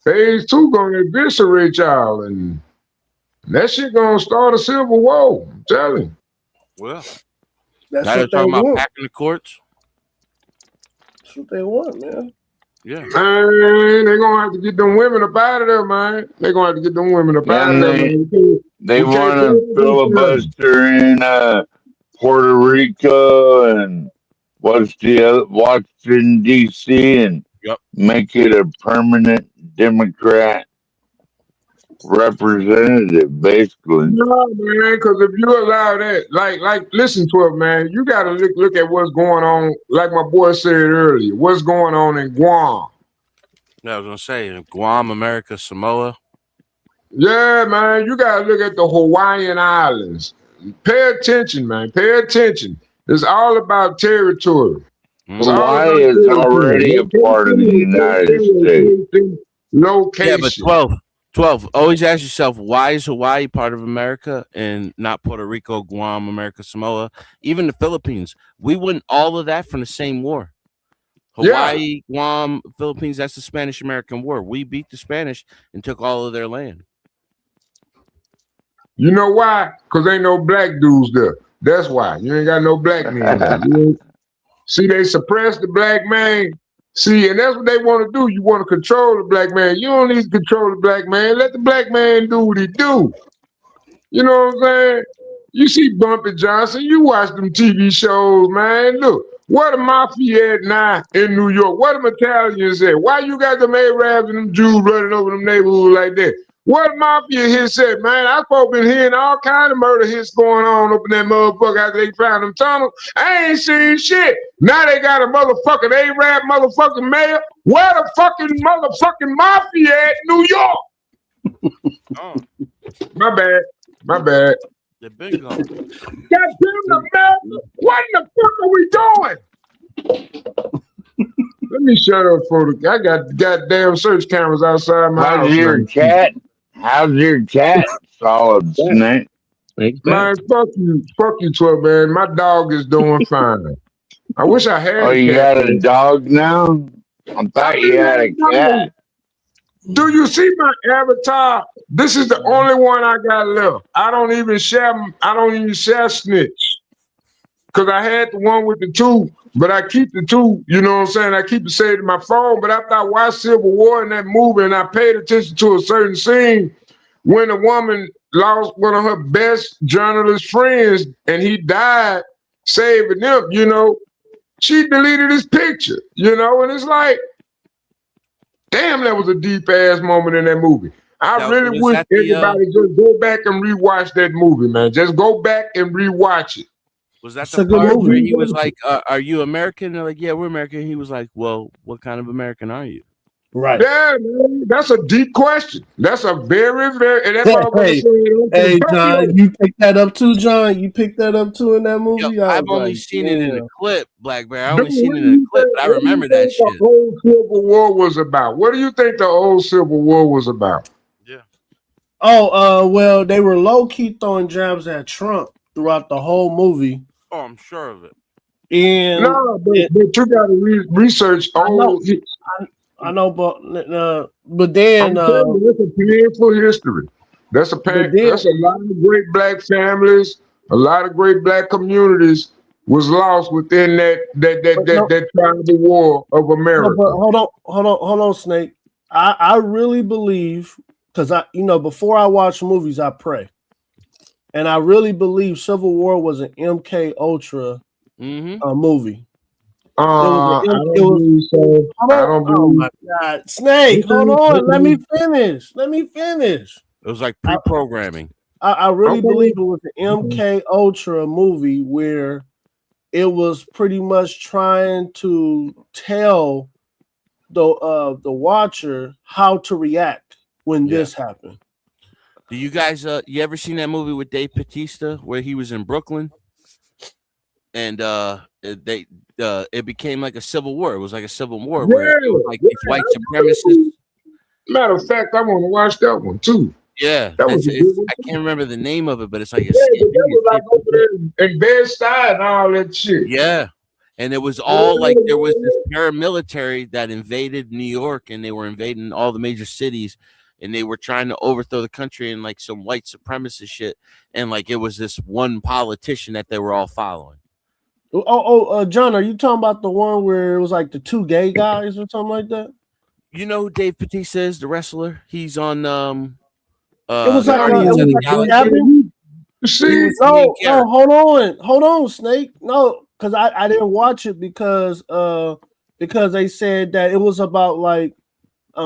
Phase 2 gonna eviscerate y'all, and that shit gonna start a civil war. I'm telling you. Well, That's now they're what they talking about want. packing the courts. That's what they want, man. Yeah. Man, they gonna have to get them women up out of there, man. They gonna have to get them women up out of And there, man. they We can't want do to it. filibuster in Puerto Rico and what's the other, Washington D.C. and make it a permanent Democrat representative, basically. No, man, because if you allow that, like, listen to it, man. You gotta look at what's going on. Like my boy said earlier, what's going on in Guam. Yeah, I was gonna say Guam, America, Samoa. Yeah, man, you gotta look at the Hawaiian Islands. Pay attention, man. Pay attention. It's all about territory. It's all Hawaii about is territory. already a part of the United States. Yeah, but Location. 12. Always ask yourself, why is Hawaii part of America and not Puerto Rico, Guam, America, Samoa, even the Philippines? We won all of that from the same war. Hawaii, Guam, Philippines, that's the Spanish-American War. We beat the Spanish and took all of their land. You know why? Because ain't no black dudes there. That's why. You ain't got no black men there. See, they suppress the black man. See, and that's what they want to do. You want to control the black man. You don't need to control the black man. Let the black man do what he do. You know what I'm saying? You see Bumpy Johnson. You watch them TV shows, man. Look, where the mafia at now in New York? Where the Italians at? Why you got them Arabs and them Jews running over them neighborhoods like that? Where the mafia hits at, man? I've been hearing all kind of murder hits going on up in that motherfucker after they found them tunnels. I ain't seen shit. Now they got a motherfucking Arab motherfucking mayor. Where the fucking motherfucking mafia at New York? Oh. My bad. They've been gone. Goddamn America, what in the fuck are we doing? Let me shut up for the. I got goddamn search cameras outside my house. How's your cat? How's your cat? Solid Snake. Man, fuck you, 12, man. My dog is doing fine. I wish I had. Oh, you got a dog now? I thought you had a cat. Do you see my avatar This is the only one I got left. I don't even share Snitch. Cause I had the one with the two, but I keep the two, you know what I'm saying? I keep it saved in my phone. But after I watched Civil War in that movie and I paid attention to a certain scene when a woman lost one of her best journalist friends and he died saving them, you know, she deleted his picture, you know, and it's like, damn, that was a deep ass moment in that movie. I Now, really was wish that the, everybody just go back and rewatch that movie, man. Just go back and rewatch it. Was that It's the a good part where movie. he was like, "Are you American?" They're like, "Yeah, we're American." He was like, "Well, what kind of American are you?" Right. Yeah, man, that's a deep question. That's a very, very, and that motherfucker Hey, said, hey, John, you picked that up too, John. You picked that up too in that Yo, movie. I I've was only like, seen it in a damn. clip, Black Bear. I Dude, only seen what it do in a you clip, think? but I What do you remember that think the shit. whole Civil War was about? What do you think the old Civil War was about? Yeah. Oh, well, they were low key throwing jabs at Trump throughout the whole movie, Oh, I'm sure of it. and No, but you got to research I know, old. I know, but I'm then, telling you, it's a painful history. That's a lot of great black families, a lot of great black communities was lost within that tribal war of No, America. but hold on, Snake. I really believe because before I watch movies, I pray, and I really believe Civil War was an MK Ultra movie. I don't believe so. I don't Oh believe. my God, Snake! Hold on, let me finish. Let me finish. It was like pre-programming. I really Okay. believe it was an MK Ultra movie where it was pretty much trying to tell the watcher how to react when this happened. Do you guys you ever seen that movie with Dave Bautista where he was in Brooklyn and it became like a civil war? It was like a civil war where it was like these white supremacists. Matter of fact, I want to watch that one too. Yeah, That was a good one. I can't remember the name of it, but it's like a Yeah, but that was like over there in Bed-Stuy and all that shit. yeah. And it was all like there was this paramilitary that invaded New York and they were invading all the major cities and they were trying to overthrow the country and like some white supremacist shit. And like it was this one politician that they were all following. John, are you talking about the one where it was like the two gay guys or something like that? You know who Dave Bautista is, the wrestler? He's on It was like Guardians of the Galaxy. cabin. See, No, hold on, Snake. No, because I didn't watch it because they said that it was about like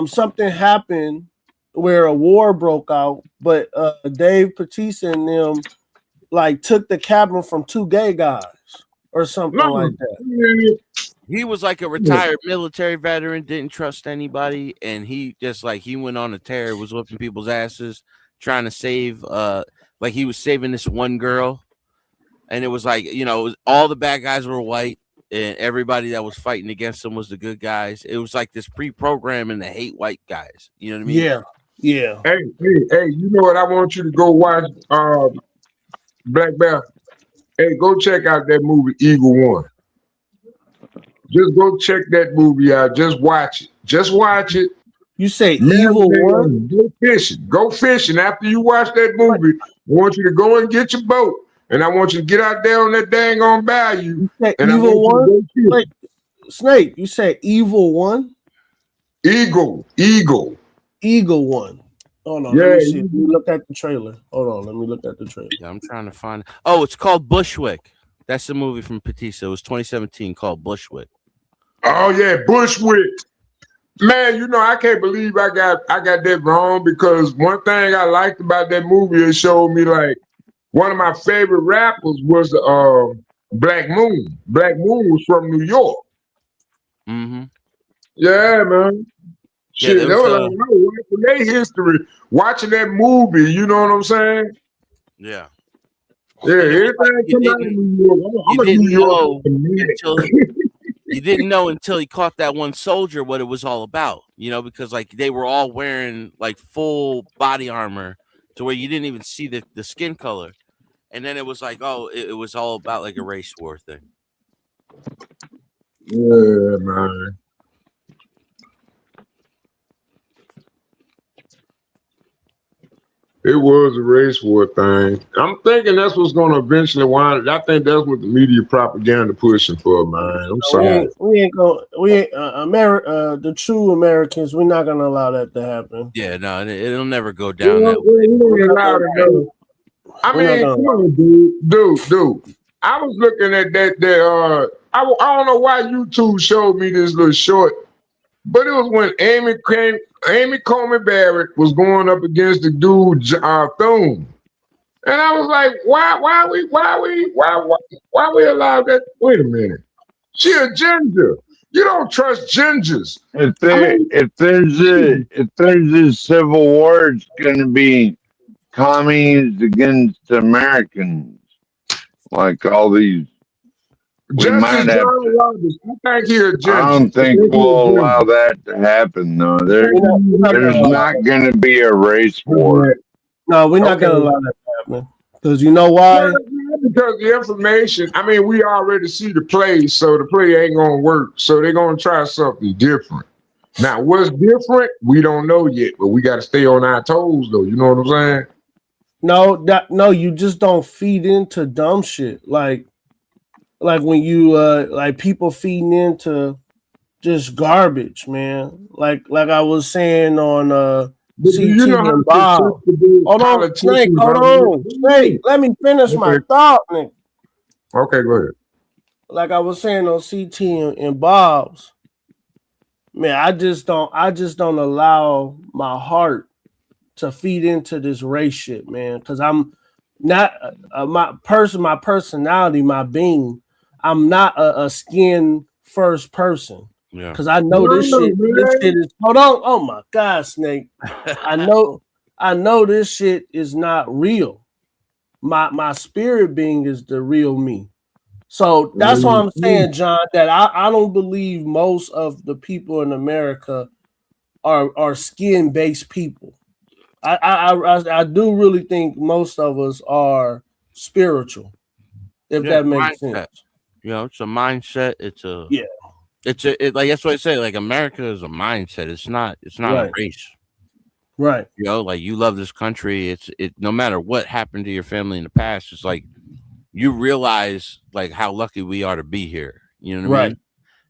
something happened where a war broke out, but Dave Bautista and them like took the cabin from two gay guys or something like that. He was like a retired military veteran, didn't trust anybody, and he just like he went on a tear, was whipping people's asses, trying to save like he was saving this one girl, and it was like, you know, it was, all the bad guys were white, and everybody that was fighting against them was the good guys. It was like this pre-programming to hate white guys. You know what I mean? Yeah. Hey, you know what? I want you to go watch Black Bear. Hey, go check out that movie Eagle One. Just go check that movie out. Just watch it. Just watch it. You say Evil One? Go fishing. Go fishing. After you watch that movie, I want you to go and get your boat. And I want you to get out there on that dang on bayou. And Evil One? Wait, Snake, you said Evil One? Eagle One. Hold on, let me see. Let me look at the trailer. Hold on, let me look at the trailer. Yeah, I'm trying to find. Oh, it's called Bushwick. That's the movie from Bautista. It was 2017 called Bushwick. Oh yeah, Bushwick. Man, you know, I can't believe I got that wrong, because one thing I liked about that movie, it showed me like one of my favorite rappers was Black Moon. Black Moon was from New York. Mm-hmm. Yeah, man. Shit, Yeah, that was like, I was watching their history, watching that movie, you know what I'm saying? Yeah. Yeah, everything come out of New York. I'm a New York. You didn't know until he caught that one soldier what it was all about, you know, because like they were all wearing like full body armor to where you didn't even see the skin color. And then it was like, oh, it was all about like a race war thing. Yeah, man. It was a race war thing. I'm thinking that's what's going to eventually wind. I think that's what the media propaganda pushing for, man. I'm sorry. The true Americans, we're not gonna allow that to happen. Yeah, no, it'll never go We down that way. don't allow it, no. I mean, come on, dude. I was looking at that. I don't know why YouTube showed me this little short, but it was when Amy Coney Barrett was going up against the dude Thune, and I was like, why we allow that? Wait a minute, she a ginger. You don't trust gingers. If there's a civil war, it's going to be commies against Americans, like all these. We might have. I don't think we'll allow that to happen, though. There's not going to be a race war. No, we're not going to allow that to happen. Because you know why? Because the information, I mean, we already see the play, so the play ain't going to work. So they're going to try something different. Now, what's different, we don't know yet, but we got to stay on our toes, though. You know what I'm saying? No, you just don't feed into dumb shit. Like when you like people feeding into just garbage, man. Like I was saying on CT and Bob. Hold on, Snake. Snake, let me finish my thought, nigga. Okay, go ahead. Like I was saying on CT and Bob's, man, I just don't allow my heart to feed into this race shit, man. Because I'm not my personality, my being. I'm not a skin first person. Yeah. Because I know this shit is. Hold on. Oh my God, Snake. I know this shit is not real. My spirit being is the real me. So that's why I'm saying, John, that I don't believe most of the people in America are skin-based people. I do really think most of us are spiritual, if that makes sense. You know, it's a mindset. It's a like that's what I say. Like America is a mindset. It's not a race. Right. You know, like you love this country. It no matter what happened to your family in the past, it's like you realize like how lucky we are to be here. You know what I mean?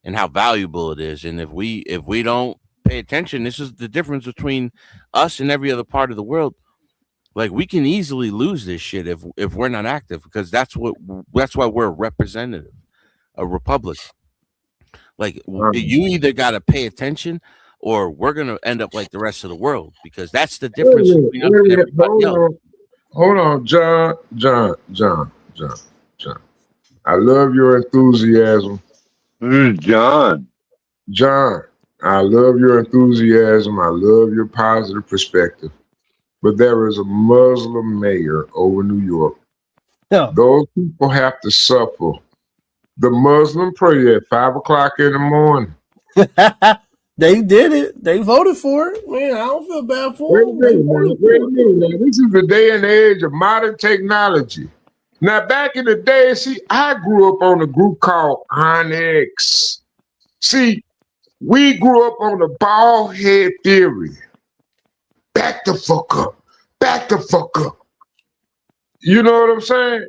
And how valuable it is. And if we don't pay attention, this is the difference between us and every other part of the world. Like we can easily lose this shit if we're not active, because that's why we're a representative, a republic. Like you either got to pay attention or we're going to end up like the rest of the world, because that's the difference between us and everybody else. Hold on, John. I love your enthusiasm. Who's John? John, I love your enthusiasm. I love your positive perspective. But there is a Muslim mayor over New York. Yeah. Those people have to suffer the Muslim prayer at 5 o'clock in the morning. They did it. They voted for it. Man, I don't feel bad for them. Wait a minute. This is the day and age of modern technology. Now, back in the day, see, I grew up on a group called Onyx. See, we grew up on the bald head theory. Back the fuck up. You know what I'm saying?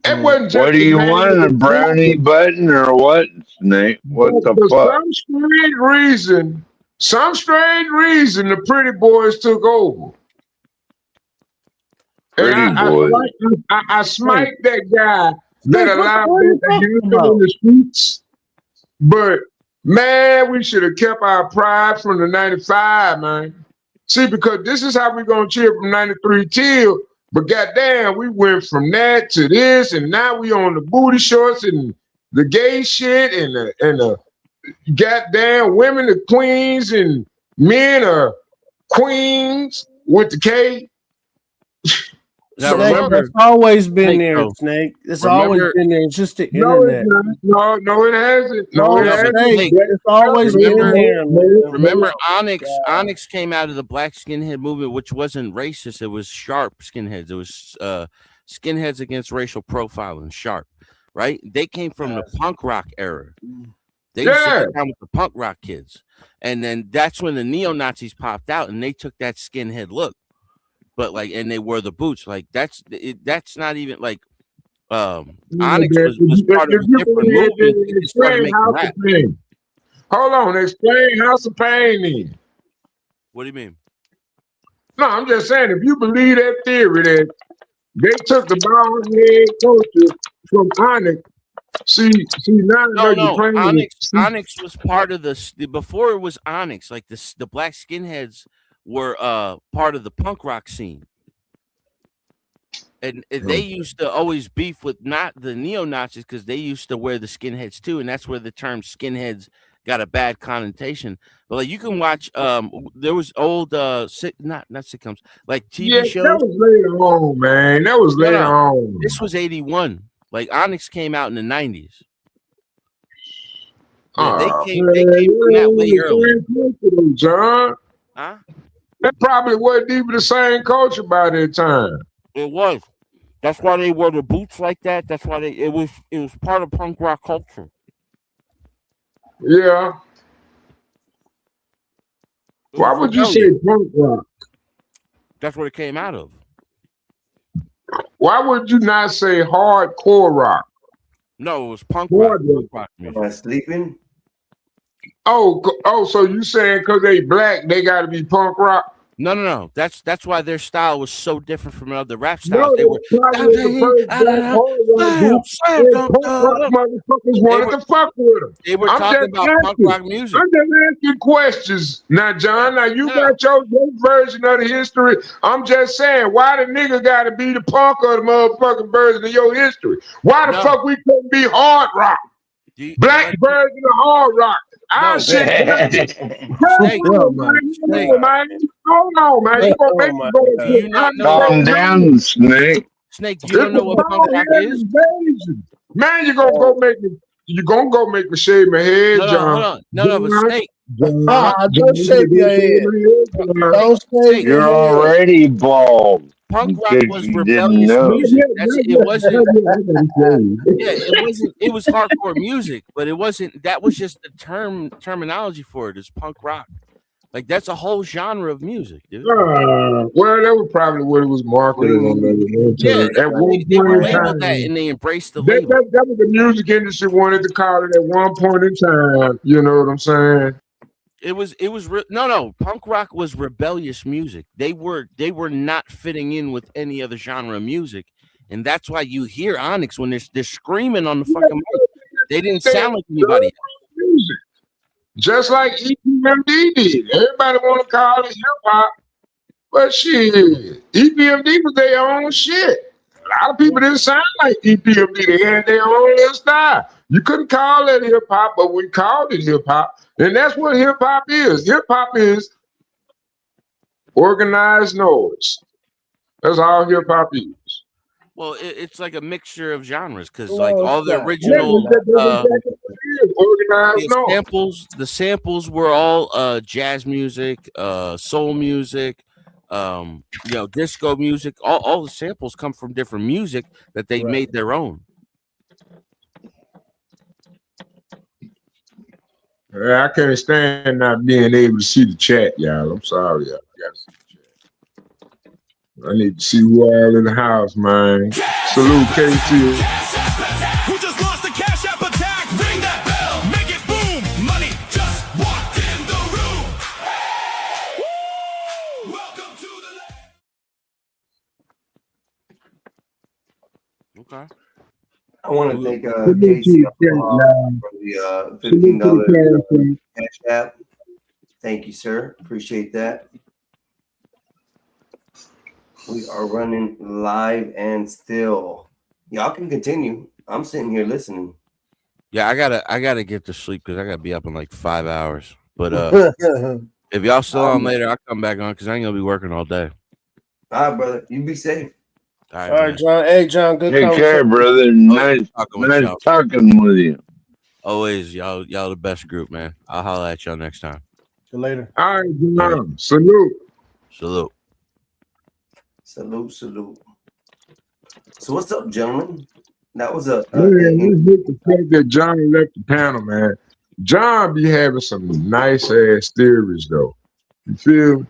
It wasn't just what do you want, a brownie button or what, Snake? What the fuck? Some strange reason, the pretty boys took over. Pretty boys. I smite that guy that allowed them to use them in the streets. But man, we should have kept our pride from the 95, man. See, because this is how we're gonna cheer from 93 till. But goddamn, we went from that to this, and now we on the booty shorts and the gay shit, and the goddamn women are queens and men are queens with the K. Snake, it's always been there, Snake. It's always been there. It's just the internet. No, it hasn't. It's always been there. Remember, Onyx came out of the black skinhead movement, which wasn't racist. It was sharp skinheads. It was skinheads against racial profiling, sharp, right? They came from the punk rock era. They used to get down with the punk rock kids. And then that's when the neo-Nazis popped out, and they took that skinhead look. but like, and they wore the boots. Like that's not even like If Onyx was part of a you different believe movement. it, They just started explain making House rap. of Pain. Hold on, explain House of Pain then. What do you mean? No, I'm just saying, if you believe that theory that they took the bald head culture from Onyx, see now I know you're No. playing with. Onyx was part of before it was Onyx. Like the black skinheads were part of the punk rock scene. And they used to always beef with not the neo-Nazis because they used to wear the skinheads too, and that's where the term skinheads got a bad connotation. But like you can watch, there was old not sitcoms, like TV Yeah, shows. that was later on, man. That was later on. This was 81. Like Onyx came out in the 90s. Yeah, they came from that way early. John. Huh? That probably wasn't even the same culture by that time. It was. That's why they wore the boots like that. That's why it was part of punk rock culture. Yeah. Why would you say punk rock? That's what it came out of. Why would you not say hardcore rock? No, it was punk rock. Am I sleeping? Oh, so you saying because they black, they got to be punk rock? No. That's why their style was so different from other rap styles. No, They were motherfuckers wanted to fuck with them. They were talking about punk rock music. I'm just asking questions. Now, John, you got your version of the history. I'm just saying, why the nigga got to be the punk or the motherfucking version of your history? Why the fuck we couldn't be hard rock? Black version of hard rock. Our shit. Hold on, man. You gonna make me go. Calm down, Snake. Snake, you don't know what punk rock is? Man, you gonna go make me shave my head, John. No, but Snake. Don't shave your head. Don't shave You're already bald. Punk rock was rebellious music. It wasn't. It was hardcore music, but it wasn't. That was just the terminology for it. Is punk rock. Like that's a whole genre of music, dude. Well, that was probably what it was marketed on. They were labeled that, and they embraced the label. That was the music industry wanted to call it at one point in time. You know what I'm saying? It was no. Punk rock was rebellious music. They were not fitting in with any other genre of music, and that's why you hear Onyx when they're screaming on the fucking mic. They didn't sound like anybody else. Just like EPMD did. Everybody want to call it hip hop, but shit, EPMD was their own shit. A lot of people didn't sound like EPMD. They had their own little style. You couldn't call it hip hop, but we called it hip hop. And that's what hip hop is. Hip hop is organized noise. That's all hip hop is. Well, it's like a mixture of genres because like all the original the samples were all jazz music, soul music, disco music. All the samples come from different music that they made their own. I can't stand not being able to see the chat, y'all. I'm sorry, y'all. I gotta see the chat. I need to see who all in the house, man. Salute, KC. Who just lost the Cash App attack? Ring that bell, make it boom. Money just walked in the room. Welcome to the. Okay. I want to thank Casey for the $15 Cash App. Thank you, sir. Appreciate that. We are running live and still. Y'all can continue. I'm sitting here listening. Yeah, I gotta get to sleep because I gotta be up in like 5 hours. But if y'all still on later, I'll come back on because I ain't gonna be working all day. All right, brother. You be safe. All right, John. Hey, John. Good Take care, brother. Nice talking with you. Always, y'all the best group, man. I'll holler at y'all next time. See you later. All right, John. Salute. Salute. So what's up, gentlemen? That was a the fact that John left the panel, man. John be having some nice ass theories, though. You feel me?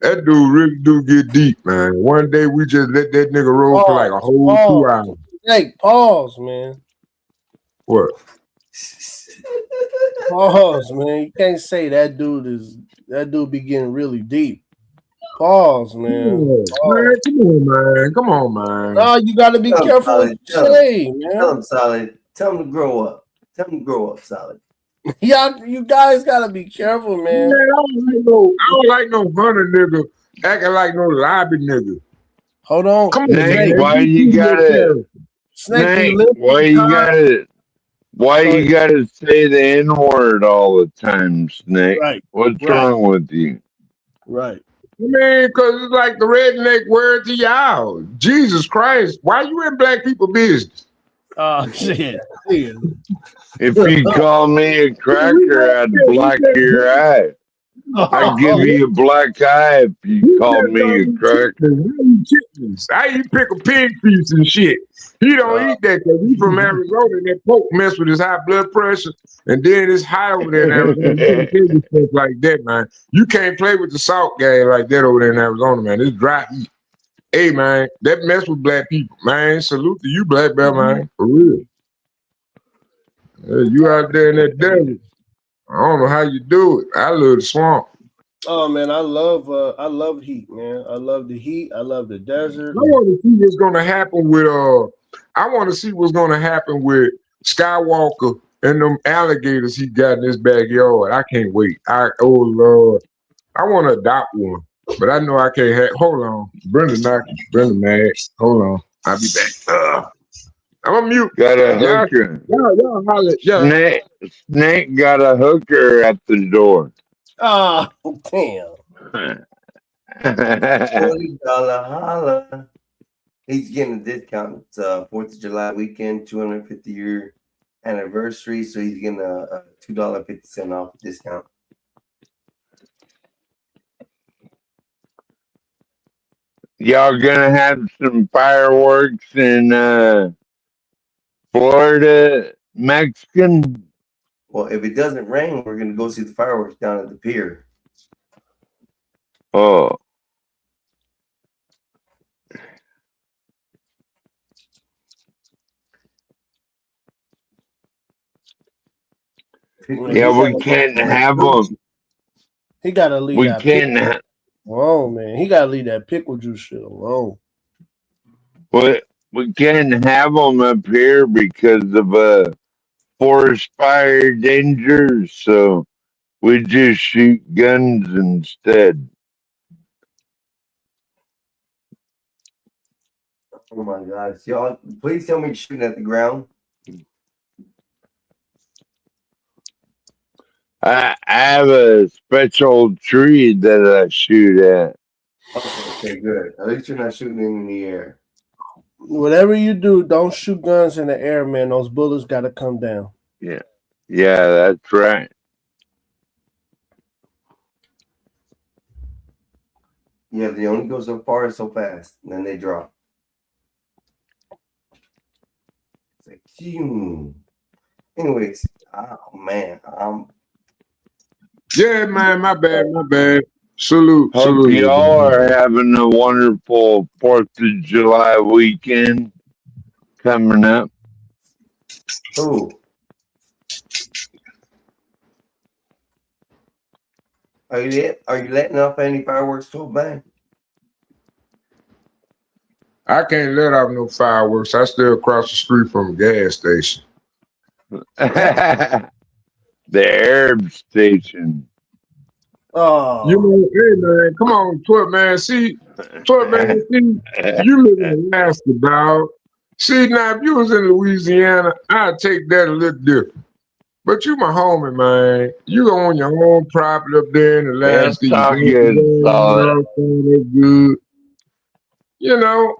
That dude really do get deep, man. One day we just let that nigga roll for like a whole 2 hours. Hey, pause, man. What? Pause, man. You can't say that dude be getting really deep. Pause, man. Come on, man. No, you gotta be Tell him, careful what Solid. you say, man. Tell him, Solid. Tell him to grow up. Tell him to grow up, Solid. Y'all, you guys gotta be careful, man. Man, I don't like no hunter nigga acting like no lobby nigga. Hold on. Come on, Snake, man. why you gotta Snake, why you gotta say the N-word all the time, Snake? Right. What's Right. wrong with you? Right. I mean, because it's like the redneck word to y'all. Jesus Christ. Why you in black people business? Oh, shit. Yeah. If you call me a cracker, I'd black your eye. I'd give you a black eye if you called me a cracker. I eat pickle pig feet and shit. He don't eat that because he from Arizona and that poke mess with his high blood pressure. And then it's high over there in Arizona. Stuff like that, man. You can't play with the salt game like that over there in Arizona, man. It's dry heat. Hey, man, that mess with black people, man. Salute to you, black belt, man. For real. You out there in that desert. I don't know how you do it. I love the swamp. Oh man, I love heat, man. I love the heat. I love the desert. I want to see what's gonna happen with I want to see what's gonna happen with Skywalker and them alligators he got in his backyard. I can't wait. Oh Lord, I want to adopt one, but I know I can't have. Hold on, Brenda knocking. Brenda mad. Hold on, I'll be back. I'm a mute. Got a hooker. Y'all holler. Yeah. Snake got a hooker at the door. Oh, damn. $40 holla. He's getting a discount. It's 4th of July weekend, 250-year anniversary. So he's getting a $2.50 off discount. Y'all gonna have some fireworks in Florida, Mexican? Well, if it doesn't rain, we're gonna go see the fireworks down at the pier. Oh. Yeah, we can't have them. He gotta leave We that can't pickle have. alone, man. He gotta leave that pickle juice shit alone. We can't have them up here because of forest fire dangers. So we just shoot guns instead. Oh my gosh, y'all! Please tell me you're shooting at the ground. I have a special tree that I shoot at. Okay, good. At least you're not shooting in the air. Whatever you do, don't shoot guns in the air, man. Those bullets gotta come down. Yeah, that's right. Yeah, they only go so far and so fast, and then they drop. It's like, phew. Anyways, oh man, Yeah, man, my bad. Salute. Hope y'all are having a wonderful 4th of July weekend coming up. Who? Are you letting off any fireworks too, man? I can't let off no fireworks. I stay across the street from a gas station. The Arab station. Oh, You know, hey man, come on, 12 man. See, you live in Alaska, dog. See, now if you was in Louisiana, I'd take that a little different. But you my homie, man. You own your own property up there in Alaska. It's all good, solid. Good. You know,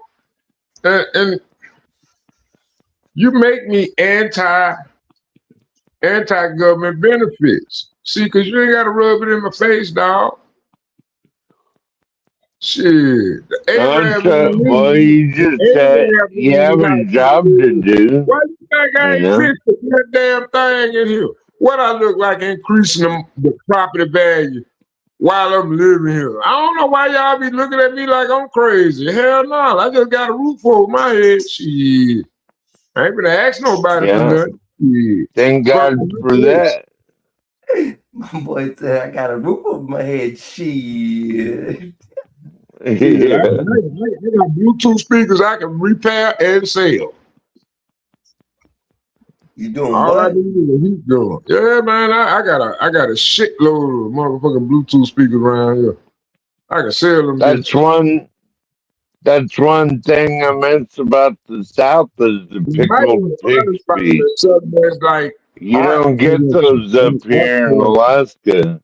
and you make me anti-government benefits. See, because you ain't got to rub it in my face, dog. Shit. Well, you have a job to do. Why you think I ain't fixed that damn thing in here? What I look like increasing the property value? while I'm living here. I don't know why y'all be looking at me like I'm crazy. Hell no, I just got a roof over my head. Shit. I ain't gonna ask nobody for Yeah. nothing. Shit. Thank God for that. My boy said I got a roof over my head. Shit. Yeah, I Yeah. got Bluetooth speakers I can repair and sell. You doing All I what? need is a heat gun. Yeah, man, I got a shitload of motherfucking Bluetooth speakers around here. I can sell them. That's one thing I miss about the South is the pickled pig feet. That's like You art. don't get those up here in Alaska.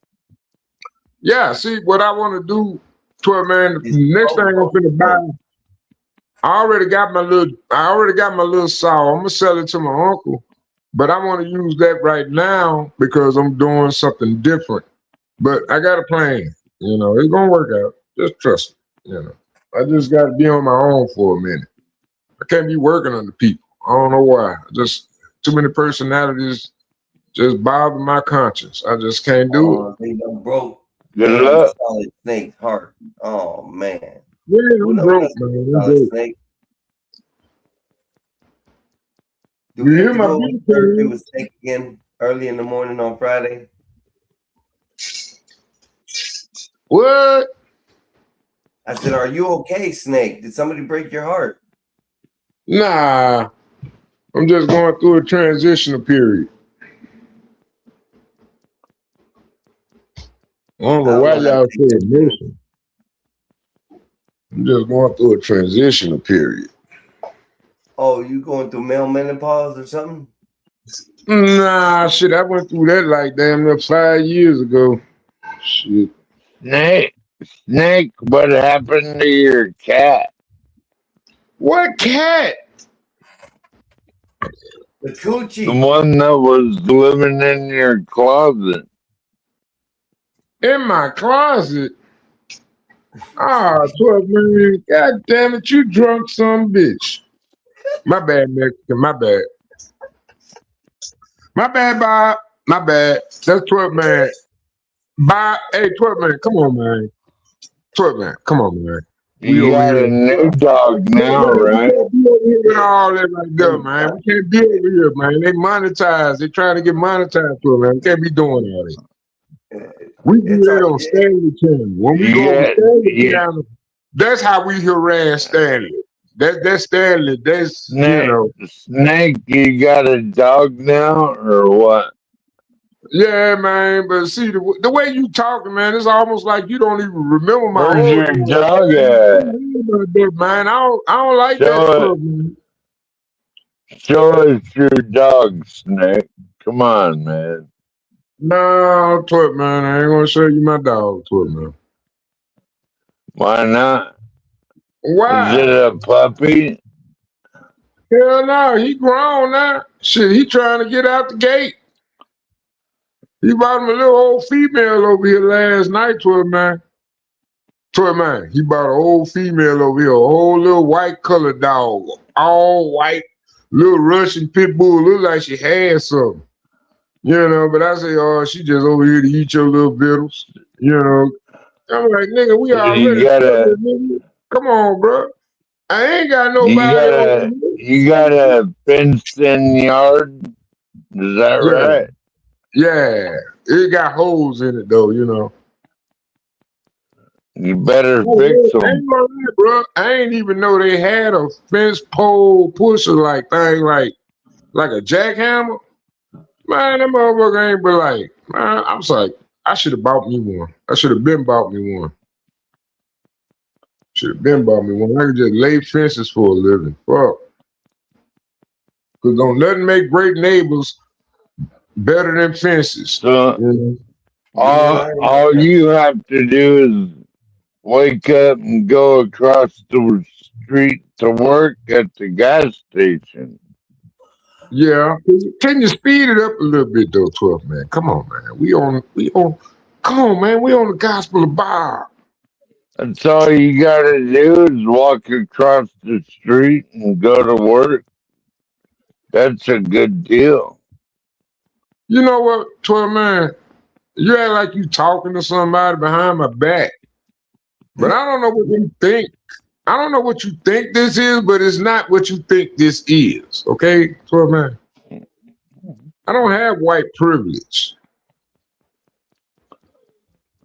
Yeah, see what I want to do to it, man. The next thing I'm finna buy, I already got my little saw. I'm gonna sell it to my uncle, but I want to use that right now because I'm doing something different. But I got a plan. You know, it's gonna work out. Just trust me. You know, I just got to be on my own for a minute. I can't be working under people. I don't know why. Just too many personalities just bother my conscience. I just can't do it. They done broke. Good luck. Solid Snake's heart. Oh man. Yeah, Who I'm knows broke, that's man. I'm Solid broke. Snake? Do You we have hear to my go beat, Thursday man? with Snake again early in the morning on Friday? What? I said, "Are you okay, Snake? Did somebody break your heart?" Nah, I'm just going through a transitional period. I don't know why y'all so emotional. I'm just going through a transitional period. Oh, you going through male menopause or something? Nah, shit, I went through that like damn near 5 years ago. Shit. Snake, what happened to your cat? What cat? The coochie. The one that was living in your closet. In my closet? Ah, 12 man. God damn it, you drunk some bitch. My bad, Mexican. My bad. My bad, Bob. My bad. That's 12 man. Bob, hey, 12 man, come on, man. 12 man, come on, man. You got a new dog now, right? We can't be over here with all that like that, man. We can't be over here, man. They monetize. They trying to get monetized to it, man. We can't be doing all that. We do that on Stanley Channel. When we go on Stanley Channel, that's how we harass Stanley. That's Stanley. That's Snake, you got a dog now or what? Yeah, man. But see, the way you talking, man, it's almost like you don't even remember my Where's your dog at? Man, I don't like Show that it. stuff, man. Show us your dog, Snake. Come on, man. No, Twit, man. I ain't gonna show you my dog, Twit, man. Why not? Why? Is it a puppy? Hell no, he grown now. Shit, he trying to get out the gate. He bought him a little old female over here last night, Twit, man. Twit, man. He bought an old female over here, a whole little white colored dog, all white, little Russian pit bull. Look like she had something. You know, but I say, oh, she just over here to eat your little vittles. You know, I'm like, nigga, we already. Come on, bro. I ain't got nobody. You got a fenced-in yard? Is that right? Yeah, it got holes in it though. You know. You better fix them. Bro, I ain't even know they had a fence pole pusher like thing like a jackhammer. Man, that motherfucker ain't but like, man, I'm sorry. I should have bought me one. I should have been bought me one. Should have been bought me one. I could just lay fences for a living. Fuck. Cause don't nothing make great neighbors better than fences. So, all you have to do is wake up and go across the street to work at the gas station. Yeah. Can you speed it up a little bit though, 12 man? Come on, man. Come on, man. We on the gospel of Bob. That's all you gotta do is walk across the street and go to work. That's a good deal. You know what, 12 man? You act like you talking to somebody behind my back. But I don't know what you think. I don't know what you think this is, but it's not what you think this is. Okay, 12 man. I don't have white privilege.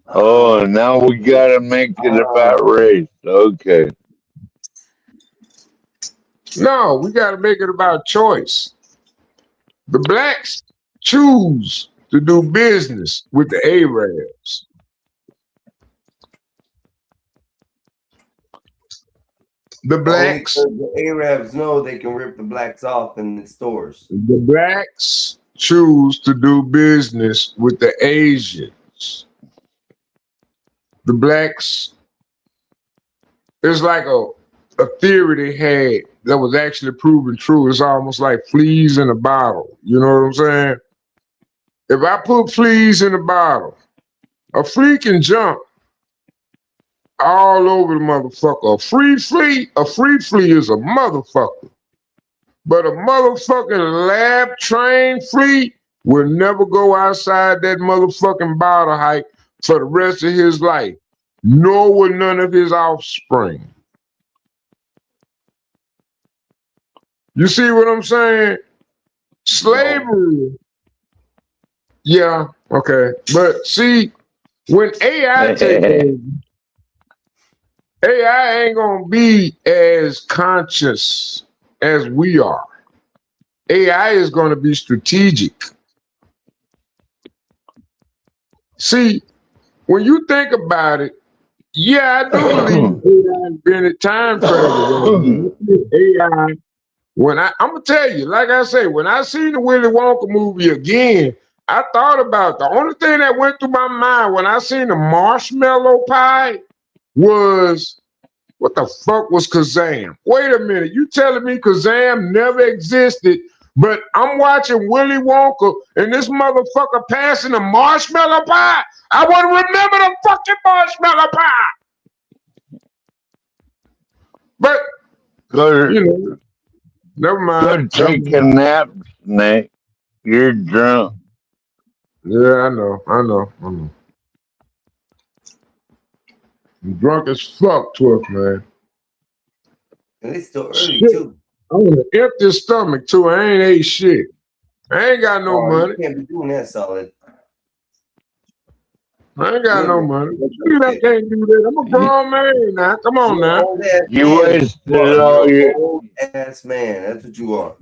Oh, now we gotta make it about race. Okay. No, we got to make it about choice. The blacks choose to do business with the Arabs. The blacks, the Arabs know they can rip the blacks off in the stores. the blacks choose to do business with the Asians. The blacks, it's like a theory they had that was actually proven true. It's almost like fleas in a bottle. You know what I'm saying? If I put fleas in a bottle, a flea can jump all over the motherfucker. A free flea is a motherfucker. But a motherfucking lab trained flea will never go outside that motherfucking bottle height for the rest of his life, nor will none of his offspring. You see what I'm saying? Slavery. Yeah, okay. But see, when AI takes over, AI ain't gonna be as conscious as we are. AI is gonna be strategic. See, when you think about it, yeah, I do believe AI invented time travel. AI, I'm gonna tell you, like I say, when I seen the Willy Wonka movie again, I thought about the only thing that went through my mind when I seen the marshmallow pie was, what the fuck was Kazam? Wait a minute, you telling me Kazam never existed, but I'm watching Willy Wonka and this motherfucker passing a marshmallow pie? I want to remember the fucking marshmallow pie. But, you know, never mind. Go take a nap, Snake. You're drunk. Yeah, I know. I'm drunk as fuck, 12 man. And it's still early Shit. too. I want an empty stomach too. I ain't ate shit. I ain't got no money. You can't be doing that, Solid. I ain't got no money. I can't do that. I'm a grown man now. Come on now. You wasted all your old ass man. That's what you are.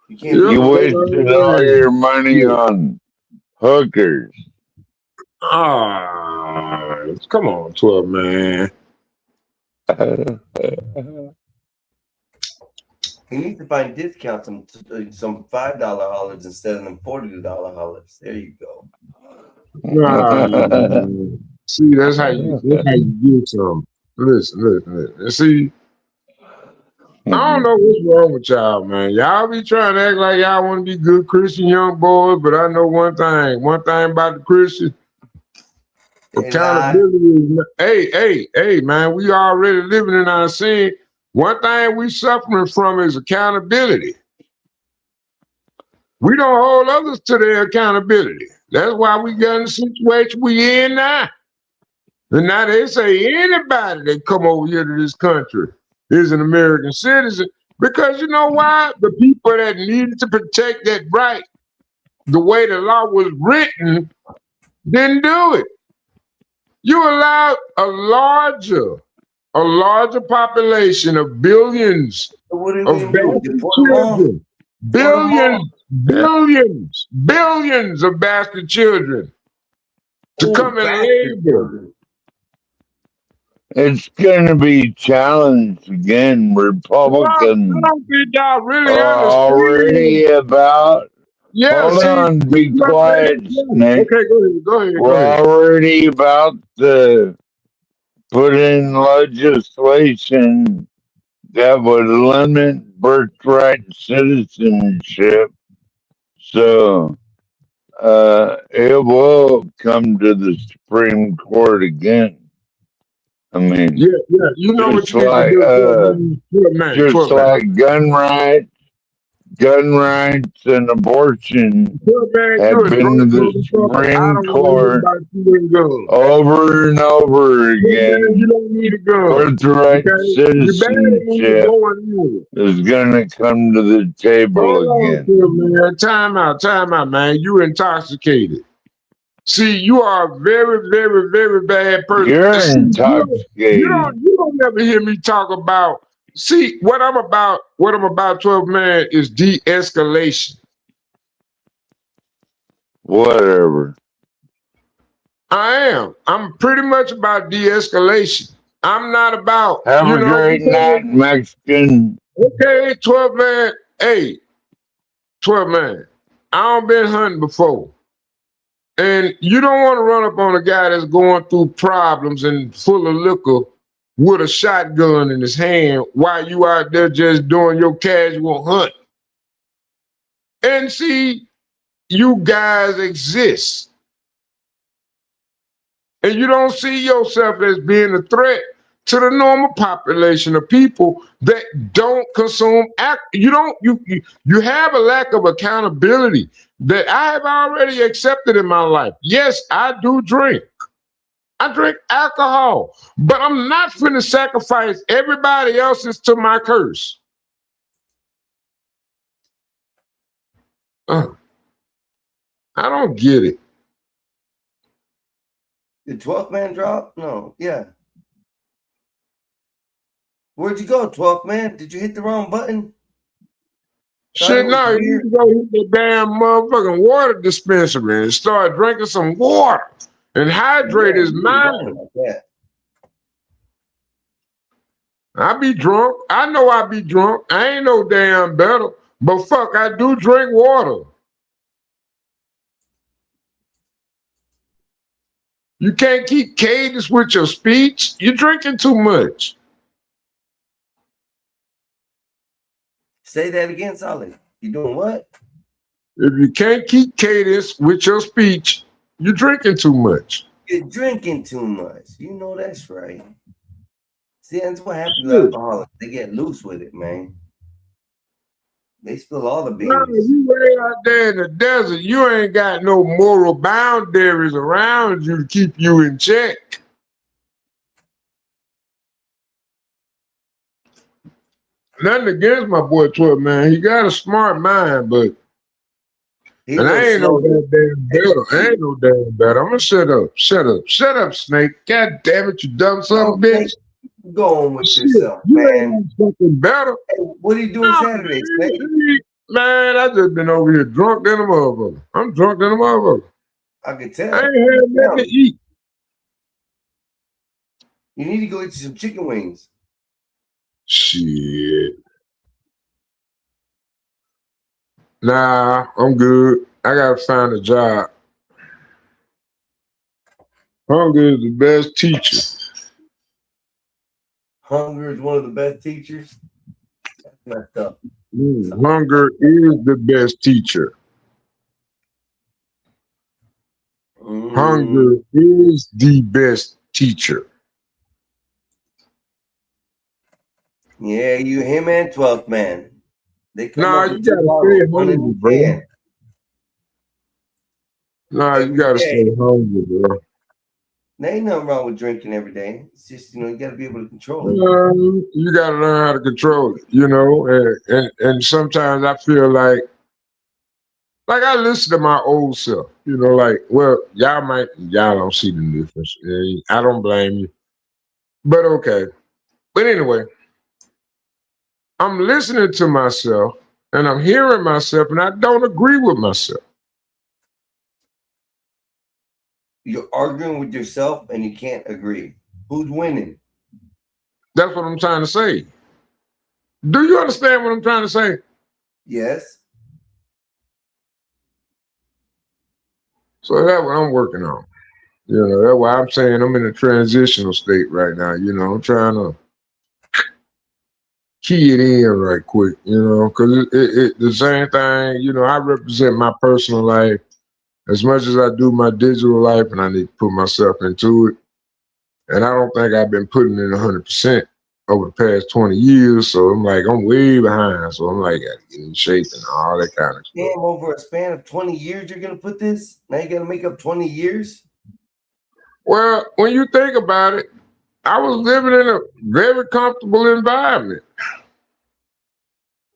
You can't. you wasted all your money on hookers. Ah, come on, 12 man. You need to find discounts on some $5 haulers instead of them $40 haulers. There you go. See, that's how you get some. Listen. See, I don't know what's wrong with y'all, man. Y'all be trying to act like y'all want to be good Christian young boys, but I know one thing about the Christian. Accountability is, hey, man, we already living in our sin. One thing we suffering from is accountability. We don't hold others to their accountability. That's why we got in the situation we in now. And now they say anybody that come over here to this country is an American citizen, because you know why? The people that needed to protect that right, the way the law was written, didn't do it. You allowed a larger population of billions of children, billions of bastard children to come and labor. It's going to be challenged again. Republicans I don't think y'all really are understand. already about. Yeah, hold on, be quiet, Snake. Okay, go ahead. We're already about to put in legislation that would limit birthright citizenship. So it will come to the Supreme Court again. I mean, yeah, you know just like gun rights, gun rights and abortion Man, have you a been to drunk the motherfucker. I Supreme don't want to hear Court about you and guns. over and over Man, you again. don't need a gun. Birthright Okay? You better need to citizenship go in. is going to come to the table Hold on, again. man. Time out, man. You intoxicated. See, you are a very, very, very bad person. You're See, intoxicated. you don't never hear me talk about. See, what I'm about, 12 man, is de-escalation. Whatever. I am. I'm pretty much about de-escalation. I'm not about. Have a great night, Mexican. Okay, 12 man. Hey, 12 man. I don't been hunting before. And you don't want to run up on a guy that's going through problems and full of liquor with a shotgun in his hand while you out there just doing your casual hunt. And see, you guys exist. And you don't see yourself as being a threat to the normal population of people that don't consume. You have a lack of accountability that I have already accepted in my life. Yes, I do drink. I drink alcohol, but I'm not finna sacrifice everybody else's to my curse. I don't get it. Did 12th man drop? No. Yeah. Where'd you go, 12th man? Did you hit the wrong button? Shit, no, you need to go hit the damn motherfucking water dispensary and start drinking some water and hydrate his mind. Yeah. I be drunk. I know I be drunk. I ain't no damn better. But fuck, I do drink water. You can't keep cadence with your speech. You're drinking too much. Say that again, Solid. You doing what? If you can't keep cadence with your speech, you're drinking too much. You're drinking too much. You know that's right. See, that's what happens to alcoholics. They get loose with it, man. They spill all the beans. No, you way out there in the desert, you ain't got no moral boundaries around you to keep you in check. Nothing against my boy 12 man. He got a smart mind, but and I ain't no damn better. I ain't no damn better. I'm gonna shut up. Shut up, Snake. God damn it, you dumb son of a bitch. Go on with yourself, you man. Ain't fucking better. Hey, what are you doing Saturday, Snake? Man, I just been over here drunk than a motherfucker. I'm drunk than a motherfucker. I can tell. I ain't had nothing to eat. You need to go eat you some chicken wings. Shit. Nah, I'm good. I gotta find a job. Hunger is the best teacher. Hunger is one of the best teachers. That's messed up. Hunger is the best teacher. Hunger is the best teacher. Yeah, you him and 12th man. They come Nah, up you with gotta tomorrow, stay one in hungry, bro. 10. Nah, you gotta stay hungry, bro. There ain't nothing wrong with drinking every day. It's just, you got to be able to control it. You got to learn how to control it, and sometimes I feel like I listen to my old self, well, y'all don't see the difference. I don't blame you, but okay. But anyway, I'm listening to myself and I'm hearing myself and I don't agree with myself. You're arguing with yourself and you can't agree. Who's winning? That's what I'm trying to say. Do you understand what I'm trying to say? Yes. So that's what I'm working on. That's why I'm saying I'm in a transitional state right now. I'm trying to key it in right quick, because it the same thing, I represent my personal life as much as I do my digital life, and I need to put myself into it. And I don't think I've been putting in 100%. over the past 20 years. So I'm like, I'm way behind. So I'm like, I gotta get in shape and all that kind of stuff. Damn, over a span of 20 years, you're gonna put this? Now you gotta make up 20 years? Well, when you think about it, I was living in a very comfortable environment.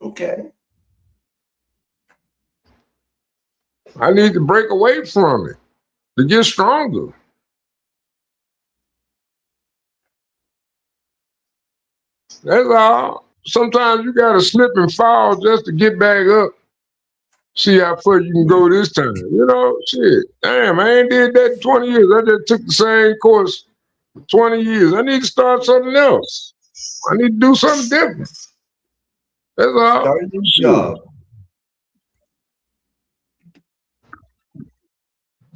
Okay. I need to break away from it to get stronger. That's all. Sometimes you gotta slip and fall just to get back up. See how far you can go this time. You know, shit. Damn, I ain't did that in 20 years. I just took the same course for 20 years. I need to start something else. I need to do something different. That's all. Start a new job.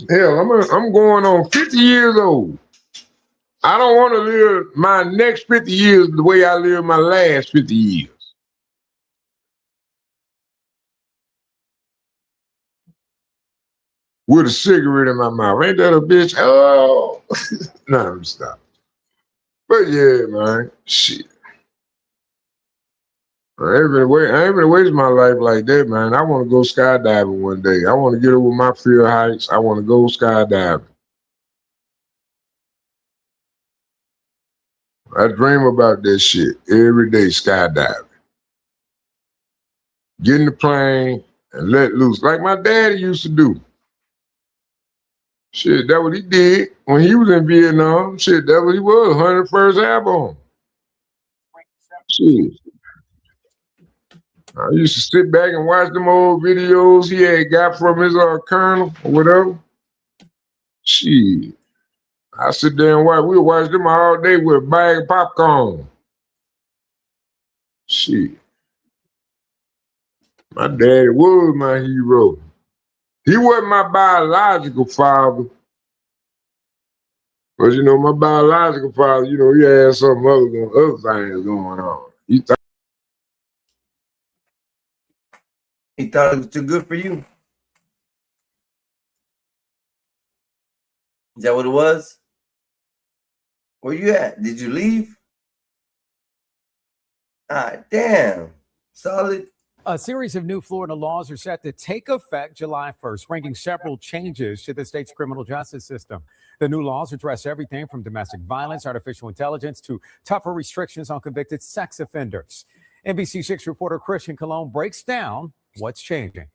Hell, I'm going on 50 years old. I don't want to live my next 50 years the way I lived my last 50 years. With a cigarette in my mouth. Ain't that a bitch? Oh, no, I'm stop. But yeah, man, shit. I ain't been wasting my life like that, man. I want to go skydiving one day. I want to get over my fear of heights. I want to go skydiving. I dream about that shit every day, skydiving. Get in the plane and let loose, like my daddy used to do. Shit, that what he did when he was in Vietnam. Shit, that what he was, 101st Airborne. Shit. I used to sit back and watch them old videos he had got from his colonel or whatever. Shit. I sit there and watch. We'll watch them all day with a bag of popcorn. Shit. My daddy was my hero. He wasn't my biological father. But you know, my biological father, you know, he had some other things going on. He thought it was too good for you. Is that what it was? Where you at? Did you leave? Ah, damn. Solid. A series of new Florida laws are set to take effect July 1st, bringing several changes to the state's criminal justice system. The new laws address everything from domestic violence, artificial intelligence, to tougher restrictions on convicted sex offenders. NBC6 reporter Christian Colon breaks down what's changing.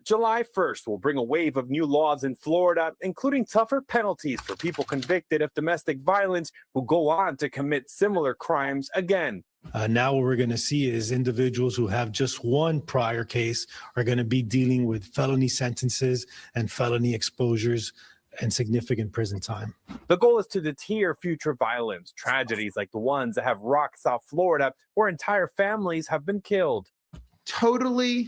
July 1st will bring a wave of new laws in Florida, including tougher penalties for people convicted of domestic violence who go on to commit similar crimes again. Now what we're going to see is individuals who have just one prior case are going to be dealing with felony sentences and felony exposures and significant prison time. The goal is to deter future violence, tragedies like the ones that have rocked South Florida, where entire families have been killed. Totally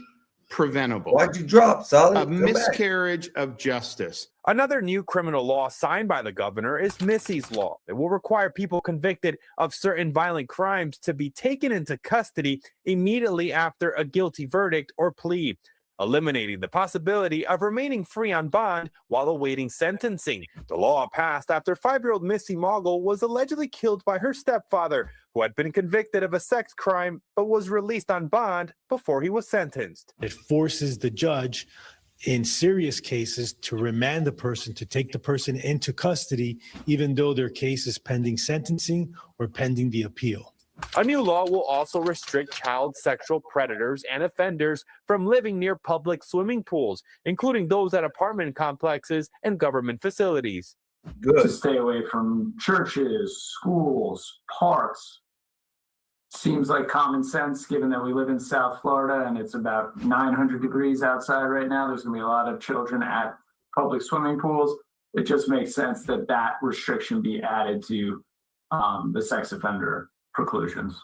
preventable. Why'd you drop, Solid? A miscarriage of justice. Another new criminal law signed by the governor is Missy's Law. It will require people convicted of certain violent crimes to be taken into custody immediately after a guilty verdict or plea, eliminating the possibility of remaining free on bond while awaiting sentencing. The law passed after 5-year-old Missy Mogul was allegedly killed by her stepfather, who had been convicted of a sex crime but was released on bond before he was sentenced. It forces the judge in serious cases to remand the person, to take the person into custody, even though their case is pending sentencing or pending the appeal. A new law will also restrict child sexual predators and offenders from living near public swimming pools, including those at apartment complexes and government facilities. To stay away from churches, schools, parks. Seems like common sense given that we live in South Florida and it's about 900 degrees outside right now. There's going to be a lot of children at public swimming pools. It just makes sense that that restriction be added to the sex offender preclusions.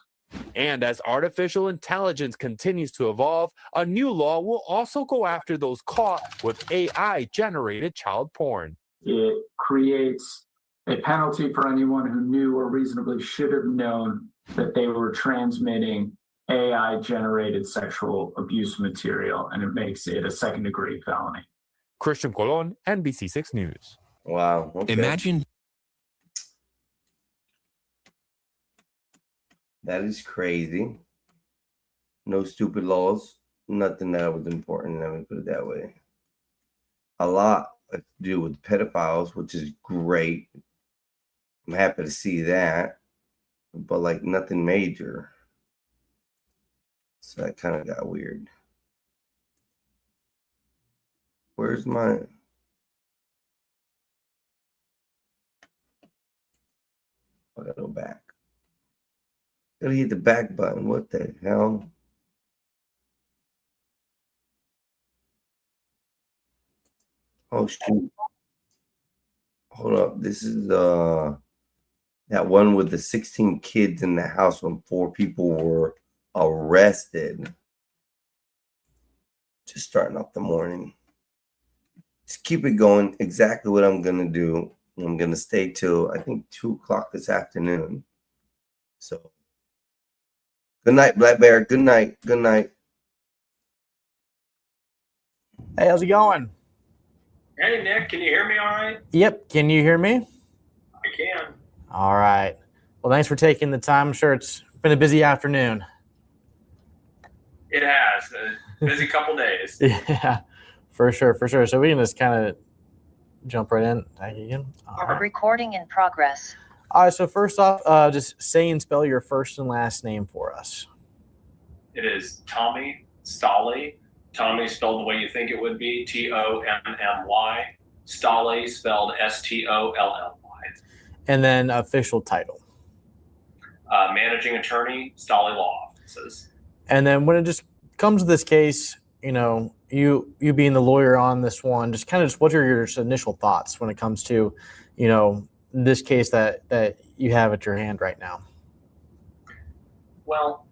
And as artificial intelligence continues to evolve, a new law will also go after those caught with AI-generated child porn. It creates a penalty for anyone who knew or reasonably should have known that they were transmitting AI-generated sexual abuse material, and it makes it a second-degree felony. Christian Colon, NBC6 News. Wow. Okay. Imagine That is crazy. No stupid laws. Nothing that was important. Let me put it that way. A lot to do with pedophiles, which is great. I'm happy to see that, but like nothing major. So that kind of got weird. Where's my? I gotta go back. Gotta hit the back button. What the hell? Oh shoot. Hold up. This is that one with the 16 kids in the house when 4 people were arrested. Just starting off the morning. Just keep it going. Exactly what I'm gonna do. I'm gonna stay till I think 2 o'clock this afternoon. So good night, Black Bear. Good night. Good night. Hey, how's it going? Hey, Nick, can you hear me all right? Yep. Can you hear me? I can. All right. Well, thanks for taking the time. I'm sure it's been a busy afternoon. It has. A busy couple days. Yeah, for sure. For sure. So we can just kind of jump right in. Thank you again. All right. Recording in progress. All right. So first off, just say and spell your first and last name for us. It is Tommy Stolly. Tommy spelled the way you think it would be, Tommy. Stolly spelled Stolly. And then official title. Managing attorney, Stolly Law Offices. And then when it just comes to this case, you know, you being the lawyer on this one, just kind of just what are your initial thoughts when it comes to, you know, this case that you have at your hand right now? Well,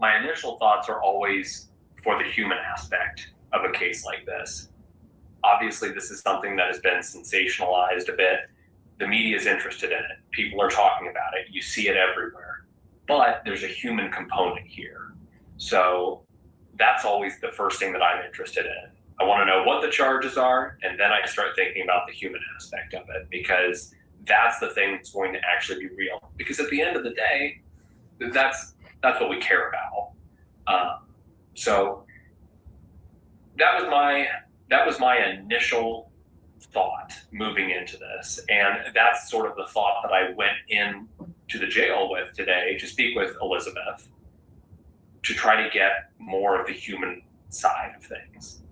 my initial thoughts are always for the human aspect of a case like this. Obviously, this is something that has been sensationalized a bit. The media is interested in it. People are talking about it. You see it everywhere. But there's a human component here. So that's always the first thing that I'm interested in. I want to know what the charges are, and then I start thinking about the human aspect of it, because that's the thing that's going to actually be real. Because at the end of the day, that's what we care about. So that was my initial thought moving into this, and that's sort of the thought that I went in to the jail with today to speak with Elizabeth, to try to get more of the human side of things.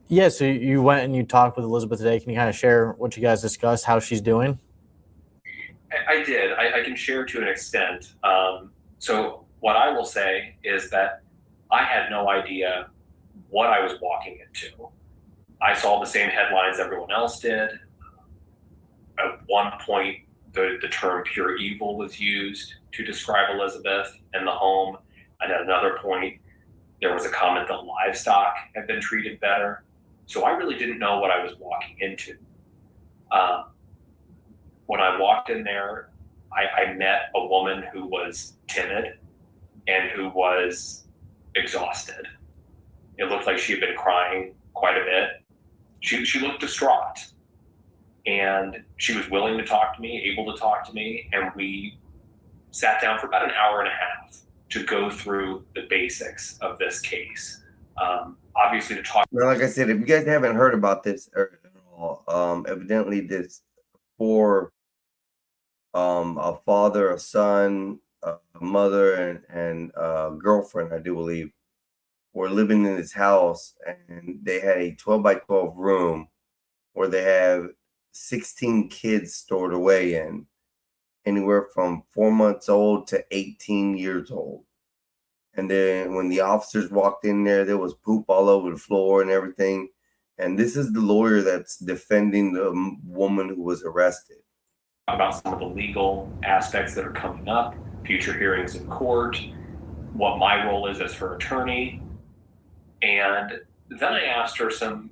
Yeah, so you went and you talked with Elizabeth today. Can you kind of share what you guys discussed, how she's doing? I did. I can share to an extent. So what I will say is that I had no idea what I was walking into. I saw the same headlines everyone else did. At one point, the term pure evil was used to describe Elizabeth and the home. And at another point, there was a comment that livestock had been treated better. So I really didn't know what I was walking into. When I walked in there, I met a woman who was timid and who was exhausted. It looked like she had been crying quite a bit. She looked distraught, and she was willing to talk to me, able to talk to me, and we sat down for about an hour and a half to go through the basics of this case. Obviously, to talk. Well, like I said, if you guys haven't heard about this at all, evidently this for a father, a son, a mother, and a girlfriend, I do believe, were living in this house, and they had a 12 by 12 room where they have 16 kids stored away in, anywhere from 4 months old to 18 years old. And then when the officers walked in there was poop all over the floor and everything. And this is the lawyer that's defending the woman who was arrested. About some of the legal aspects that are coming up, future hearings in court, what my role is as her attorney. And then I asked her some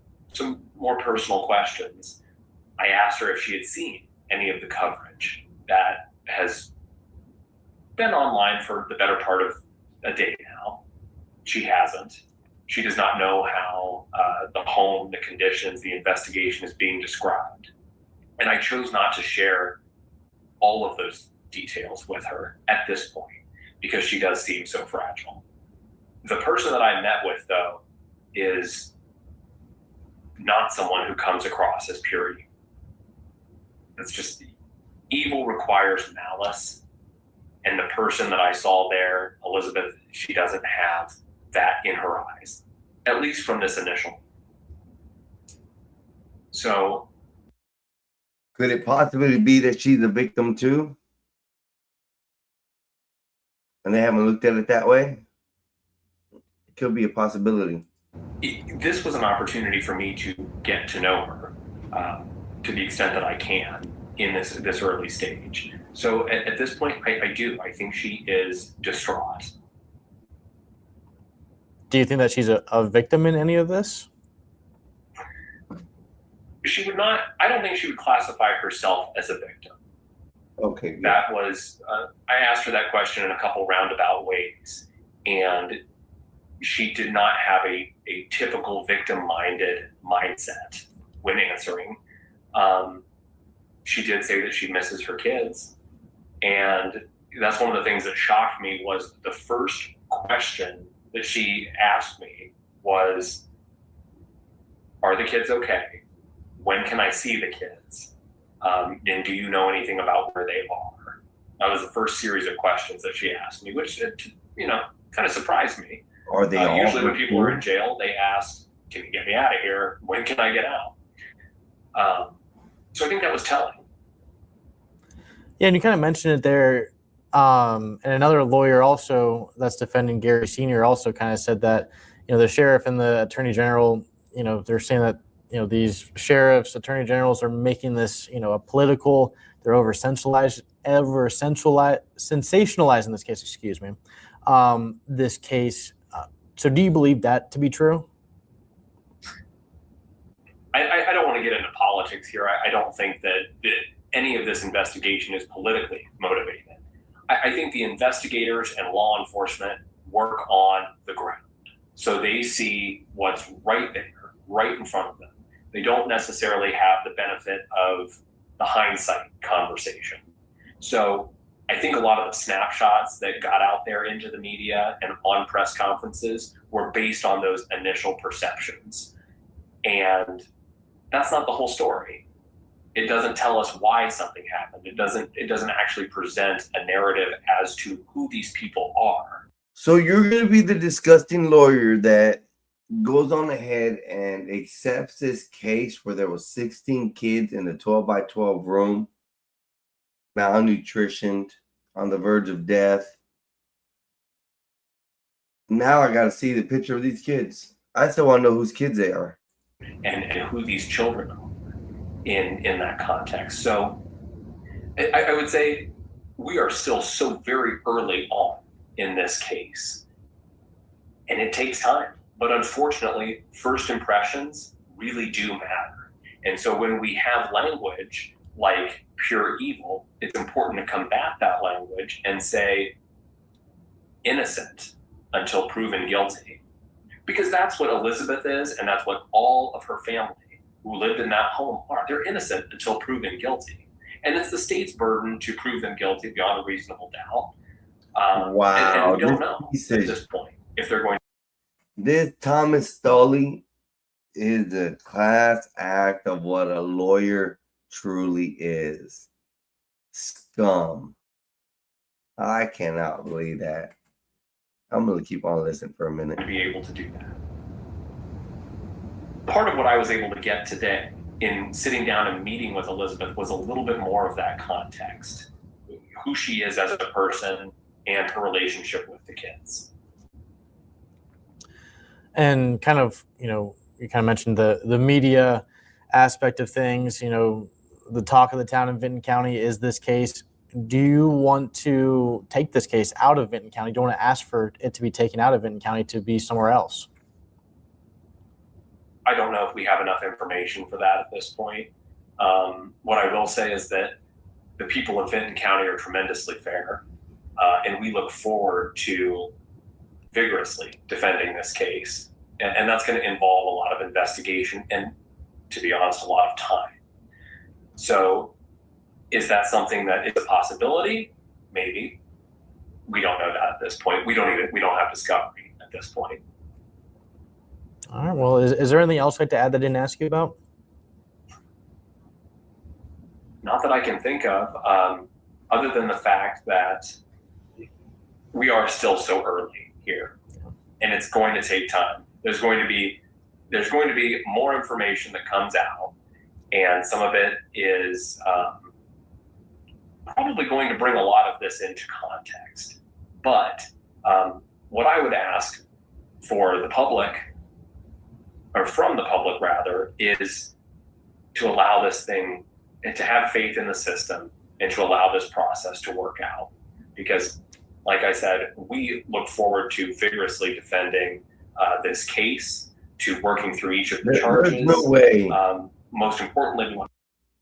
more personal questions. I asked her if she had seen any of the coverage that has been online for the better part of a day now. She hasn't. She does not know how the home, the conditions, the investigation is being described. And I chose not to share all of those details with her at this point because she does seem so fragile. The person that I met with, though, is not someone who comes across as pure evil. It's just evil requires malice. And the person that I saw there, Elizabeth, she doesn't have that in her eyes, at least from this initial. So, could it possibly be that she's a victim too? And they haven't looked at it that way? It could be a possibility. This was an opportunity for me to get to know her to the extent that I can in this early stage. So at this point, I do. I think she is distraught. Do you think that she's a victim in any of this? She would not, I don't think she would classify herself as a victim. Okay. Good. That was, I asked her that question in a couple roundabout ways, and she did not have a typical victim-minded mindset when answering. She did say that she misses her kids, and that's one of the things that shocked me was the first question that she asked me was, are the kids okay? When can I see the kids? And do you know anything about where they are? That was the first series of questions that she asked me, which, kind of surprised me. Are they all usually when people are in jail, they ask, can you get me out of here? When can I get out? So I think that was telling. Yeah, and you kind of mentioned it there. And another lawyer also that's defending Gary Sr. also kind of said that, the sheriff and the attorney general, they're saying that, these sheriffs, attorney generals are making this, a political, they're sensationalizing this case, excuse me, this case. So do you believe that to be true? I don't want to get into politics here. I don't think that any of this investigation is politically motivated. I think the investigators and law enforcement work on the ground. So they see what's right there, right in front of them. They don't necessarily have the benefit of the hindsight conversation. So I think a lot of the snapshots that got out there into the media and on press conferences were based on those initial perceptions. And that's not the whole story. It doesn't tell us why something happened. It doesn't actually present a narrative as to who these people are. So you're going to be the disgusting lawyer that goes on ahead and accepts this case where there was 16 kids in a 12-by-12 room, malnutritioned, on the verge of death. Now I got to see the picture of these kids. I still want to know whose kids they are. And who these children are in that context. So I would say we are still so very early on in this case. And it takes time. But unfortunately, first impressions really do matter. And so when we have language like pure evil, it's important to combat that language and say innocent until proven guilty. Because that's what Elizabeth is, and that's what all of her family who lived in that home are. They're innocent until proven guilty. And it's the state's burden to prove them guilty beyond a reasonable doubt. Wow. And we don't know at this point if they're going to. This Thomas Stoley is a class act of what a lawyer truly is. Scum. I cannot believe that. I'm going to keep on listening for a minute. To be able to do that. Part of what I was able to get today in sitting down and meeting with Elizabeth was a little bit more of that context. Who she is as a person and her relationship with the kids. And kind of, you kind of mentioned the media aspect of things, the talk of the town in Vinton County is this case. Do you want to take this case out of Vinton County? Do you want to ask for it to be taken out of Vinton County to be somewhere else? I don't know if we have enough information for that at this point. What I will say is that the people of Vinton County are tremendously fair, and we look forward to vigorously defending this case. And that's going to involve a lot of investigation and, to be honest, a lot of time. So is that something that is a possibility? Maybe. We don't know that at this point. We don't have discovery at this point. All right. Well, is there anything else I'd like to add that I didn't ask you about? Not that I can think of, other than the fact that we are still so early here, and it's going to take time. There's going to be more information that comes out, and some of it is probably going to bring a lot of this into context. But what I would ask for the public, or from the public rather, is to allow this thing and to have faith in the system and to allow this process to work out. Because, like I said, we look forward to vigorously defending this case, to working through each of the charges. There's no way. Most importantly,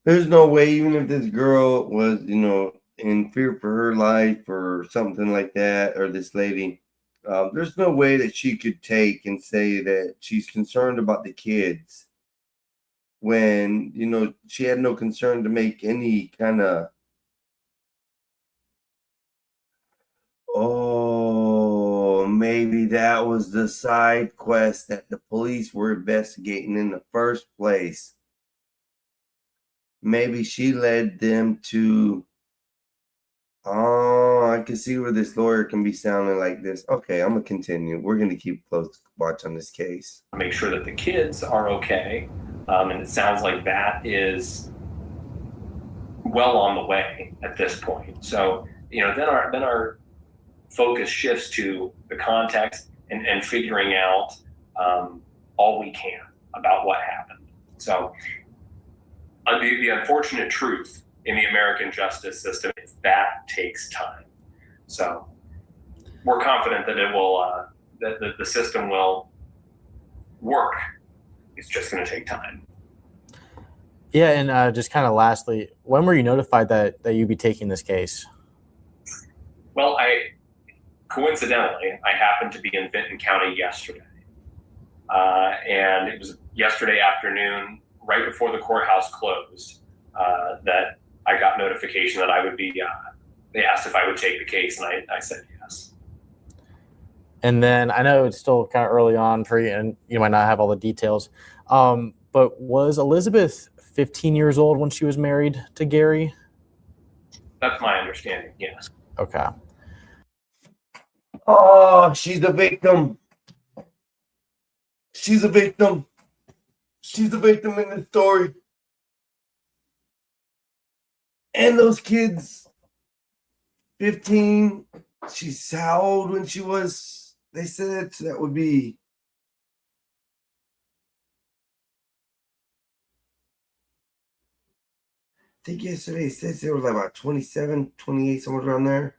There's no way, even if this girl was, in fear for her life or something like that, or this lady, there's no way that she could take and say that she's concerned about the kids when, she had no concern to make any kind of, maybe that was the side quest that the police were investigating in the first place. Maybe she led them to, I can see where this lawyer can be sounding like this. Okay, I'm going to continue. We're going to keep close watch on this case. make sure that the kids are okay. And it sounds like that is well on the way at this point. So, then our focus shifts to the context and figuring out all we can about what happened. So the unfortunate truth in the American justice system is that takes time. So we're confident that it will, that the system will work. It's just going to take time. Yeah, and just kind of lastly, when were you notified that you'd be taking this case? Well, coincidentally, I happened to be in Vinton County yesterday. And it was yesterday afternoon, right before the courthouse closed, that I got notification that I would be, they asked if I would take the case, and I said yes. And then I know it's still kind of early on for you, and you might not have all the details. But was Elizabeth 15 years old when she was married to Gary? That's my understanding, yes. Okay. Oh, she's the victim. She's a victim. She's the victim in the story. And those kids, 15. She's how old when she was? They said that would be. I think yesterday it says they were like about 27, 28, somewhere around there.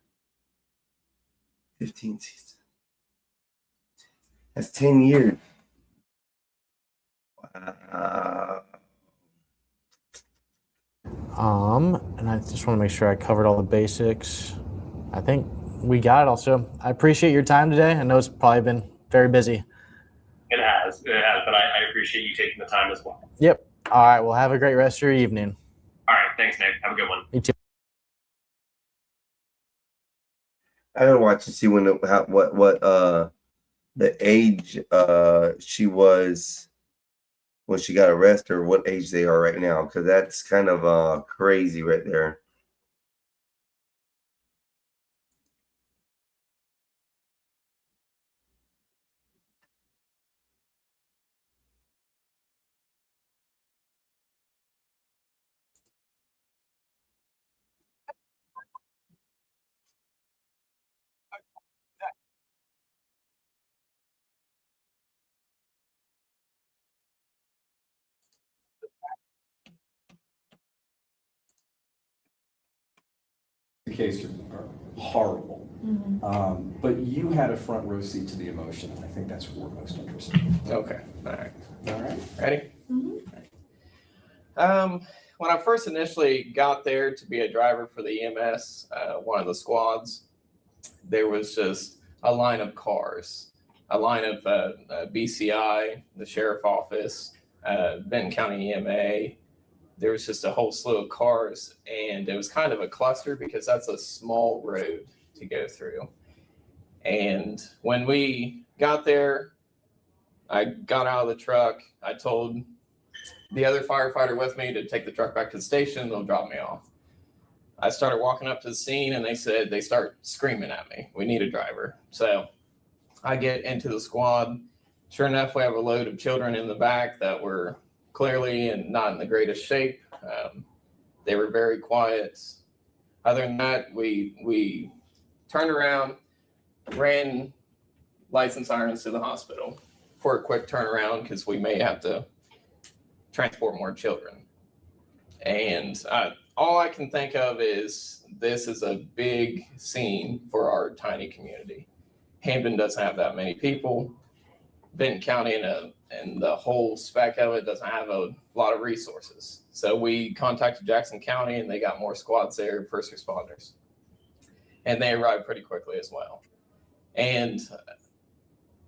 15 seasons. That's 10 years. And I just want to make sure I covered all the basics. I think we got it also. I appreciate your time today. I know it's probably been very busy. It has, but I appreciate you taking the time as well. Yep. All right. Well, have a great rest of your evening. All right, thanks, Nick. Have a good one. You too. I gotta watch to see when the age she was when she got arrested, or what age they are right now, because that's kind of crazy right there. The case are horrible. But you had a front row seat to the emotion, and I think that's what we're most interested in. Okay. All right. All right. Ready? When I first initially got there to be a driver for the EMS, one of the squads, there was just a line of cars, a line of BCI, the sheriff office, Benton County EMA, there was just a whole slew of cars, and it was kind of a cluster because that's a small road to go through. And when we got there, I got out of the truck. I told the other firefighter with me to take the truck back to the station. They'll drop me off. I started walking up to the scene, and they start screaming at me. We need a driver. So I get into the squad. Sure enough, we have a load of children in the back that were clearly and not in the greatest shape. They were very quiet. Other than that, we turned around, ran lights and sirens to the hospital for a quick turnaround because we may have to transport more children. And all I can think of is this is a big scene for our tiny community. Hampden doesn't have that many people. Benton County and the whole spec of it doesn't have a lot of resources. So we contacted Jackson County, and they got more squads there, first responders. And they arrived pretty quickly as well. And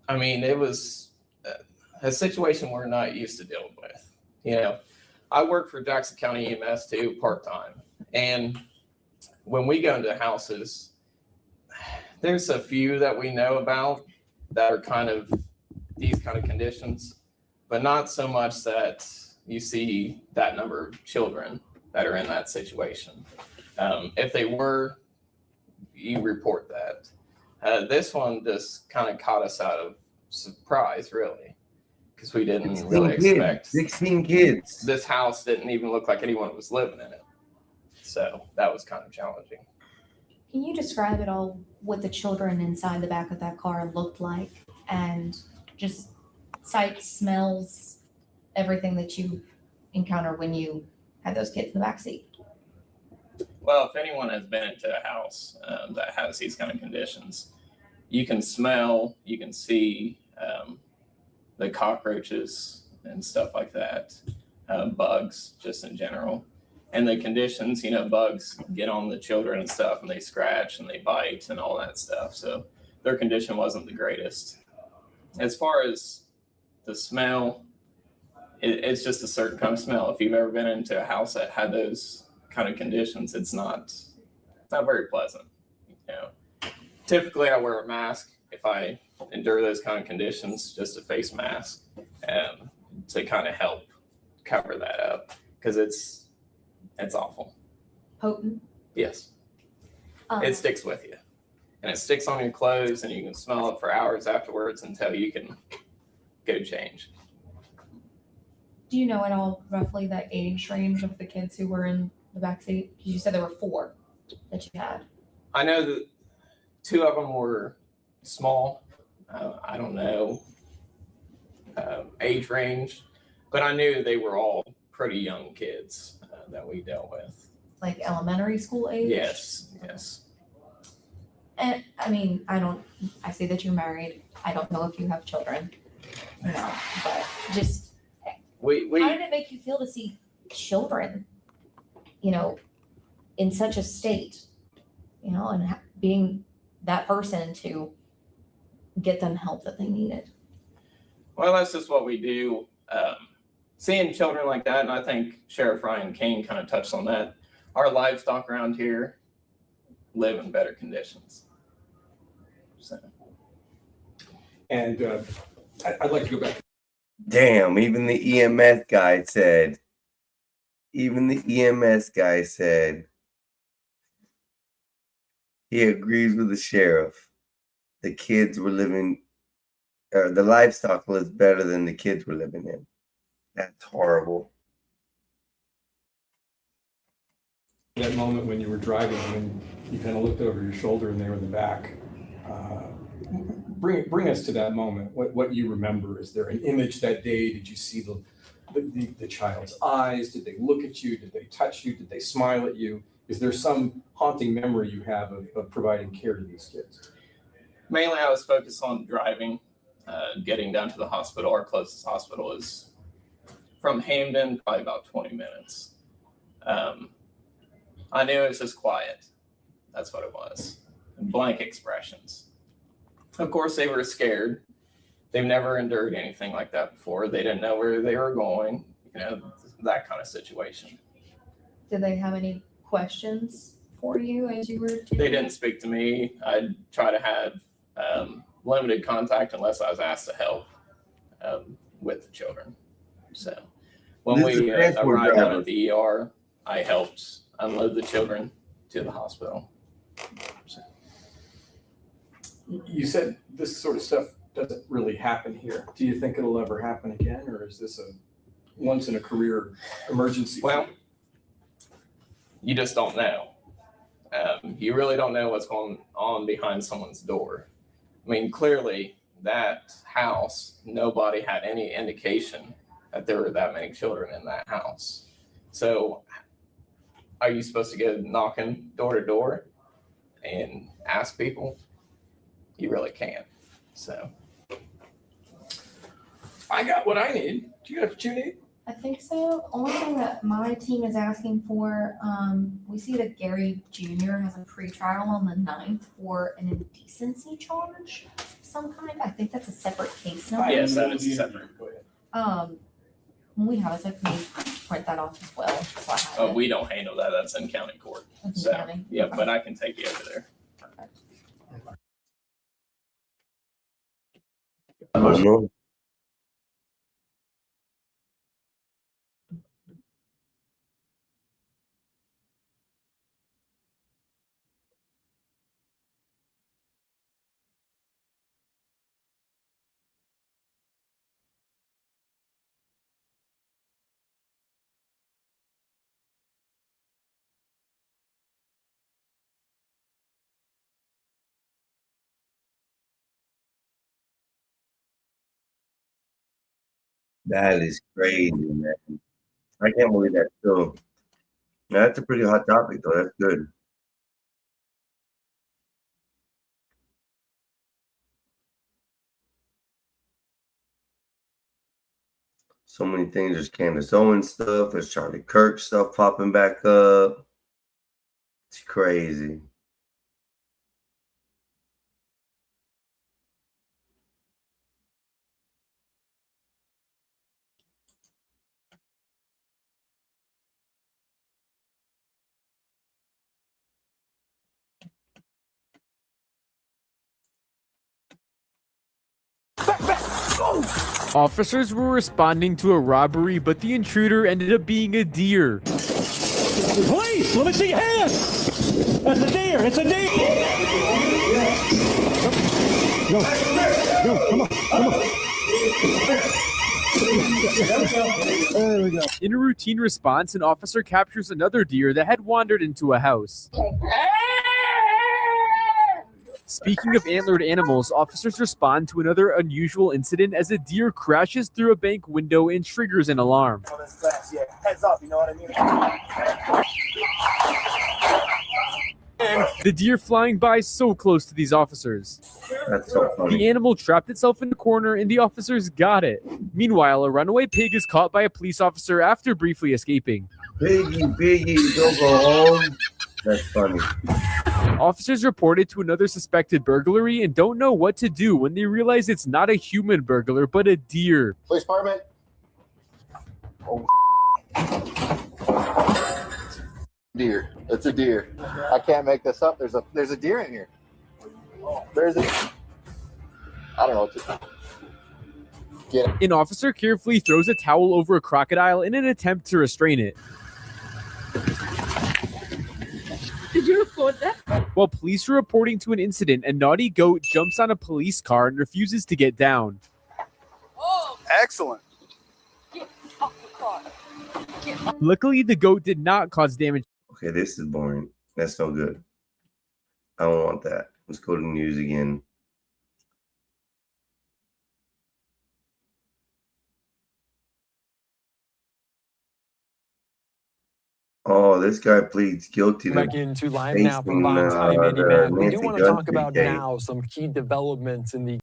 I mean, it was a situation we're not used to dealing with. You know, I work for Jackson County EMS too, part-time. And when we go into houses, there's a few that we know about that are kind of these kind of conditions, but not so much that you see that number of children that are in that situation. If they were, you report that. This one just kind of caught us out of surprise, really, because we didn't really expect 16 kids. This house didn't even look like anyone was living in it. So that was kind of challenging. Can you describe at all what the children inside the back of that car looked like, and just sights, smells, everything that you encounter when you had those kids in the back seat? Well, if anyone has been into a house that has these kind of conditions, you can smell, you can see the cockroaches and stuff like that, bugs just in general. And the conditions, you know, bugs get on the children and stuff, and they scratch and they bite and all that stuff. So their condition wasn't the greatest. As far as the smell, it's just a certain kind of smell. If you've ever been into a house that had those kind of conditions, it's not very pleasant. You know, typically I wear a mask if I endure those kind of conditions, just a face mask, to kind of help cover that up, because it's awful. Potent? Yes. It sticks with you, and it sticks on your clothes, and you can smell it for hours afterwards until you can go change. Do you know at all roughly the age range of the kids who were in the back seat? Because you said there were 4 that you had. I know that 2 of them were small. I don't know age range, but I knew they were all pretty young kids that we dealt with. Like elementary school age? Yes, yes. And I mean, I see that you're married. I don't know if you have children, you know, but just how did it make you feel to see children, you know, in such a state, you know, and being that person to get them help that they needed? Well, that's just what we do. Seeing children like that, and I think Sheriff Ryan Kane kind of touched on that. Our livestock around here live in better conditions. So. And I'd like to go back. Damn, even the EMS guy said he agrees with the sheriff. The kids were living, the livestock lives better than the kids were living in. That's horrible. That moment when you were driving, when you kind of looked over your shoulder and they were in the back, bring us to that moment. What you remember? Is there an image that day? Did you see the child's eyes? Did they look at you? Did they touch you? Did they smile at you? Is there some haunting memory you have of providing care to these kids? Mainly I was focused on driving, getting down to the hospital. Our closest hospital is from Hampden, probably about 20 minutes. I knew it was just quiet. That's what it was. Blank expressions. Of course, they were scared. They've never endured anything like that before. They didn't know where they were going. You know, that kind of situation. Did they have any questions for you as you were doing They it? didn't speak to me. I try to have limited contact unless I was asked to help with the children. So when This is we transport arrived down driver. at the ER, I helped unload the children to the hospital. So, You said this sort of stuff doesn't really happen here. Do you think it'll ever happen again, or is this a once in a career emergency? well, you just don't know. You really don't know what's going on behind someone's door. I mean, clearly that house, nobody had any indication that there were that many children in that house. So are you supposed to go knocking door to door and ask people? You really can't. So I got what I need. Do you got what you need? I think so. Only thing that my team is asking for, we see that Gary Jr. has a pretrial on the 9th for an indecency charge of some kind. I think that's a separate case number. yes, that is separate. When we have it, so can we print that off as well? So I have Oh, it. we don't handle that. That's in county court. That's in So county? yeah, Okay. but I can take you over there. I don't know. That is crazy, man. I can't believe that still. Now, that's a pretty hot topic, though. That's good. So many things. There's Candace Owens stuff. There's Charlie Kirk stuff popping back up. It's crazy. Officers were responding to a robbery, but the intruder ended up being a deer. Police, let me see your hands. That's a deer. It's a deer. Go, come on, come on. There we go. In a routine response, an officer captures another deer that had wandered into a house. Speaking of antlered animals, officers respond to another unusual incident as a deer crashes through a bank window and triggers an alarm. Heads up, you know what I mean? The deer flying by so close to these officers. That's so funny. The animal trapped itself in the corner and the officers got it. Meanwhile, a runaway pig is caught by a police officer after briefly escaping. Piggy, don't go home. That's funny. Officers reported to another suspected burglary and don't know what to do when they realize it's not a human burglar, but a deer. Police department. Deer. It's a deer. I can't make this up. There's a deer in here. There's a. I don't know what to get it. An officer carefully throws a towel over a crocodile in an attempt to restrain it. Did you record that? While police are reporting to an incident, a naughty goat jumps on a police car and refuses to get down. Excellent. Get off the car. Get off. Luckily, the goat did not cause damage. Okay, this is boring. That's no good. I don't want that. Let's go to the news again. Oh, this guy pleads guilty to Back into live now from Vines. I'm Andy the Mack. We do Nancy want to talk Guthrie about case. now some key developments in the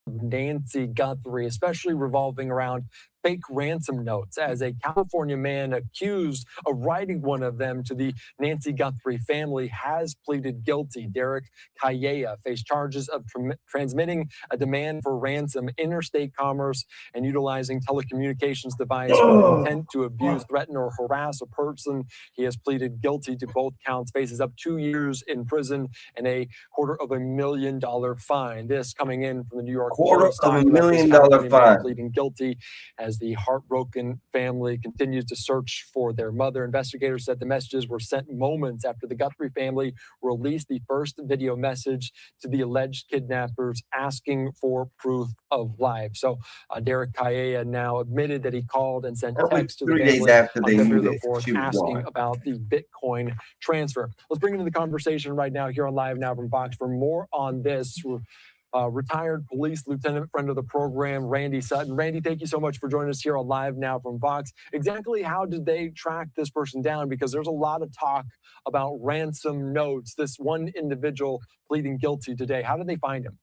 Nancy Guthrie, especially revolving around fake ransom notes as a California man accused of writing one of them to the Nancy Guthrie family has pleaded guilty. Derek Calleja faced charges of transmitting a demand for ransom, interstate commerce, and utilizing telecommunications device with intent to abuse, threaten, or harass a person. He has pleaded guilty to both counts, faces up 2 years in prison and a $250,000 fine. This coming in from the New York Post. $250,000 fine. Pleading guilty as the heartbroken family continues to search for their mother. Investigators said the messages were sent moments after the Guthrie family released the first video message to the alleged kidnappers asking for proof of life. So Derek Calleja now admitted that he called and sent text to the 3 days family after on they knew February that the 4th she was asking gone. about the Bitcoin transfer. Let's bring into the conversation right now here on Live Now from Fox for more on this. Retired police lieutenant, friend of the program, Randy Sutton. Randy, thank you so much for joining us here on Live Now from Fox. Exactly how did they track this person down? Because there's a lot of talk about ransom notes. This one individual pleading guilty today. How did they find him?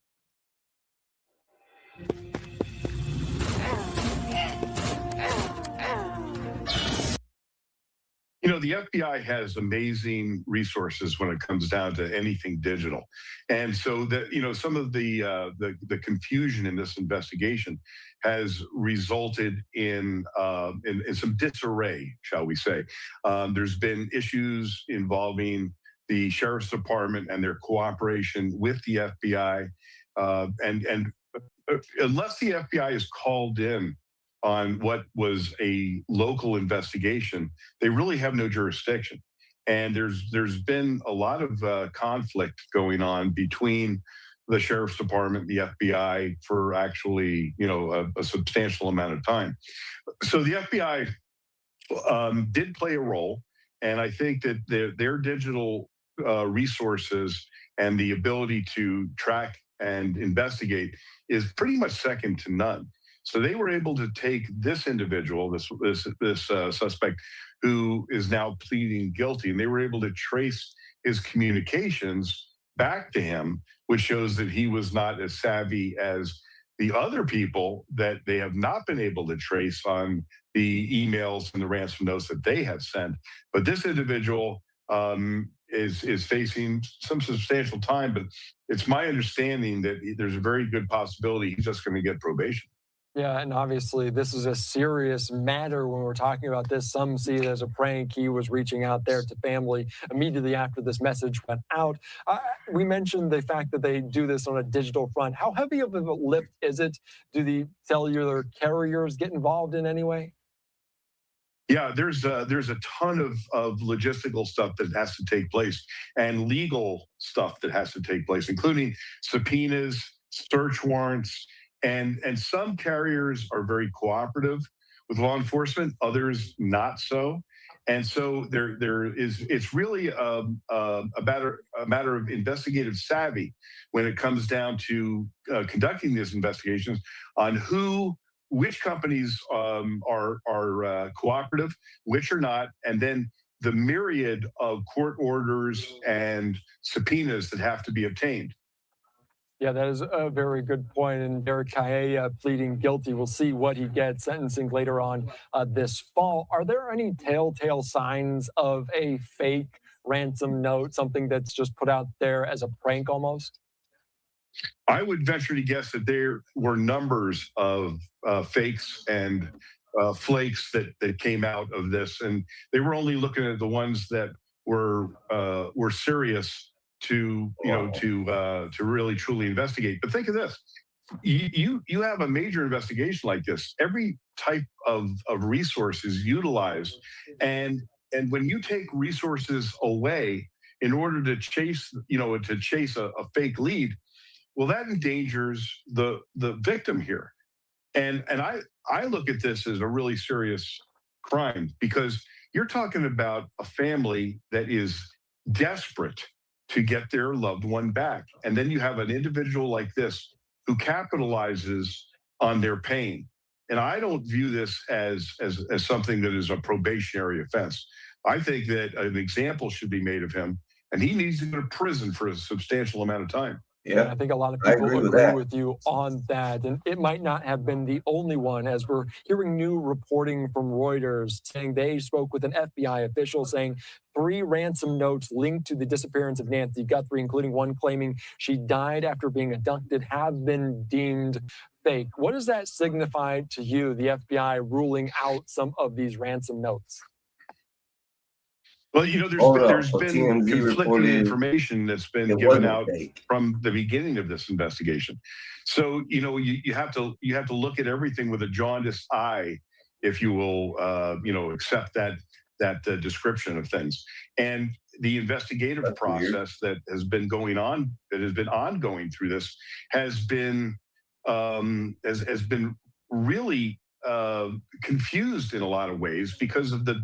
You know, the FBI has amazing resources when it comes down to anything digital. And so that, you know, some of the confusion in this investigation has resulted in some disarray, shall we say. There's been issues involving the Sheriff's Department and their cooperation with the FBI. And unless the FBI is called in on what was a local investigation, they really have no jurisdiction. And there's been a lot of conflict going on between the Sheriff's Department, the FBI, for actually, you know, a substantial amount of time. So the FBI did play a role, and I think that their digital resources and the ability to track and investigate is pretty much second to none. So they were able to take this individual, this suspect, who is now pleading guilty, and they were able to trace his communications back to him, which shows that he was not as savvy as the other people that they have not been able to trace on the emails and the ransom notes that they have sent. But this individual is facing some substantial time, but it's my understanding that there's a very good possibility he's just going to get probation. Yeah, and obviously this is a serious matter when we're talking about this. Some see it as a prank. He was reaching out there to family immediately after this message went out. We mentioned the fact that they do this on a digital front. How heavy of a lift is it? Do the cellular carriers get involved in any way? Yeah, there's a ton of logistical stuff that has to take place and legal stuff that has to take place, including subpoenas, search warrants, and some carriers are very cooperative with law enforcement, others not so. And so it's really a matter of investigative savvy when it comes down to conducting these investigations on which companies are cooperative, which are not, and then the myriad of court orders and subpoenas that have to be obtained. Yeah, that is a very good point. And Derek Calleja pleading guilty. We'll see what he gets sentencing later on this fall. Are there any telltale signs of a fake ransom note, something that's just put out there as a prank almost? I would venture to guess that there were numbers of fakes and flakes that came out of this, and they were only looking at the ones that were serious to really truly investigate. But think of this: you have a major investigation like this. Every type of resource is utilized, and when you take resources away in order to chase a fake lead, well, that endangers the victim here. And I look at this as a really serious crime, because you're talking about a family that is desperate to get their loved one back. And then you have an individual like this who capitalizes on their pain. And I don't view this as something that is a probationary offense. I think that an example should be made of him, and he needs to go to prison for a substantial amount of time. Yeah, And I think a lot of I people agree with agree that. with you on that. And it might not have been the only one, as we're hearing new reporting from Reuters saying they spoke with an FBI official saying 3 ransom notes linked to the disappearance of Nancy Guthrie, including one claiming she died after being abducted, have been deemed fake. What does that signify to you, the FBI ruling out some of these ransom notes? Well, there's been TMZ conflicting reported information that's been it given wasn't out fake. from the beginning of this investigation. So you have to look at everything with a jaundiced eye, if you will, accept that description of things. And the investigative process that has been going on, that has been ongoing through this, has been really confused in a lot of ways because of the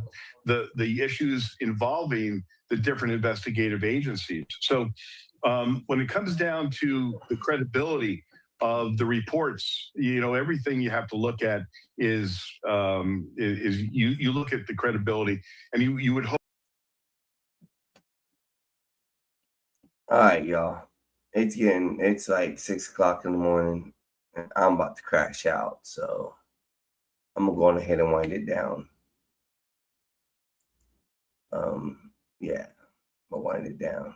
issues involving the different investigative agencies. So when it comes down to the credibility of the reports, everything you have to look at is you look at the credibility, and you would hope. All right, y'all. It's like 6 o'clock in the morning, and I'm about to crash out. So I'm gonna go ahead and wind it down. Yeah, I'm gonna wind it down.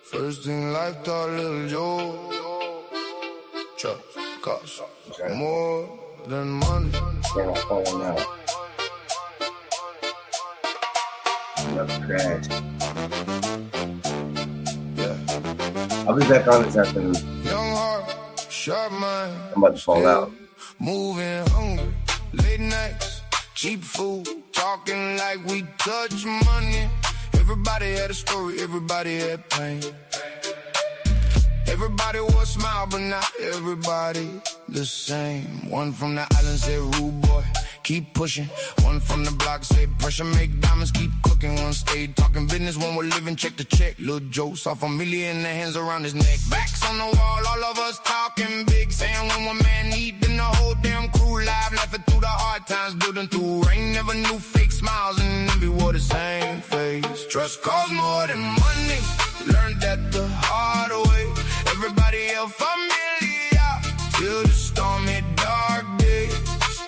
First in life, thought little Joe. Trust costs more than money. Then I'm falling out. I'm about to crash. Yeah. I'll be back on this afternoon. Young heart, sharp mind. I'm about to fall out. Moving hungry, late nights, cheap food, talking like we touch money. Everybody had a story, everybody had pain. Everybody was smile, but not everybody the same. One from the island said, rude boy, keep pushing. One from the block said, pressure make diamonds, keep cooking. One stayed talking business, one was living check to check. Lil' Joe saw familiar in the hands around his neck. Backs on the wall, all of us talking big, saying when one man need, then the whole damn crew live, laughing through the hard times, building through rain. Never knew fake smiles and envy wore the same face. Trust costs more than money, learned that the hard way. Everybody else familiar till the storm hit dark days.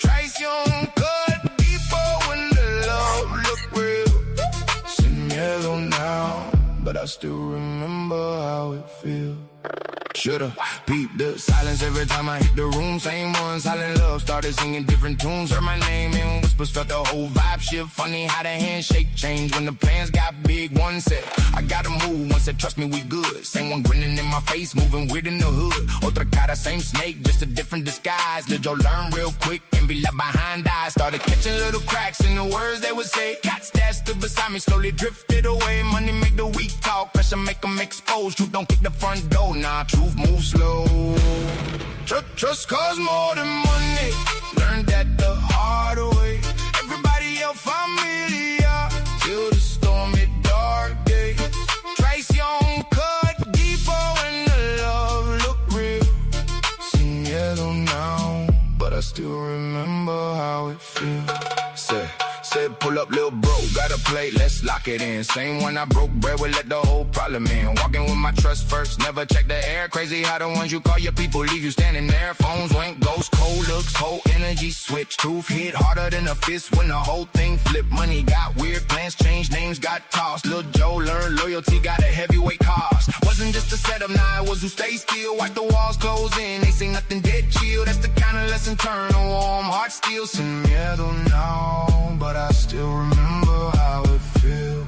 Traición cut deeper when the love look real. Sin miedo now, but I still remember how it feels. Should've peeped the silence every time I hit the room. Same one, silent love, started singing different tunes. Heard my name in whispers, felt the whole vibe shift. Funny how the handshake changed when the plans got big. One said, I gotta move. One said, trust me, we good. Same one grinning in my face, moving weird in the hood. Otra cara, same snake, just a different disguise. Lil' Joe learn real quick and be left behind eyes. Started catching little cracks in the words they would say. Got stashed stood beside me, slowly drifted away. Money make the weak talk, pressure make them expose. Truth don't kick the front door, nah, truth move slow. Trust costs more than money, learned that the hard way. Everybody else familiar till the storm hit dark days. Traición cut deeper when the love look real. Sin miedo now, but I still remember how it feels. Said pull up, little bro, got a plate, let's lock it in. Same one I broke bread with, let the whole problem in. Walking with my trust first, never check the air. Crazy how the ones you call your people leave you standing there. Phones went ghost, cold looks, whole energy switch. Truth hit harder than a fist when the whole thing flipped. Money got weird, plans changed, names got tossed. Lil' Joe learned loyalty got a heavyweight cost. Wasn't just a setup, nah, it was who stay still. Watch the walls close in, they say nothing dead chill. That's the kind of lesson turn a warm heart still. Sin miedo now, but I still remember how it feels.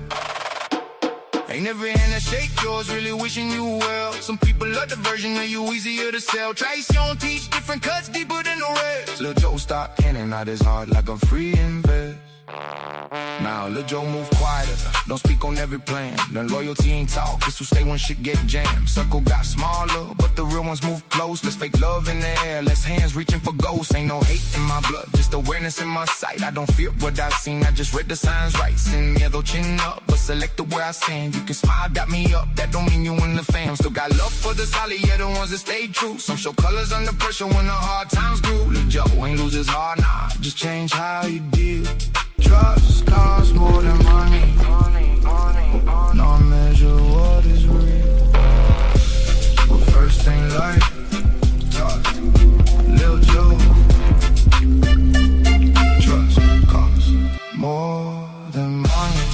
Ain't every hand that shake yours, really wishing you well. Some people love the version of you, easier to sell. Traición teach different cuts deeper than the rest. Lil' Joe stopped canning out his heart like a free invest. Now Lil' Joe move quieter, don't speak on every plan. Then loyalty ain't talk, this who stay when shit get jammed. Circle got smaller, but the real ones move close. Let's fake love in the air, let's hands reaching for ghosts. Ain't no hate in my blood, just awareness in my sight. I don't fear what I've seen, I just read the signs right. Send me though chin up, but select the where I stand. You can smile, dap me up, that don't mean you in the fam. Still got love for the solid, yeah, the ones that stay true. Some show colors under pressure when the hard times grew. Lil' Joe ain't lose his heart, nah, just change how you deal. Trust costs more than money.